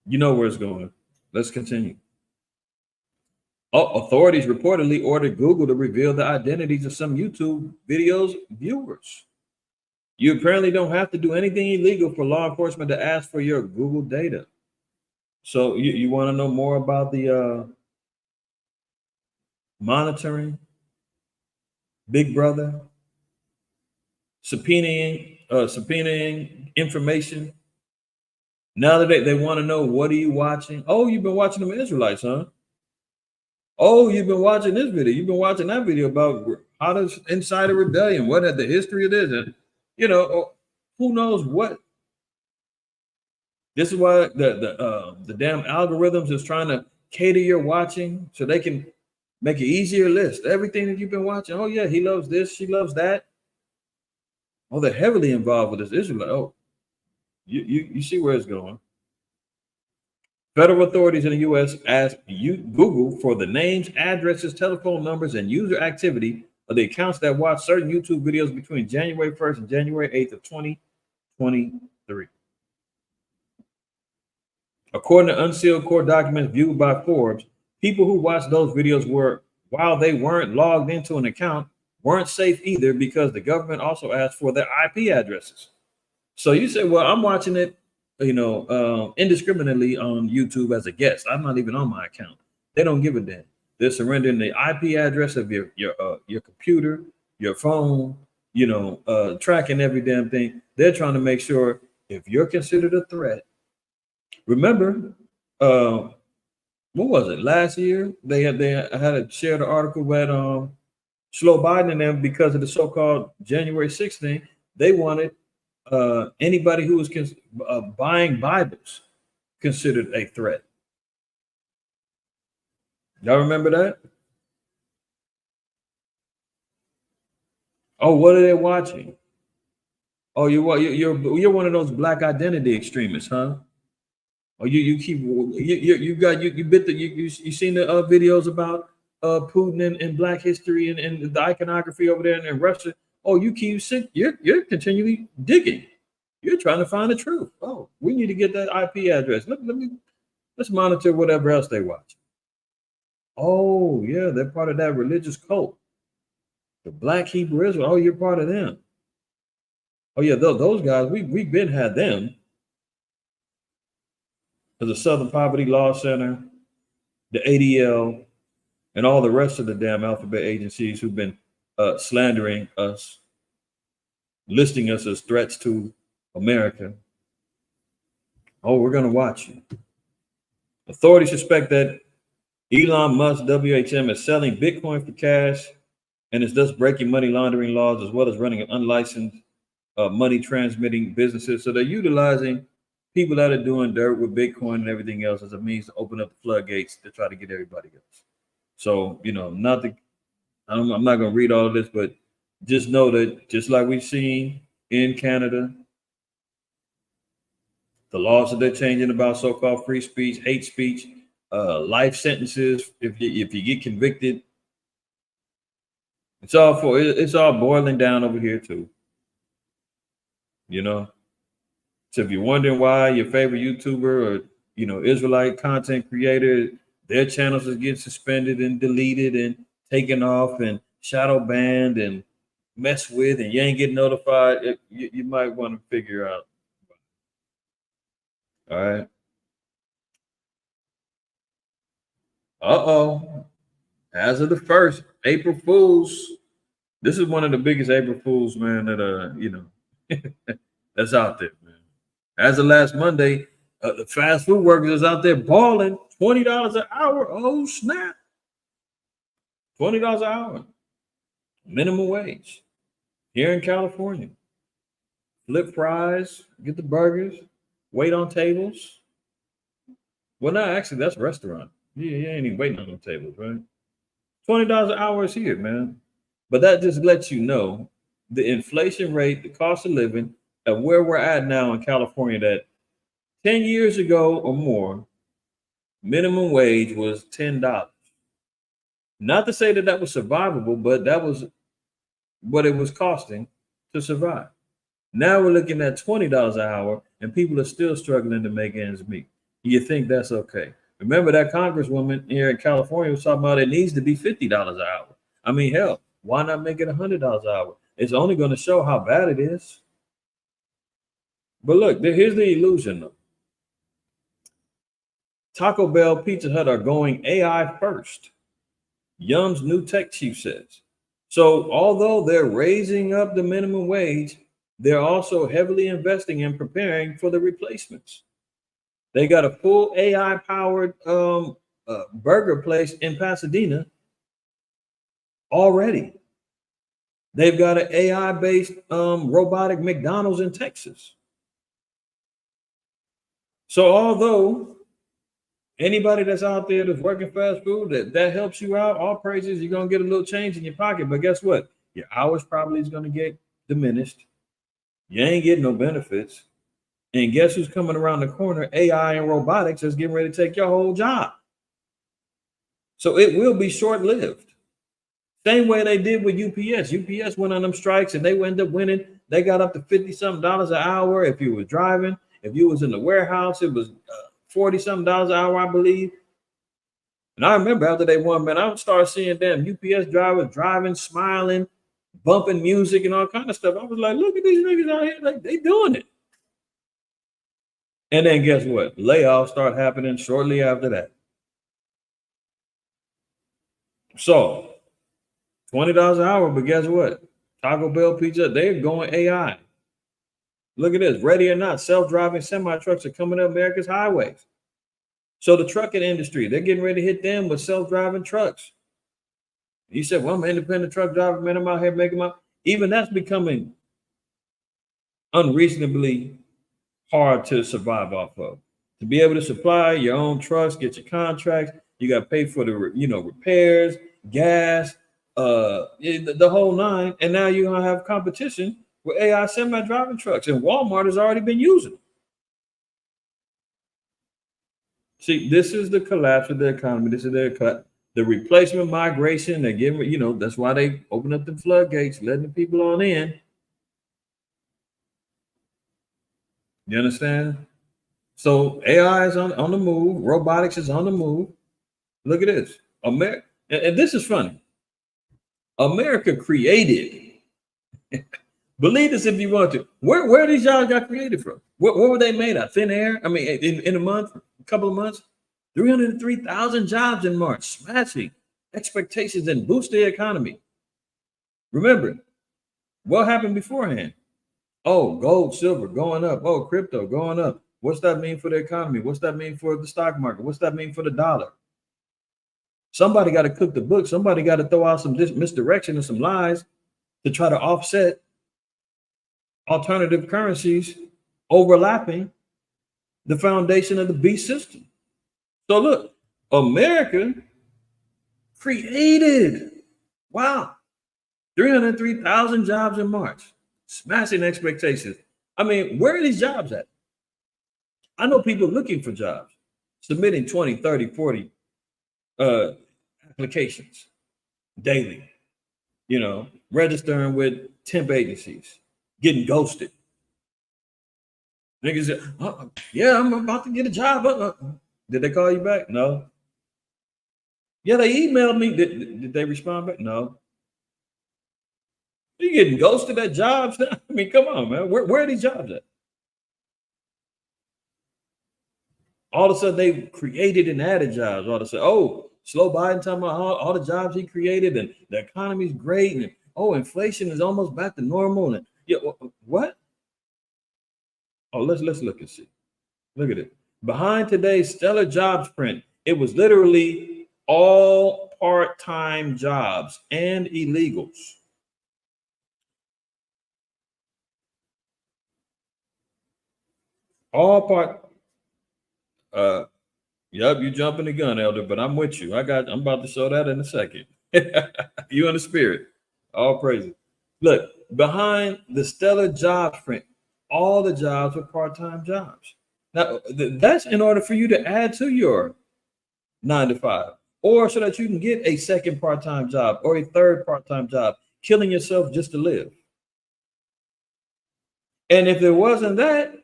You know where it's going. Let's continue. Authorities reportedly ordered Google to reveal the identities of some YouTube videos viewers. You apparently don't have to do anything illegal for law enforcement to ask for your Google data. So you want to know more about the monitoring, Big Brother, subpoenaing information Now that they want to know, what are you watching? Oh, you've been watching them Israelites, huh? Oh, you've been watching this video. You've been watching that video about how to incite a rebellion. What had the history of this? And, who knows what. This is why the damn algorithms is trying to cater your watching so they can make an easier list. Everything that you've been watching. Oh yeah, he loves this. She loves that. Oh, they're heavily involved with this Israelite. Oh, you see where it's going. Federal authorities in the U.S. ask Google for the names, addresses, telephone numbers, and user activity of the accounts that watch certain YouTube videos between January 1st and January 8th of 2023. According to unsealed court documents viewed by Forbes, people who watched those videos while they weren't logged into an account, weren't safe either, because the government also asked for their IP addresses. So you say, well, I'm watching it, indiscriminately on YouTube as a guest. I'm not even on my account. They don't give a damn. They're surrendering the IP address of your computer, your phone, tracking every damn thing. They're trying to make sure if you're considered a threat. Remember, what was it? Last year they had a shared article that Slow Biden and them, because of the so-called January 6th thing, they wanted anybody who was buying Bibles considered a threat. Y'all remember that? Oh, what are they watching? Oh, you're one of those black identity extremists, huh? Oh, you seen the videos about Putin and Black history and the iconography over there in Russia. Oh, you're continually digging. You're trying to find the truth. Oh, we need to get that IP address. Let's monitor whatever else they watch. Oh, yeah, they're part of that religious cult. The Black Hebrew Israel. Oh, you're part of them. Oh, yeah, those guys, we've been had them. The Southern Poverty Law Center, the ADL, and all the rest of the damn alphabet agencies who've been slandering us, listing us as threats to America. Oh, we're going to watch you. Authorities suspect that Elon Musk, WHM, is selling Bitcoin for cash and is thus breaking money laundering laws, as well as running unlicensed money transmitting businesses. So they're utilizing people that are doing dirt with Bitcoin and everything else as a means to open up the floodgates to try to get everybody else. So, I'm not going to read all of this, but just know that just like we've seen in Canada, the laws that they're changing about so-called free speech, hate speech, life sentences, if you get convicted, it's all boiling down over here too. So if you're wondering why your favorite YouTuber or Israelite content creator, their channels are getting suspended and deleted and taken off and shadow banned and messed with, and you ain't getting notified, you might want to figure out. All right. As of the 1st, April Fools. This is one of the biggest April Fools, man, that that's out there, man. As of last Monday, the fast food workers is out there balling $20 an hour. Oh, snap. $20 an hour. Minimum wage here in California. Flip fries, get the burgers, wait on tables. Well, no, actually, that's a restaurant. Yeah, you ain't even waiting on them tables, right? $20 an hour is here, man. But that just lets you know the inflation rate, the cost of living, and where we're at now in California, that 10 years ago or more, minimum wage was $10. Not to say that was survivable, but that was what it was costing to survive. Now we're looking at $20 an hour, and people are still struggling to make ends meet. You think that's okay? Remember that congresswoman here in California was talking about it needs to be $50 an hour. I mean, hell, why not make it $100 an hour? It's only going to show how bad it is. But look, here's the illusion, though. Taco Bell, Pizza Hut are going AI first. Yum's new tech chief says. So although they're raising up the minimum wage, they're also heavily investing in preparing for the replacements. They got a full AI powered burger place in Pasadena already. They've got an AI based robotic McDonald's in Texas. So although anybody that's out there that's working fast food, that helps you out, all praises, you're gonna get a little change in your pocket. But guess what? Your hours probably is gonna get diminished. You ain't getting no benefits. And guess who's coming around the corner? AI and robotics is getting ready to take your whole job. So it will be short-lived. Same way they did with UPS. UPS went on them strikes and they ended up winning. They got up to $50-something an hour if you was driving. If you was in the warehouse, it was $40-something an hour, I believe. And I remember after they won, man, I would start seeing them UPS drivers driving, smiling, bumping music and all kind of stuff. I was like, look at these niggas out here, like they doing it. And then guess what? Layoffs start happening shortly after that. So $20 an hour, but guess what? Taco Bell Pizza, they're going AI. Look at this. Ready or not, self-driving semi-trucks are coming up America's highways. So the trucking industry, they're getting ready to hit them with self-driving trucks. You said, well, I'm an independent truck driver, man. I'm out here making my... Even that's becoming unreasonably hard to survive off of. To be able to supply your own trucks, get your contracts, you got to pay for the repairs, gas, the whole nine. And now you're gonna have competition with AI semi-driving trucks, and Walmart has already been using. See, this is the collapse of the economy. This is the replacement migration. They're giving, that's why they open up the floodgates, letting the people on in. You understand? So AI is on the move. Robotics is on the move. Look at this. America, and this is funny. America created, believe this if you want to, where these jobs got created from? What were they made of? Thin air? I mean, in a couple of months, 303,000 jobs in March, smashing expectations and boost the economy. Remember, what happened beforehand? Oh, gold, silver going up. Oh, crypto going up. What's that mean for the economy? What's that mean for the stock market? What's that mean for the dollar? Somebody got to cook the book. Somebody got to throw out some misdirection and some lies to try to offset alternative currencies overlapping the foundation of the beast system. So look, America created, wow, 303,000 jobs in March, smashing expectations. I mean, where are these jobs at? I know people looking for jobs, submitting 20, 30, 40 applications daily, registering with temp agencies, getting ghosted. Niggas say, yeah, I'm about to get a job. Did they call you back? No. Yeah, they emailed me. Did they respond back? No. You getting ghosted at jobs? I mean, come on, man. Where are these jobs at? All of a sudden, they created and added jobs. All of a sudden, oh, Slow Biden talking about all the jobs he created and the economy's great. And inflation is almost back to normal. And what? Oh, let's look and see. Look at it. Behind today's stellar jobs print, it was literally all part-time jobs and illegals. All part. Yep, you jumping the gun, Elder, but I'm with you. I'm about to show that in a second. You in the spirit. All praises. Look, behind the stellar jobs print, all the jobs were part-time jobs. Now, that's in order for you to add to your 9 to 5, or so that you can get a second part-time job or a third part-time job, killing yourself just to live. And if there wasn't that,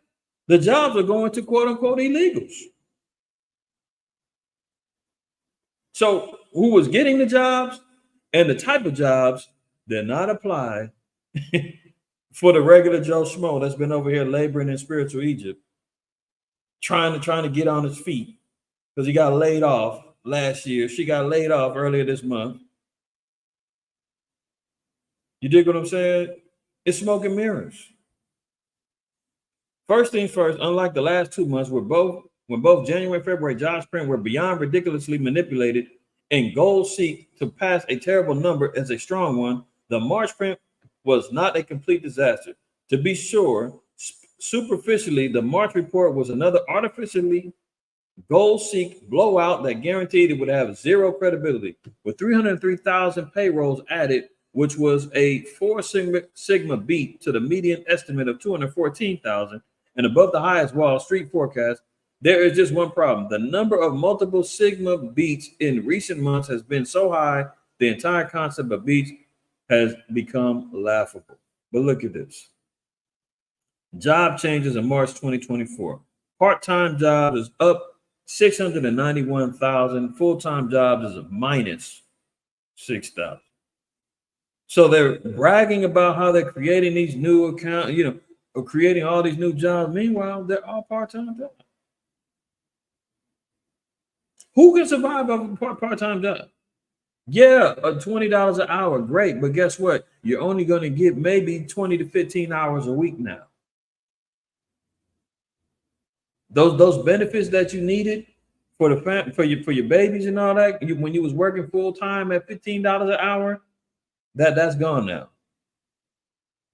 the jobs are going to quote unquote illegals. So who was getting the jobs and the type of jobs did not apply for the regular Joe Schmo that's been over here laboring in spiritual Egypt, trying to get on his feet because he got laid off last year. She got laid off earlier this month. You dig what I'm saying? It's smoke and mirrors. First things first, unlike the last 2 months where both when both January and February jobs print were beyond ridiculously manipulated and goals seek to pass a terrible number as a strong one, the March print was not a complete disaster. To be sure, superficially, the March report was another artificially goal-seek blowout that guaranteed it would have zero credibility. With 303,000 payrolls added, which was a 4 sigma beat to the median estimate of 214,000 and above the highest Wall Street forecast, there is just one problem. The number of multiple sigma beats in recent months has been so high, the entire concept of beats has become laughable. But look at this. Job changes in March 2024. Part-time jobs is up 691,000. Full-time jobs is a minus 6,000. So they're bragging about how they're creating these new accounts, or creating all these new jobs. Meanwhile, they're all part-time jobs. Who can survive off a part-time job? Yeah, $20 an hour, great. But guess what? You're only going to get maybe 20 to 15 hours a week now. Those benefits that you needed for the for your babies and all that, when you was working full time at $15 an hour, that's gone now.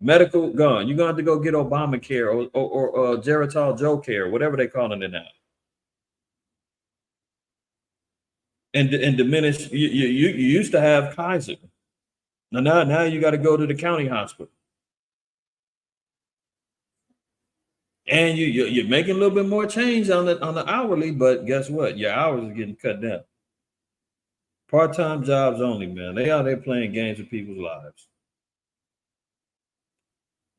Medical gone. You're going to have to go get Obamacare or Geritol Joe Care, whatever they calling it now, and diminish. You used to have Kaiser. Now you got to go to the county hospital. And you're making a little bit more change on the hourly, but guess what? Your hours are getting cut down. Part-time jobs only, man. They out there playing games with people's lives.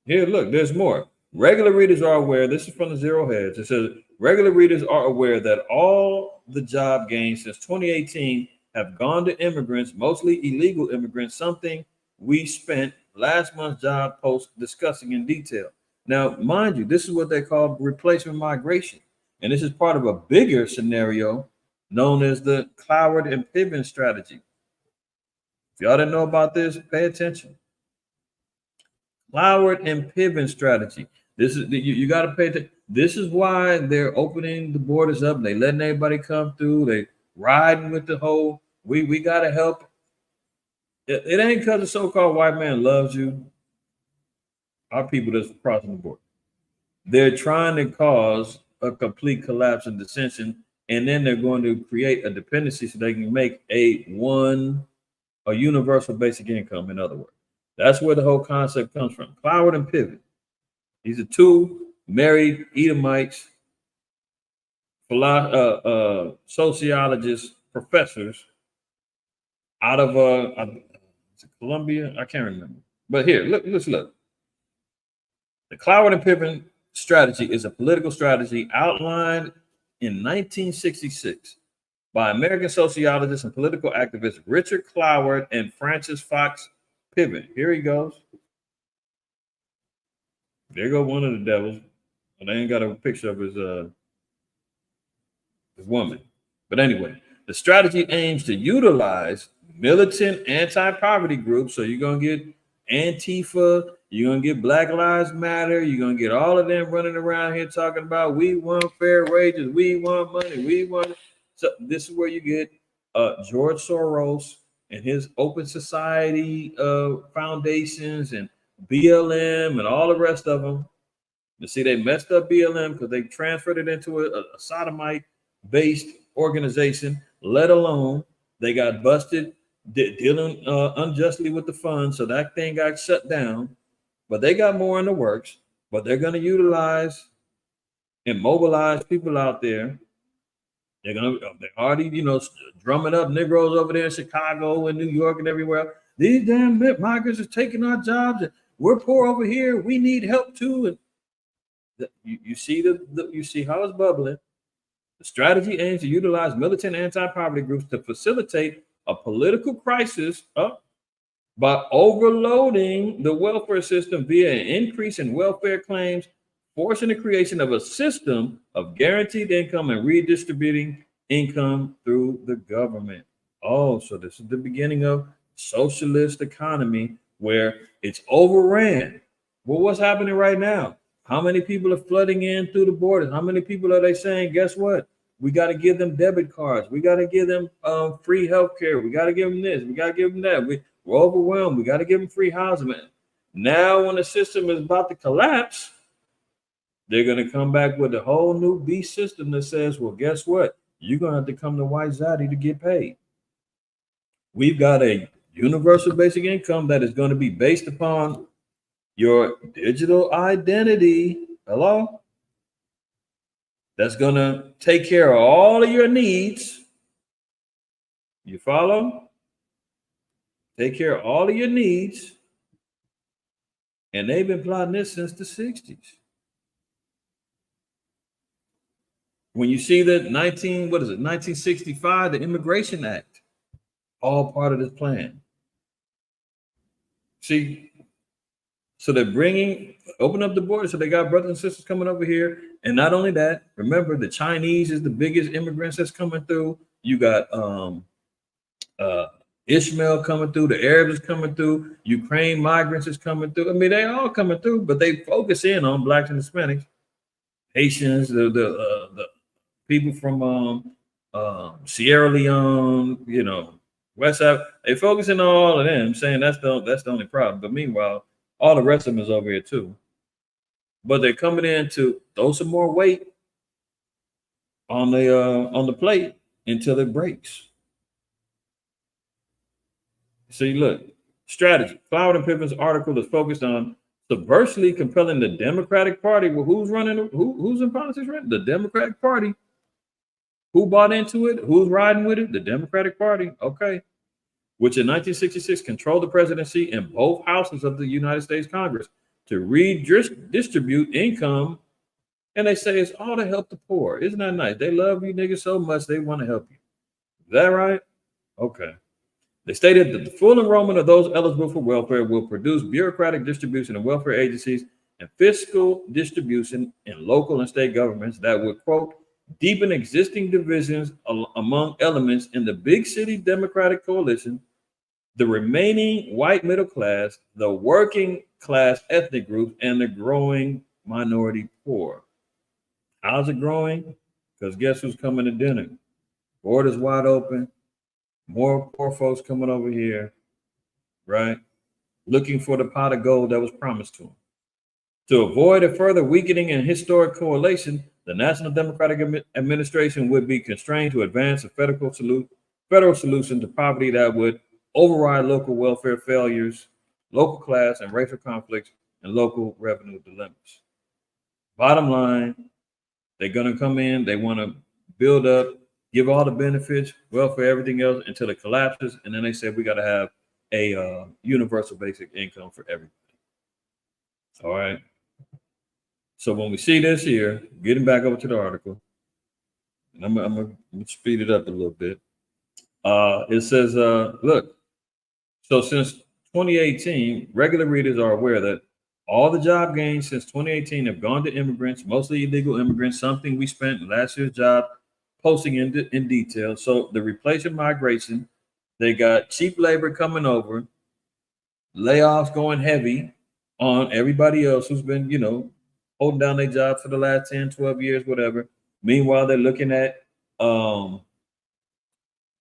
Here, look, there's more. Regular readers are aware. This is from the Zero Hedge. It says regular readers are aware that all the job gains since 2018 have gone to immigrants, mostly illegal immigrants, something we spent last month's job post discussing in detail. Now, mind you, this is what they call replacement migration. And this is part of a bigger scenario known as the Cloward and Piven strategy. If y'all didn't know about this, pay attention. Cloward and Piven strategy. This is you got to pay attention. This is why they're opening the borders up. They letting everybody come through. They riding with the whole, we got to help. It ain't because the so-called white man loves you. Our people that's crossing the border. They're trying to cause a complete collapse and dissension, and then they're going to create a dependency so they can make a universal basic income, in other words. That's where the whole concept comes from. Cloward and Piven. These are two married Edomites, sociologists, professors out of Columbia. I can't remember. But here, let's look. The Cloward and Piven strategy is a political strategy outlined in 1966 by American sociologists and political activists Richard Cloward and Francis Fox Piven. Here he goes. There go one of the devils. And they ain't got a picture of his woman. But anyway, the strategy aims to utilize militant anti-poverty groups. So you're going to get Antifa, you're going to get Black Lives Matter, you're going to get all of them running around here talking about we want fair wages, we want money, we want. So this is where you get George Soros and his Open Society foundations and BLM and all the rest of them. You see, they messed up BLM because they transferred it into a sodomite-based organization, let alone they got busted dealing unjustly with the funds, so that thing got shut down. But they got more in the works, but they're going to utilize and mobilize people out there. They're already, drumming up Negroes over there in Chicago and New York and everywhere. These damn migrants are taking our jobs, and we're poor over here. We need help too. And you see you see how it's bubbling. The strategy aims to utilize militant anti-poverty groups to facilitate a political crisis by overloading the welfare system via an increase in welfare claims, forcing the creation of a system of guaranteed income and redistributing income through the government. Oh, so this is the beginning of socialist economy where it's overran. Well, what's happening right now? How many people are flooding in through the borders? How many people are they saying, guess what? We got to give them debit cards. We got to give them free health care. We got to give them this. We got to give them that. We're overwhelmed. We got to give them free housing. Man. Now, when the system is about to collapse, they're going to come back with a whole new beast system that says, well, guess what? You're going to have to come to White Zaddy to get paid. We've got a universal basic income that is going to be based upon your digital identity. Hello? That's going to take care of all of your needs. You follow? Take care of all of your needs. And they've been plotting this since the 60s. When you see that 1965, the Immigration Act, all part of this plan. See, so they're open up the border. So they got brothers and sisters coming over here. And not only that, remember the Chinese is the biggest immigrants that's coming through. You got Ishmael coming through, the Arabs is coming through, Ukraine migrants is coming through. I mean, they all coming through, but they focus in on blacks and Hispanics, Haitians, the people from Sierra Leone, you know, West Africa. They focusing on all of them, saying that's the only problem. But meanwhile, all the rest of them is over here too. But they're coming in to throw some more weight on the plate until it breaks. See, look, strategy. Cloud and Pippen's article is focused on subversively compelling the Democratic Party. Well, who's in politics right? The Democratic Party. Who bought into it? Who's riding with it? The Democratic Party. Okay. Which in 1966 controlled the presidency in both houses of the United States Congress to redistribute income. And they say it's all to help the poor. Isn't that nice? They love you niggas so much they want to help you. Is that right? Okay. They stated that the full enrollment of those eligible for welfare will produce bureaucratic distribution of welfare agencies and fiscal distribution in local and state governments that would, quote, deepen existing divisions among elements in the big city Democratic coalition, the remaining white middle class, the working class ethnic groups, and the growing minority poor. How's it growing? Because guess who's coming to dinner? Borders wide open. More poor folks coming over here, right? Looking for the pot of gold that was promised to them. To avoid a further weakening in historic coalition, the National Democratic Administration would be constrained to advance a federal solution to poverty that would override local welfare failures, local class and racial conflicts, and local revenue dilemmas. Bottom line, they're going to come in, they want to build up, give all the benefits, welfare, everything else until it collapses. And then they said we got to have a universal basic income for everybody. All right. So when we see this here, getting back over to the article, and I'm going to speed it up a little bit. It says, look, so since 2018, regular readers are aware that all the job gains since 2018 have gone to immigrants, mostly illegal immigrants, something we spent last year's job posting in detail. So the replacement migration, they got cheap labor coming over, layoffs going heavy on everybody else who's been, you know, holding down their job for the last 10, 12 years, whatever. Meanwhile, they're looking at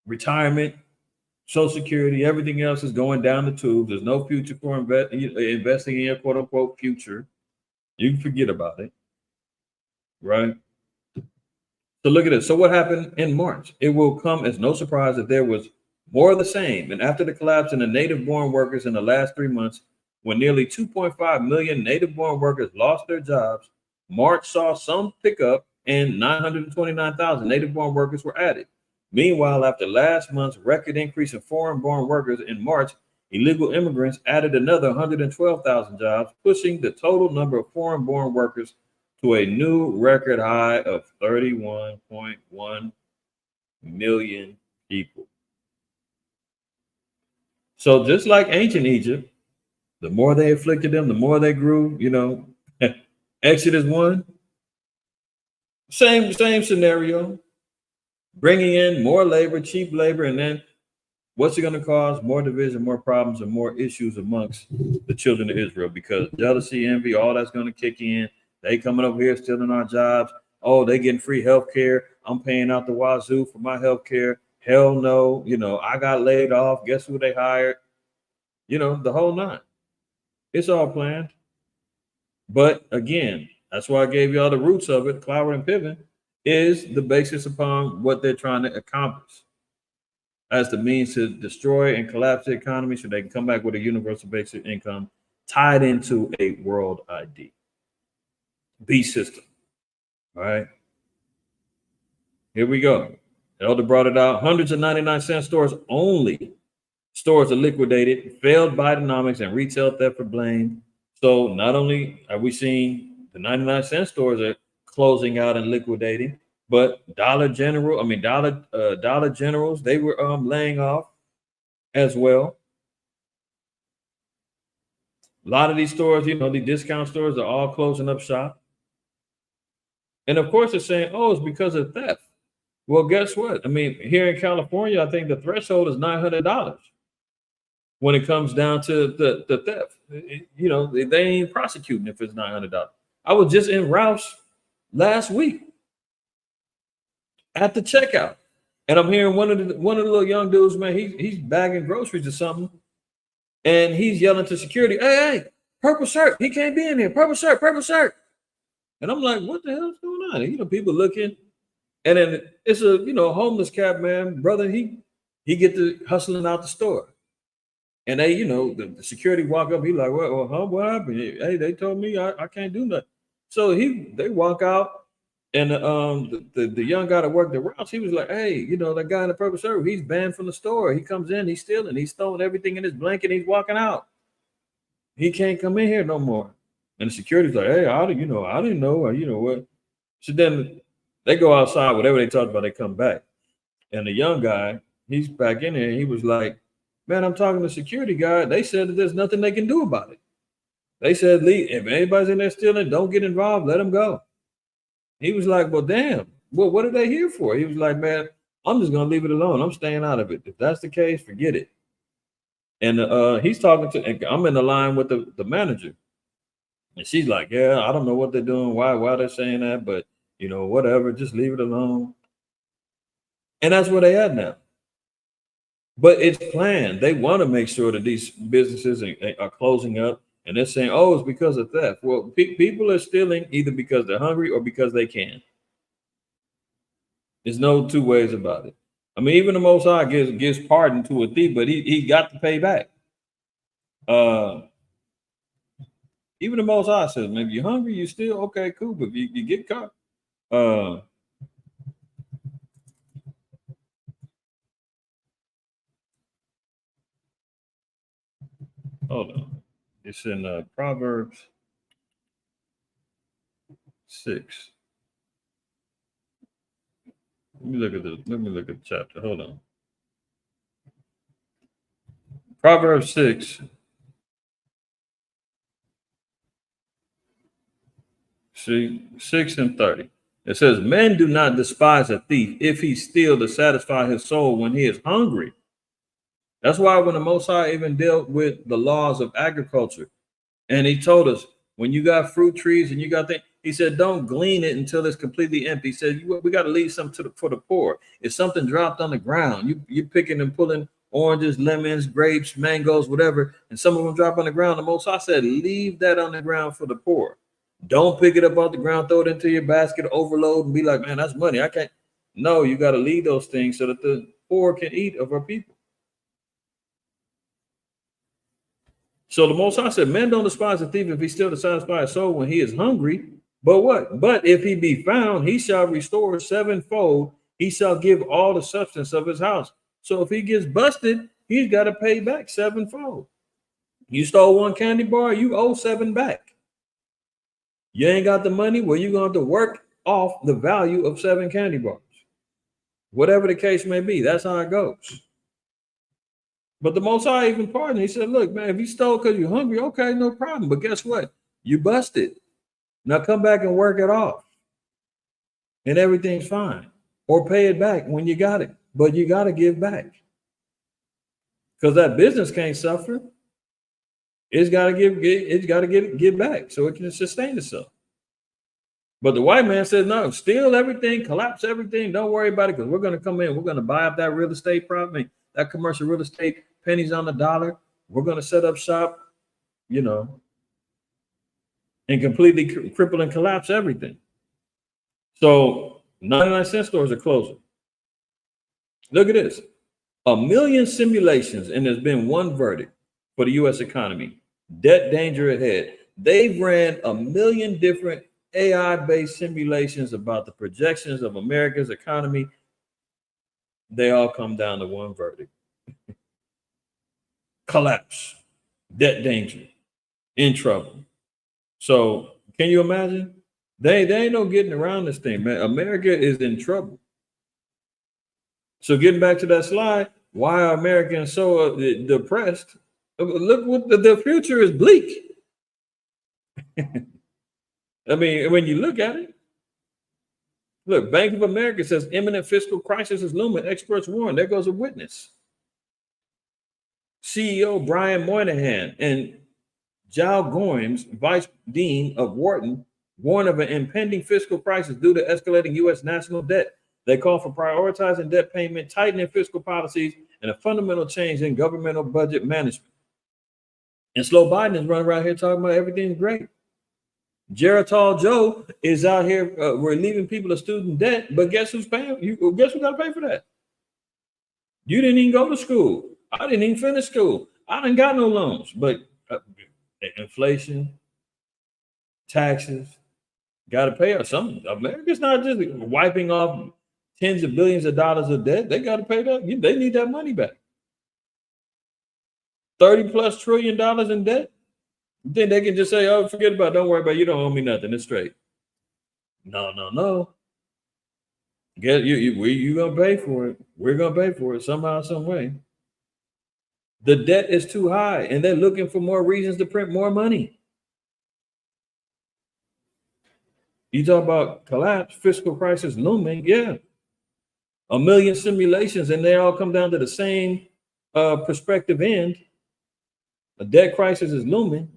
retirement, Social Security, everything else is going down the tubes. There's no future for investing in your quote unquote future. You can forget about it, right? So look at this. So what happened in March? It will come as no surprise that there was more of the same. And after the collapse in the native-born workers in the last 3 months, when nearly 2.5 million native-born workers lost their jobs, March saw some pickup and 929,000 native-born workers were added. Meanwhile, after last month's record increase in foreign-born workers in March, illegal immigrants added another 112,000 jobs, pushing the total number of foreign-born workers to a new record high of 31.1 million people. So just like ancient Egypt, the more they afflicted them, the more they grew, you know, Exodus 1, same scenario, bringing in more labor, cheap labor, and then what's it going to cause? More division, more problems, and more issues amongst the children of Israel, because jealousy, envy, all that's going to kick in. They coming over here stealing our jobs. Oh, they getting free health care. I'm paying out the wazoo for my health care. Hell no. You know, I got laid off. Guess who they hired? You know, the whole nine. It's all planned. But again, that's why I gave you all the roots of it. Clower and Piven is the basis upon what they're trying to accomplish as the means to destroy and collapse the economy so they can come back with a universal basic income tied into a world ID. B system. All right. Here we go. Elder brought it out. Hundreds of 99-cent stores only. Stores are liquidated, failed Bidenomics, and retail theft are blamed. So not only are we seeing the 99-cent stores are closing out and liquidating, but Dollar Generals, they were laying off as well. A lot of these stores, you know, the discount stores are all closing up shop. And of course, they're saying, oh, it's because of theft. Well, guess what? I mean, here in California, I think the threshold is $900 when it comes down to the theft. You know, they ain't prosecuting if it's $900. I was just in Ralph's last week at the checkout, and I'm hearing one of the little young dudes, man, he's bagging groceries or something, and he's yelling to security, hey, purple shirt, he can't be in here, purple shirt, purple shirt. And I'm like, what the hell's going on? And, you know, people looking, and then it's a, you know, homeless cat, man, brother, he get to hustling out the store. And they, you know, the security walk up, he like, well, what happened? Hey, they told me I can't do nothing. So they walk out, and the young guy that worked at Rouse, he was like, hey, you know, that guy in the purple shirt, he's banned from the store. He comes in, he's stealing, he's throwing everything in his blanket, he's walking out. He can't come in here no more. And the security's like, hey, I didn't know, you know what? So then they go outside, whatever they talked about, they come back. And the young guy, he's back in there, and he was like, man, I'm talking to the security guard. They said that there's nothing they can do about it. They said, Lee, if anybody's in there stealing, don't get involved. Let them go. He was like, well, damn. Well, what are they here for? He was like, man, I'm just going to leave it alone. I'm staying out of it. If that's the case, forget it. And he's talking to, I'm in the line with the manager. And she's like, yeah, I don't know what they're doing, why they're saying that, but, you know, whatever, just leave it alone. And that's where they at now. But it's planned. They want to make sure that these businesses are closing up, and they're saying, oh, it's because of theft. Well, people are stealing either because they're hungry or because they can. There's no two ways about it. I mean, even the Most High gives pardon to a thief, but he got to pay back. Even the Most High says, maybe you're hungry, you still, okay, cool, but if you get caught. Hold on. It's in Proverbs 6. Let me look at this. Let me look at the chapter. Hold on. Proverbs 6. See, 6 and 30. It says, men do not despise a thief if he steal to satisfy his soul when he is hungry. That's why when the Most High even dealt with the laws of agriculture, and he told us, when you got fruit trees and you got things, he said, don't glean it until it's completely empty. He said, we got to leave some for the poor. If something dropped on the ground, you're picking and pulling oranges, lemons, grapes, mangoes, whatever, and some of them drop on the ground. The Most High said, leave that on the ground for the poor. Don't pick it up off the ground, throw it into your basket, overload, and be like, man, that's money. I can't. No, you got to leave those things so that the poor can eat of our people. So the Most High said, men don't despise a thief if he still to satisfy his soul when he is hungry. But what? But if he be found, he shall restore sevenfold. He shall give all the substance of his house. So if he gets busted, he's got to pay back sevenfold. You stole one candy bar, you owe 7 back. You ain't got the money, well, you're going to have to work off the value of 7 candy bars. Whatever the case may be, that's how it goes. But the Most High even pardoned. He said, look, man, if you stole because you're hungry, okay, no problem. But guess what? You busted. Now come back and work it off. And everything's fine. Or pay it back when you got it. But you got to give back. Because that business can't suffer. It's got to give back so it can sustain itself. But the white man says, no, steal everything, collapse everything. Don't worry about it because we're going to come in. We're going to buy up that real estate property, that commercial real estate, pennies on the dollar. We're going to set up shop, you know, and completely cripple and collapse everything. So 99-cent stores are closing. Look at this. 1 million simulations, and there's been one verdict for the U.S. economy. Debt danger ahead. They've ran 1 million different AI-based simulations about the projections of America's economy. They all come down to one verdict. Collapse, debt danger, in trouble. So can you imagine? They ain't no getting around this thing, man. America is in trouble. So getting back to that slide, why are Americans so depressed? Look, what the future is bleak. I mean, when you look at it, look, Bank of America says imminent fiscal crisis is looming. Experts warn. There goes a witness. CEO Brian Moynihan and Giles Goines, Vice Dean of Wharton, warn of an impending fiscal crisis due to escalating U.S. national debt. They call for prioritizing debt payment, tightening fiscal policies, and a fundamental change in governmental budget management. And Slow Biden is running around here talking about everything's great. Geritol Joe is out here relieving people of student debt, but guess who's paying? Guess who got to pay for that? You didn't even go to school. I didn't even finish school. I didn't got no loans, but inflation, taxes, got to pay us something. America's not just wiping off tens of billions of dollars of debt. They got to pay that. They need that money back. $30+ trillion in debt. You think they can just say, oh, forget about it. Don't worry about it. You don't owe me nothing. It's straight. No. You gonna pay for it. We're gonna pay for it somehow, some way. The debt is too high, and they're looking for more reasons to print more money. You talk about collapse, fiscal crisis looming, yeah. 1 million simulations, and they all come down to the same prospective end. A debt crisis is looming.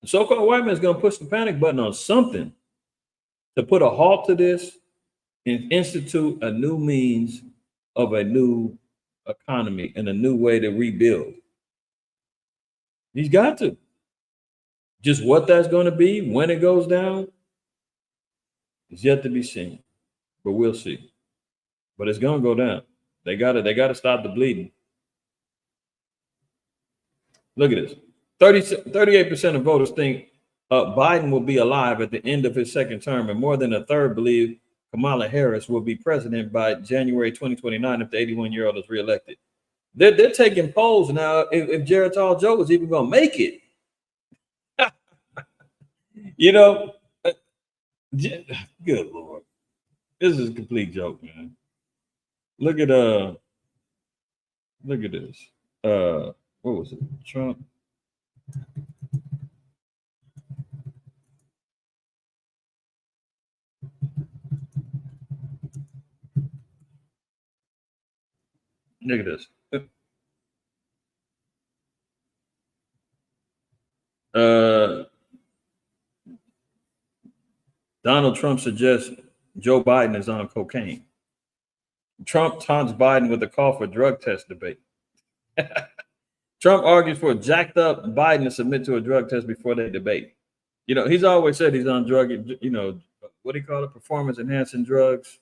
The so-called white man is going to push the panic button on something to put a halt to this and institute a new means of a new economy and a new way to rebuild. He's got to. Just what that's going to be when it goes down is yet to be seen, but we'll see. But it's going to go down. They got to stop the bleeding. Look at this. 38% of voters think Biden will be alive at the end of his second term, and more than a third believe Kamala Harris will be president by January 2029 if the 81-year-old is reelected. They're taking polls now if Geritol Joe is even going to make it. You know, good Lord. This is a complete joke, man. Look at this. What was it? Trump. Look at this. Donald Trump suggests Joe Biden is on cocaine. Trump taunts Biden with a call for drug test debate. Trump argues for a jacked up Biden to submit to a drug test before they debate. You know, he's always said he's on drug, you know, what do you call it? Performance enhancing drugs.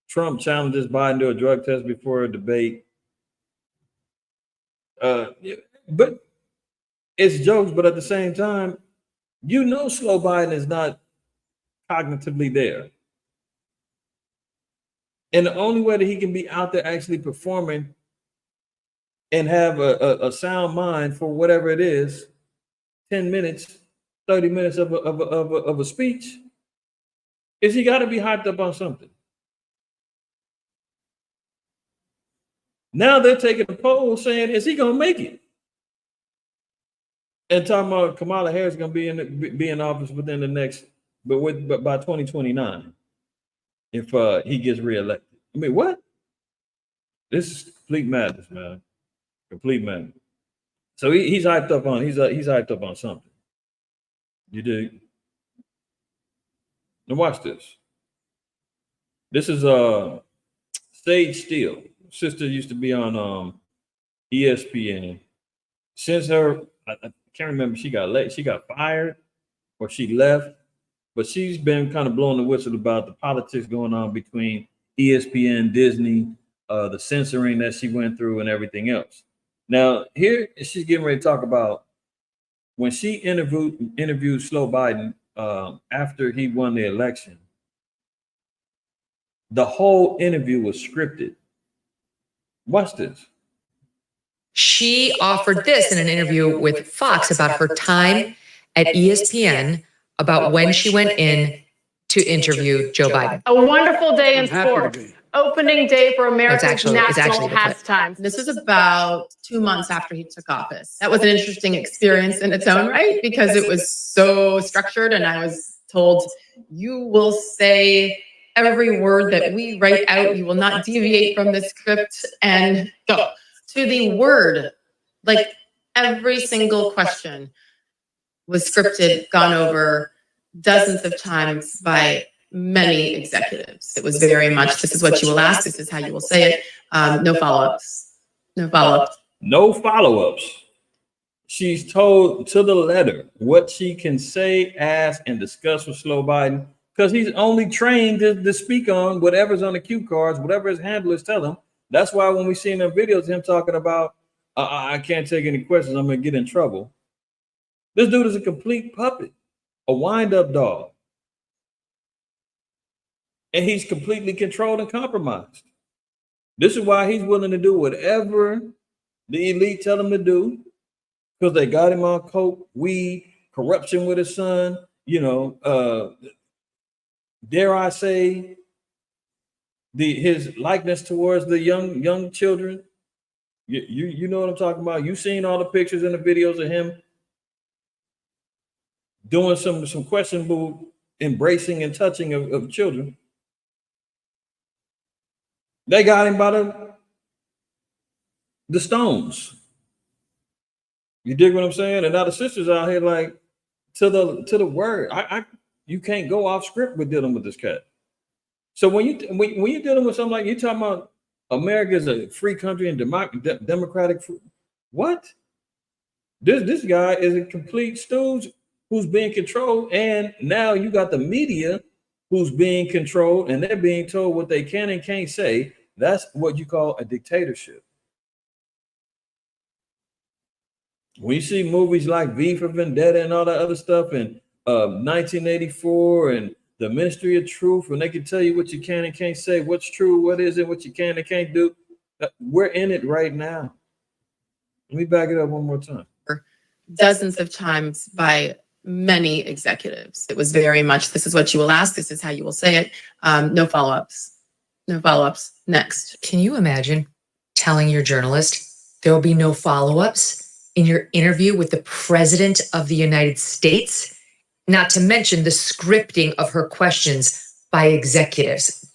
Trump challenges Biden to a drug test before a debate. But it's jokes, but at the same time, you know, slow Biden is not cognitively there. And the only way that he can be out there actually performing and have a sound mind for whatever it is, 10 minutes, 30 minutes of a speech, is he got to be hyped up on something. Now they're taking a poll saying, is he going to make it? And talking about Kamala Harris is going to be in office within the next, but by 2029, if he gets reelected. I mean, what? This is complete madness, man. Complete madness. So he's hyped up on he's hyped up on something. You do. Now watch this. This is Sage Steele. Sister used to be on ESPN. Since I can't remember, she got fired or she left, but she's been kind of blowing the whistle about the politics going on between ESPN, Disney, the censoring that she went through, and everything else. Now here she's getting ready to talk about when she interviewed Slow Biden after he won the election. The whole interview was scripted. Watch this. She offered this in an interview with Fox about her time at ESPN, about when she went in to interview Joe Biden. A wonderful day in sports. Opening day for America's national pastime. This was about 2 months after he took office. That was an interesting experience in its own right because it was so structured, and I was told, you will say every word that we write out. You will not deviate from the script, and go to the word. Like every single question was scripted, gone over dozens of times by many executives. It was very much, this is what you will ask, this is how you will say it. No follow-ups. No follow-ups. No follow-ups. She's told to the letter what she can say, ask, and discuss with Slow Biden, because he's only trained to speak on whatever's on the cue cards, whatever his handlers tell him. That's why when we see in the videos him talking about, I can't take any questions, I'm going to get in trouble. This dude is a complete puppet, a wind-up dog. And he's completely controlled and compromised. This is why he's willing to do whatever the elite tell him to do, because they got him on coke, weed, corruption with his son, dare I say, his likeness towards the young children. You know what I'm talking about. You've seen all the pictures and the videos of him doing some questionable embracing and touching of children. They got him by the stones. You dig what I'm saying? And now the sisters out here like to the word. You can't go off script with dealing with this cat. So when you're dealing with something like, you're talking about America is a free country and democratic. What? This guy is a complete stooge who's being controlled, and now you got the media who's being controlled, and they're being told what they can and can't say. That's what you call a dictatorship. When you see movies like V for Vendetta and all that other stuff, and 1984 and the Ministry of Truth, and they can tell you what you can and can't say, what's true, what isn't, what you can and can't do. We're in it right now. Let me back it up one more time. Dozens of times by many executives. It was very much, this is what you will ask, this is how you will say it. No follow-ups. No follow-ups. Next. Can you imagine telling your journalist there will be no follow-ups in your interview with the President of the United States? Not to mention the scripting of her questions by executives.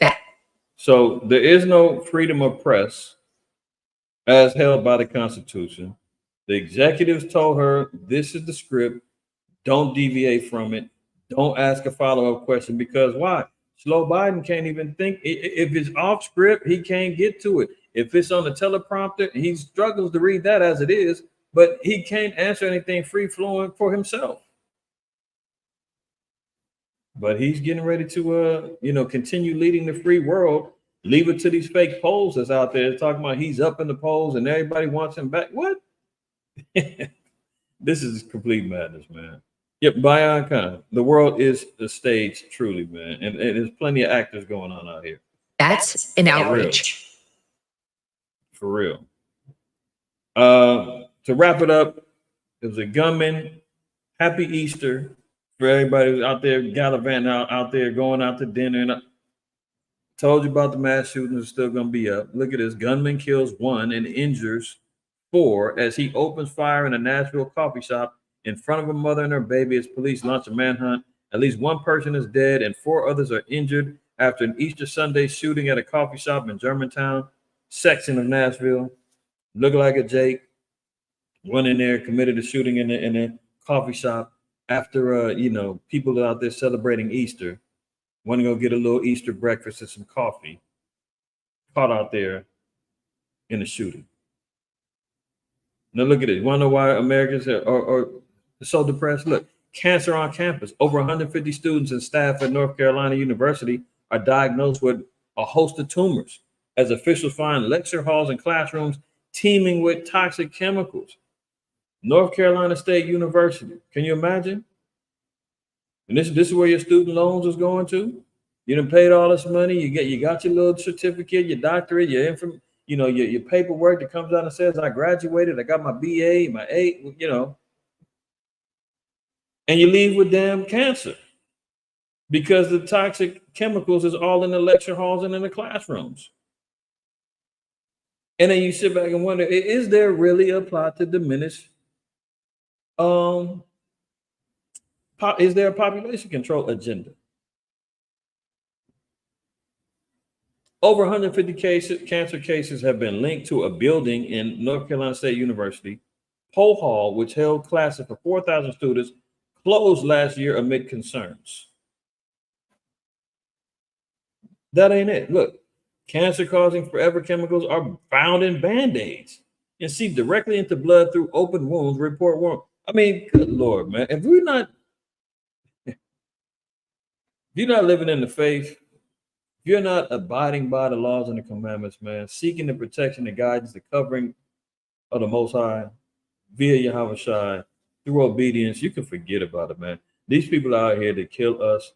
So there is no freedom of press as held by the Constitution. The executives told her, this is the script. Don't deviate from it. Don't ask a follow-up question, because why? Slow Biden can't even think. If it's off script, he can't get to it. If it's on the teleprompter, he struggles to read that as it is, but he can't answer anything free-flowing for himself. But he's getting ready to, continue leading the free world. Leave it to these fake polls that's out there talking about he's up in the polls and everybody wants him back. What? This is complete madness, man. Yep, Bayan Khan. The world is a stage, truly, man. And there's plenty of actors going on out here. That's an outrage. For real. To wrap it up, it was a gunman. Happy Easter for everybody who's out there gallivanting out there, going out to dinner. And I told you about the mass shootings are still going to be up. Look at this. Gunman kills 1 and injures 4 as he opens fire in a Nashville coffee shop in front of a mother and her baby as police launch a manhunt. At least 1 person is dead and 4 others are injured after an Easter Sunday shooting at a coffee shop in Germantown section of Nashville. Look like a Jake. Went in there, committed a shooting in a coffee shop after, people are out there celebrating Easter. want to go get a little Easter breakfast and some coffee, caught out there in a shooting. Now look at it. You want to know why Americans are so depressed? Look, cancer on campus. Over 150 students and staff at North Carolina University are diagnosed with a host of tumors, as officials find lecture halls and classrooms teeming with toxic chemicals. North Carolina State University. Can you imagine? And this is where your student loans is going to. You done paid all this money. You got your little certificate, your doctorate, your paperwork that comes out and says I graduated. I got my BA, my A. And you leave with damn cancer because the toxic chemicals is all in the lecture halls and in the classrooms. And then you sit back and wonder, is there really a plot to diminish? Is there a population control agenda? Over 150 cancer cases have been linked to a building in North Carolina State University. Poe Hall, which held classes for 4,000 students, closed last year amid concerns. That ain't it. Look, cancer-causing forever chemicals are found in Band-Aids and seep directly into blood through open wounds, report warm. I mean, good Lord, man. If you're not living in the faith, if you're not abiding by the laws and the commandments, man, seeking the protection, the guidance, the covering of the Most High via Yahweh Shai through obedience, you can forget about it, man. These people out here to kill us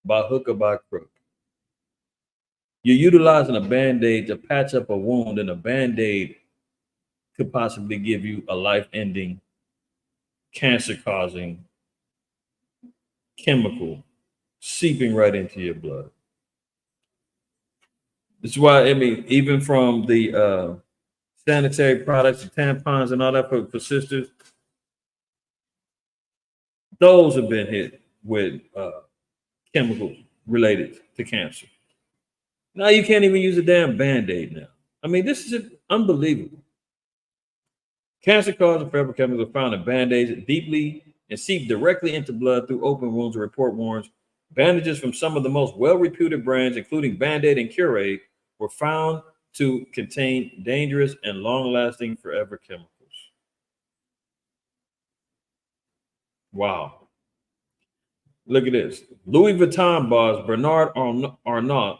by hook or by crook. You're utilizing a Band-Aid to patch up a wound, and a Band-Aid could possibly give you a life-ending, cancer-causing chemical seeping right into your blood. That's why, I mean, even from the sanitary products, the tampons and all that for sisters, those have been hit with chemicals related to cancer. Now you can't even use a damn Band-Aid now. I mean, this is just unbelievable. Cancer-causing forever chemicals are found in Band-Aids deeply and seep directly into blood through open wounds, a report warns. Bandages from some of the most well-reputed brands, including Band-Aid and Curate, were found to contain dangerous and long-lasting forever chemicals. Wow. Look at this. Louis Vuitton boss Bernard Arnault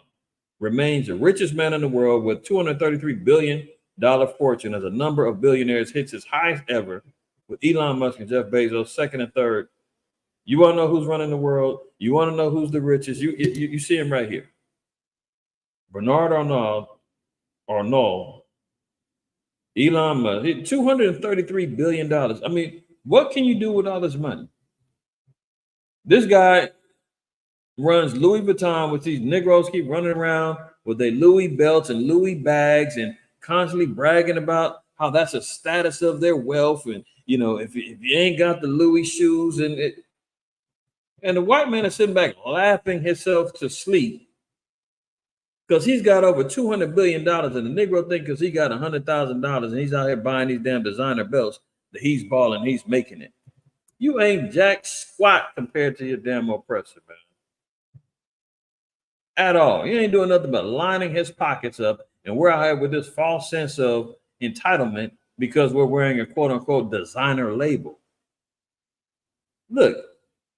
remains the richest man in the world with $233 billion fortune as a number of billionaires hits its highest ever, with Elon Musk and Jeff Bezos second and third. You want to know who's running the world? You want to know who's the richest? You see him right here. Bernard Arnault, Elon Musk, $233 billion. I mean, what can you do with all this money? This guy runs Louis Vuitton, with these Negroes keep running around with their Louis belts and Louis bags and constantly bragging about how that's a status of their wealth. And, if you ain't got the Louis shoes and the white man is sitting back laughing himself to sleep because he's got over $200 billion, and the Negro thinks because he got $100,000 and he's out here buying these damn designer belts that he's balling, he's making it. You ain't jack squat compared to your damn oppressor, man. At all. You ain't doing nothing but lining his pockets up, and we're out here with this false sense of entitlement because we're wearing a quote-unquote designer label. Look,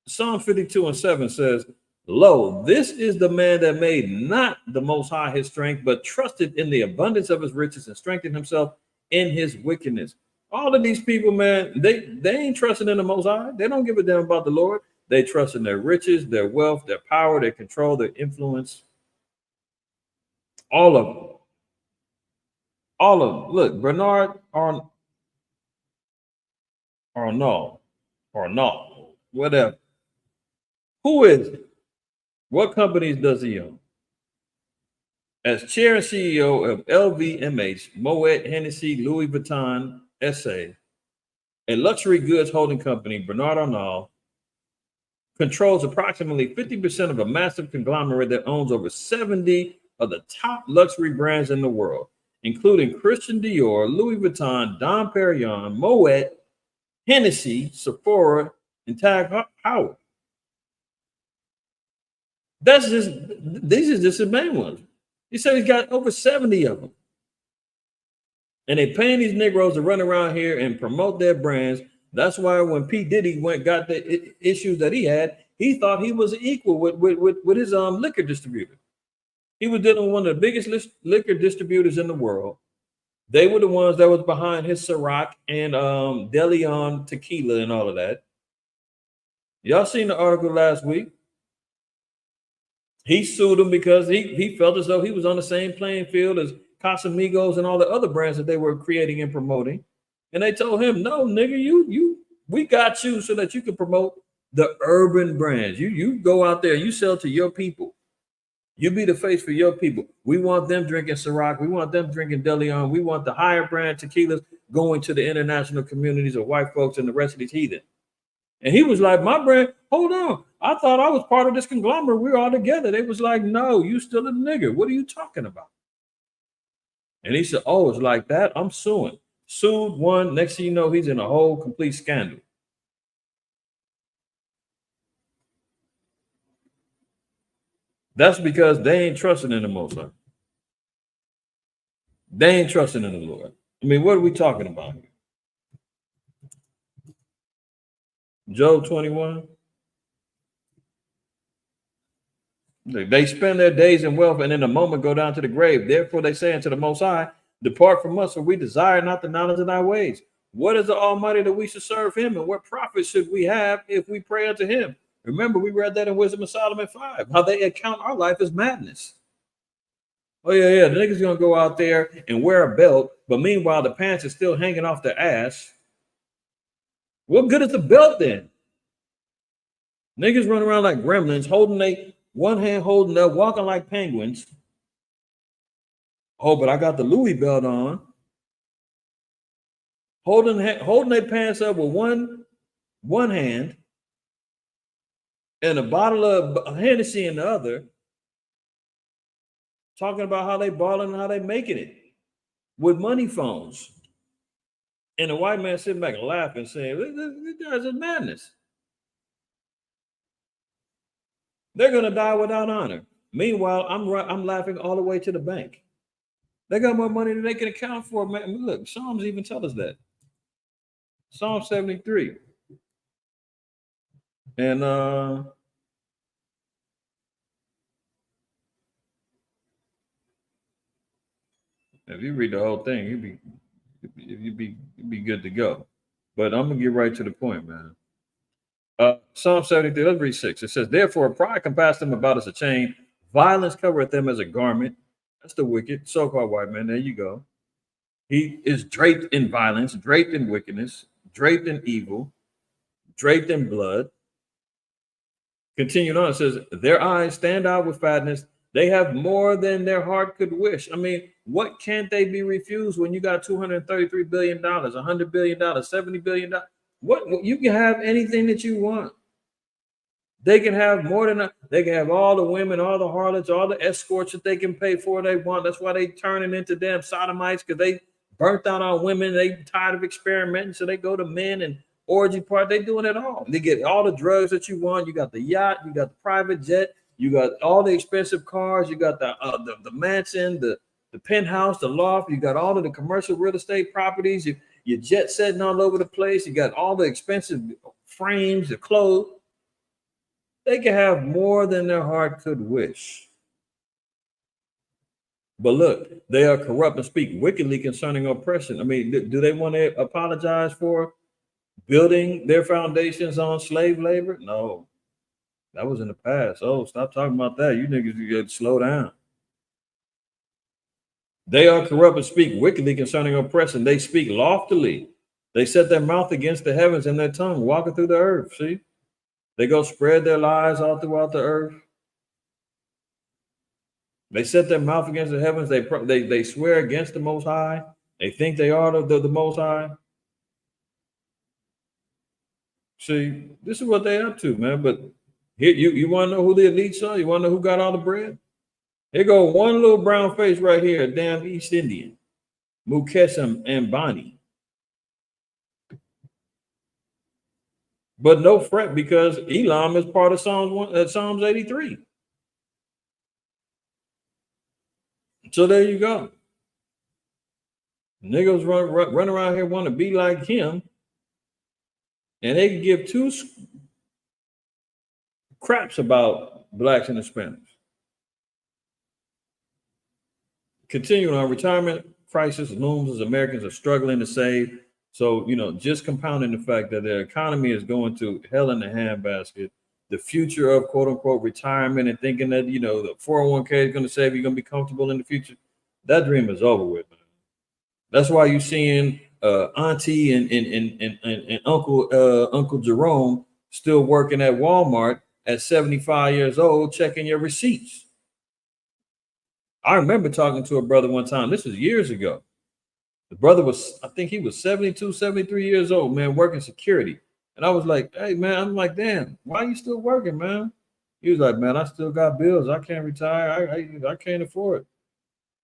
Psalm 52:7 says, "Lo, this is the man that made not the Most High his strength, but trusted in the abundance of his riches and strengthened himself in his wickedness." All of these people, man, they ain't trusting in the Most High. They don't give a damn about the Lord. They trust in their riches, their wealth, their power, their control, their influence. All of them. All of them. Look, Bernard Arnault, whatever. Who is it? What companies does he own? As chair and CEO of LVMH, Moet Hennessy Louis Vuitton SA, a luxury goods holding company, Bernard Arnault controls approximately 50% of a massive conglomerate that owns over 70 of the top luxury brands in the world, including Christian Dior, Louis Vuitton, Dom Perignon, Moet, Hennessy, Sephora, and Tag Heuer. These are just the main ones. He said he's got over 70 of them. And they paying these Negroes to run around here and promote their brands. That's why when P. Diddy got the issues that he had, he thought he was equal with his liquor distributor. He was dealing with one of the biggest liquor distributors in the world. They were the ones that was behind his Ciroc and De Leon tequila and all of that. Y'all seen the article last week? He sued them because he felt as though he was on the same playing field as Casamigos and all the other brands that they were creating and promoting. And they told him, no, nigga, we got you so that you can promote the urban brands. You go out there, you sell to your people. You be the face for your people. We want them drinking Ciroc. We want them drinking De Leon. We want the higher brand tequilas going to the international communities of white folks and the rest of these heathen. And he was like, my brand, hold on. I thought I was part of this conglomerate. We're all together. They was like, no, you still a nigga. What are you talking about? And he said, oh, it's like that? I'm suing. Sued, won. Next thing you know, he's in a whole complete scandal. That's because they ain't trusting in the Most High. They ain't trusting in the Lord. I mean, what are we talking about here? Job 21. They spend their days in wealth and in a moment go down to the grave. Therefore, they say unto the Most High, depart from us, for we desire not the knowledge of thy ways. What is the Almighty that we should serve him? And what profit should we have if we pray unto him? Remember, we read that in Wisdom of Solomon 5, how they account our life as madness. Oh, yeah, the niggas gonna go out there and wear a belt, but meanwhile, the pants is still hanging off their ass. What good is the belt then? Niggas run around like gremlins, holding one hand holding up, walking like penguins. Oh, but I got the Louis belt on. Holding their pants up with one hand and a bottle of Hennessy in the other, talking about how they balling and how they making it with money phones. And the white man sitting back and laughing, saying, this guy's a madness. They're going to die without honor. Meanwhile, I'm laughing all the way to the bank. They got more money than they can account for, man. Look, Psalms even tell us that. Psalm 73. And if you read the whole thing, you'd be good to go. But I'm gonna get right to the point, man. Psalm 73, let's read 6. It says, therefore, pride compassed them about as a chain, violence covereth them as a garment. That's the wicked, so-called white man. There you go. He is draped in violence, draped in wickedness, draped in evil, draped in blood. Continuing on, it says, their eyes stand out with fatness. They have more than their heart could wish. I mean, what can't they be refused when you got $233 billion, $100 billion, $70 billion? What you can have anything that you want. They can have more than they can have all the women, all the harlots, all the escorts that they can pay for they want. That's why they turning into damn sodomites, because they burnt out on women. They tired of experimenting, so they go to men and orgy party. They doing it all. They get all the drugs that you want. You got the yacht, you got the private jet, you got all the expensive cars, you got the mansion, the penthouse, the loft, you got all of the commercial real estate properties. You're jet setting all over the place. You got all the expensive frames, the clothes. They can have more than their heart could wish. But look, they are corrupt and speak wickedly concerning oppression. I mean, do they want to apologize for building their foundations on slave labor? No, that was in the past. Oh, stop talking about that. You niggas, you got to slow down. They are corrupt and speak wickedly concerning oppression. They speak loftily. They set their mouth against the heavens and their tongue walking through the earth. See, they go spread their lies all throughout the earth. They set their mouth against the heavens. They swear against the Most High. They think they are the Most High. See, this is what they're up to, man. But here, you want to know who the elites are? You want to know who got all the bread? Here go one little brown face right here, a damn East Indian, Mukesh Ambani. But no fret, because Elam is part of Psalms 83. So there you go. Niggas run around here want to be like him, and they can give two craps about blacks and Hispanics. Continuing on, retirement crisis looms as Americans are struggling to save. So, just compounding the fact that the economy is going to hell in the handbasket, the future of quote unquote retirement and thinking that, the 401k is going to save you, going to be comfortable in the future. That dream is over with, man. That's why you're seeing Auntie and Uncle Jerome still working at Walmart at 75 years old, checking your receipts. I remember talking to a brother one time. This was years ago. The brother was, I think he was 72, 73 years old, man, working security. And I was like, hey, man, I'm like, damn, why are you still working, man? He was like, man, I still got bills. I can't retire. I can't afford it.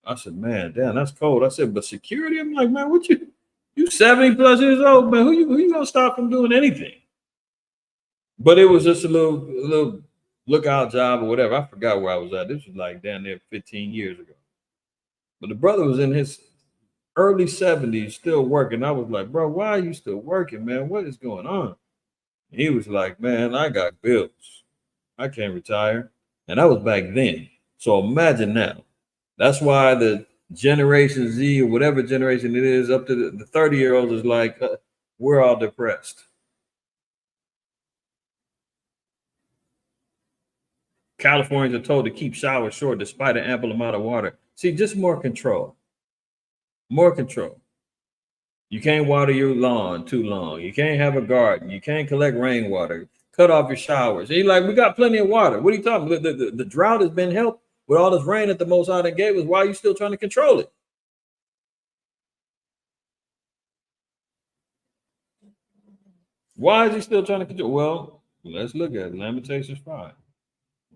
I said, man, damn, that's cold. I said, but security? I'm like, man, what you 70 plus years old, man. Who you gonna stop from doing anything? But it was just a little lookout job or whatever. I forgot where I was at. This was like down there 15 years ago. But the brother was in his early 70s still working. I was like, bro, why are you still working, man? What is going on? And he was like, man, I got bills. I can't retire. And that was back then. So imagine now. That's why the Generation Z or whatever generation it is up to the 30-year-olds is like, we're all depressed. Californians are told to keep showers short despite an ample amount of water. See, just more control. More control. You can't water your lawn too long. You can't have a garden. You can't collect rainwater. Cut off your showers. And you're like, we got plenty of water. What are you talking about? The drought has been helped with all this rain that the Most High gave us. Why are you still trying to control it? Why is he still trying to control? Well, let's look at it. Lamentations 5.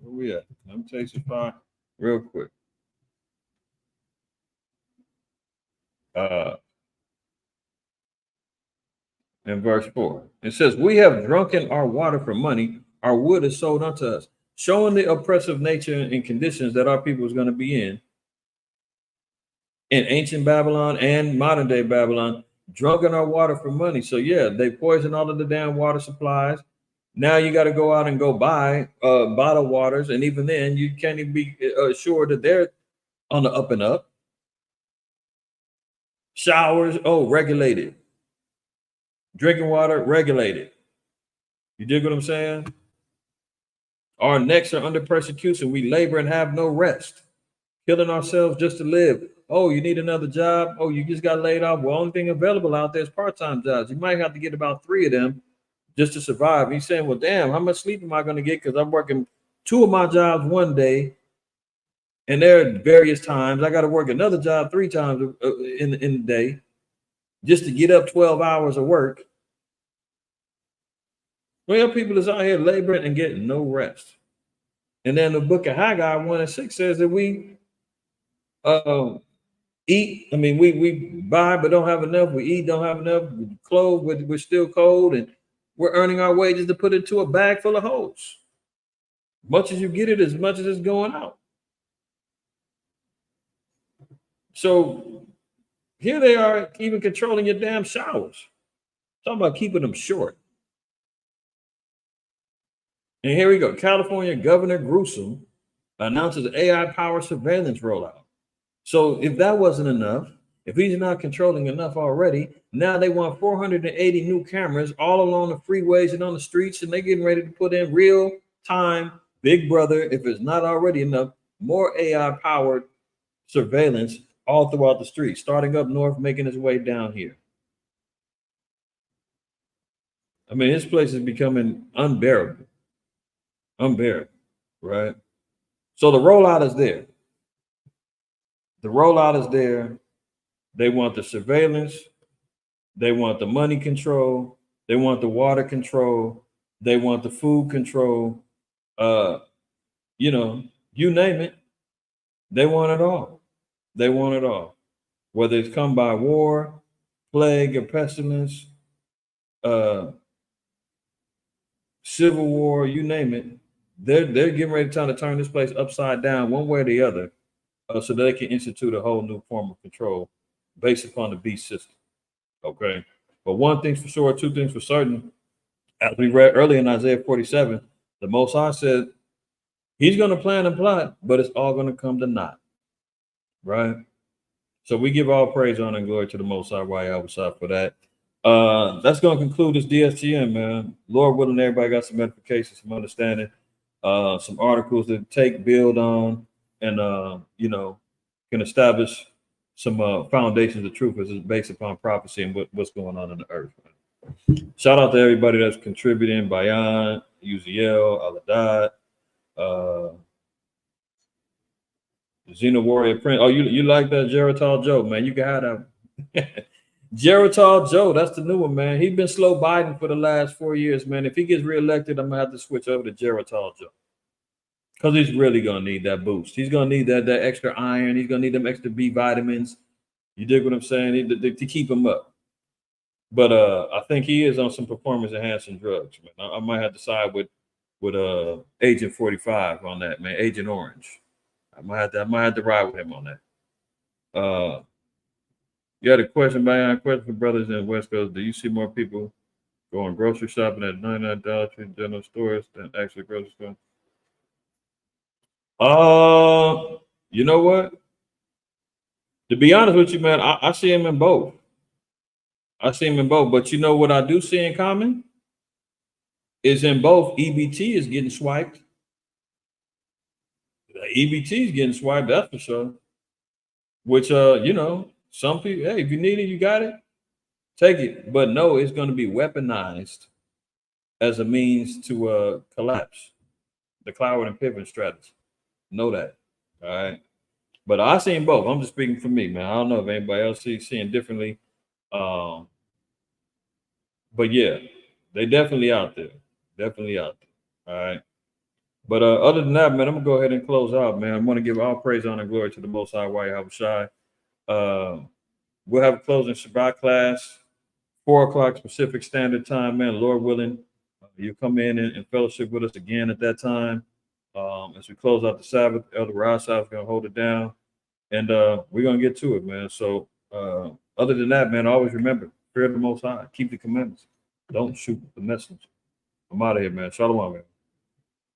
Where we at? Lamentations 5, real quick. In verse 4, it says, we have drunken our water for money, our wood is sold unto us, showing the oppressive nature and conditions that our people is going to be in ancient Babylon and modern day Babylon, drunken our water for money. So yeah, they poison all of the damn water supplies. Now you got to go out and go buy bottled waters, and even then you can't even be assured that they're on the up and up. Showers, regulated. Drinking water, regulated. You dig what I'm saying? Our necks are under persecution. We labor and have no rest. Killing ourselves just to live. Oh, you need another job? Oh, you just got laid off? Well, only thing available out there is part-time jobs. You might have to get about 3 of them just to survive. And he's saying, well, damn, how much sleep am I going to get? Because I'm working 2 of my jobs one day, and there are various times. I got to work another job 3 times in the day just to get up 12 hours of work. Well, people is out here laboring and getting no rest. And then the book of Haggai 1:6 says that we eat. I mean, we buy but don't have enough. We eat, don't have enough. We clothe, we're still cold, and we're earning our wages to put into a bag full of holes. Much as you get it, as much as it's going out. So here they are, even controlling your damn showers. Talking about keeping them short. And here we go. California Governor Newsom announces AI-powered surveillance rollout. So if that wasn't enough, if he's not controlling enough already, now they want 480 new cameras all along the freeways and on the streets, and they're getting ready to put in real-time Big Brother, if it's not already enough, more AI-powered surveillance all throughout the street, starting up north, making its way down here. I mean, this place is becoming unbearable. Unbearable, right? So the rollout is there. The rollout is there. They want the surveillance. They want the money control. They want the water control. They want the food control. You name it. They want it all. They want it all. Whether it's come by war, plague, or pestilence, civil war, you name it. They're getting ready to turn this place upside down one way or the other so they can institute a whole new form of control based upon the beast system. Okay. But one thing's for sure, two things for certain. As we read earlier in Isaiah 47, the Most High said he's going to plan and plot, but it's all going to come to naught. Right? So we give all praise, honor, and glory to the Most High, Yahweh, for that. That's going to conclude this DSTM, man. Lord willing, everybody got some edification, some understanding, some articles to take, build on, and, you know, can establish some foundations of truth as it's based upon prophecy and what's going on in the earth. Man. Shout out to everybody that's contributing, Bayan, Uziel, Aladad, Xena Warrior Prince. Oh, you like that Geritol Joe, man? You can have that. Geritol Joe, that's the new one, man. He's been slow Biden for the last 4 years, man. If he gets reelected, I'm gonna have to switch over to Geritol Joe. Because he's really gonna need that boost. He's gonna need that extra iron. He's gonna need them extra B vitamins. You dig what I'm saying? To keep him up. But I think he is on some performance enhancing drugs, man. I might have to side with Agent 45 on that, man. Agent Orange. I might have to ride with him on that. You had a question, Bayan, question for brothers in West Coast. Do you see more people going grocery shopping at 99 Dollar Tree general stores than actually grocery stores? You know what? To be honest with you, man, I see him in both. I see him in both. But you know what I do see in common? Is in both, EBT is getting swiped. EBT is getting swiped, that's for sure. Which, you know, some people, hey, if you need it, you got it, take it. But no, it's going to be weaponized as a means to collapse the cloud and pivot strategy. Know that. All right. But I seen both. I'm just speaking for me, man. I don't know if anybody else seeing differently. But yeah, they definitely out there. Definitely out there. All right. But other than that, man, I'm gonna go ahead and close out, man. I'm gonna give all praise, honor, and glory to the Most High, Yahweh. We'll have a closing Shabbat class, 4 o'clock Pacific Standard Time, man. Lord willing, you come in and fellowship with us again at that time. As we close out the Sabbath, Elder Rasa is gonna hold it down, and we're gonna get to it, man. So other than that, man, always remember, fear the Most High, keep the commandments, don't shoot the messenger. I'm out of here, man. Shalom, man.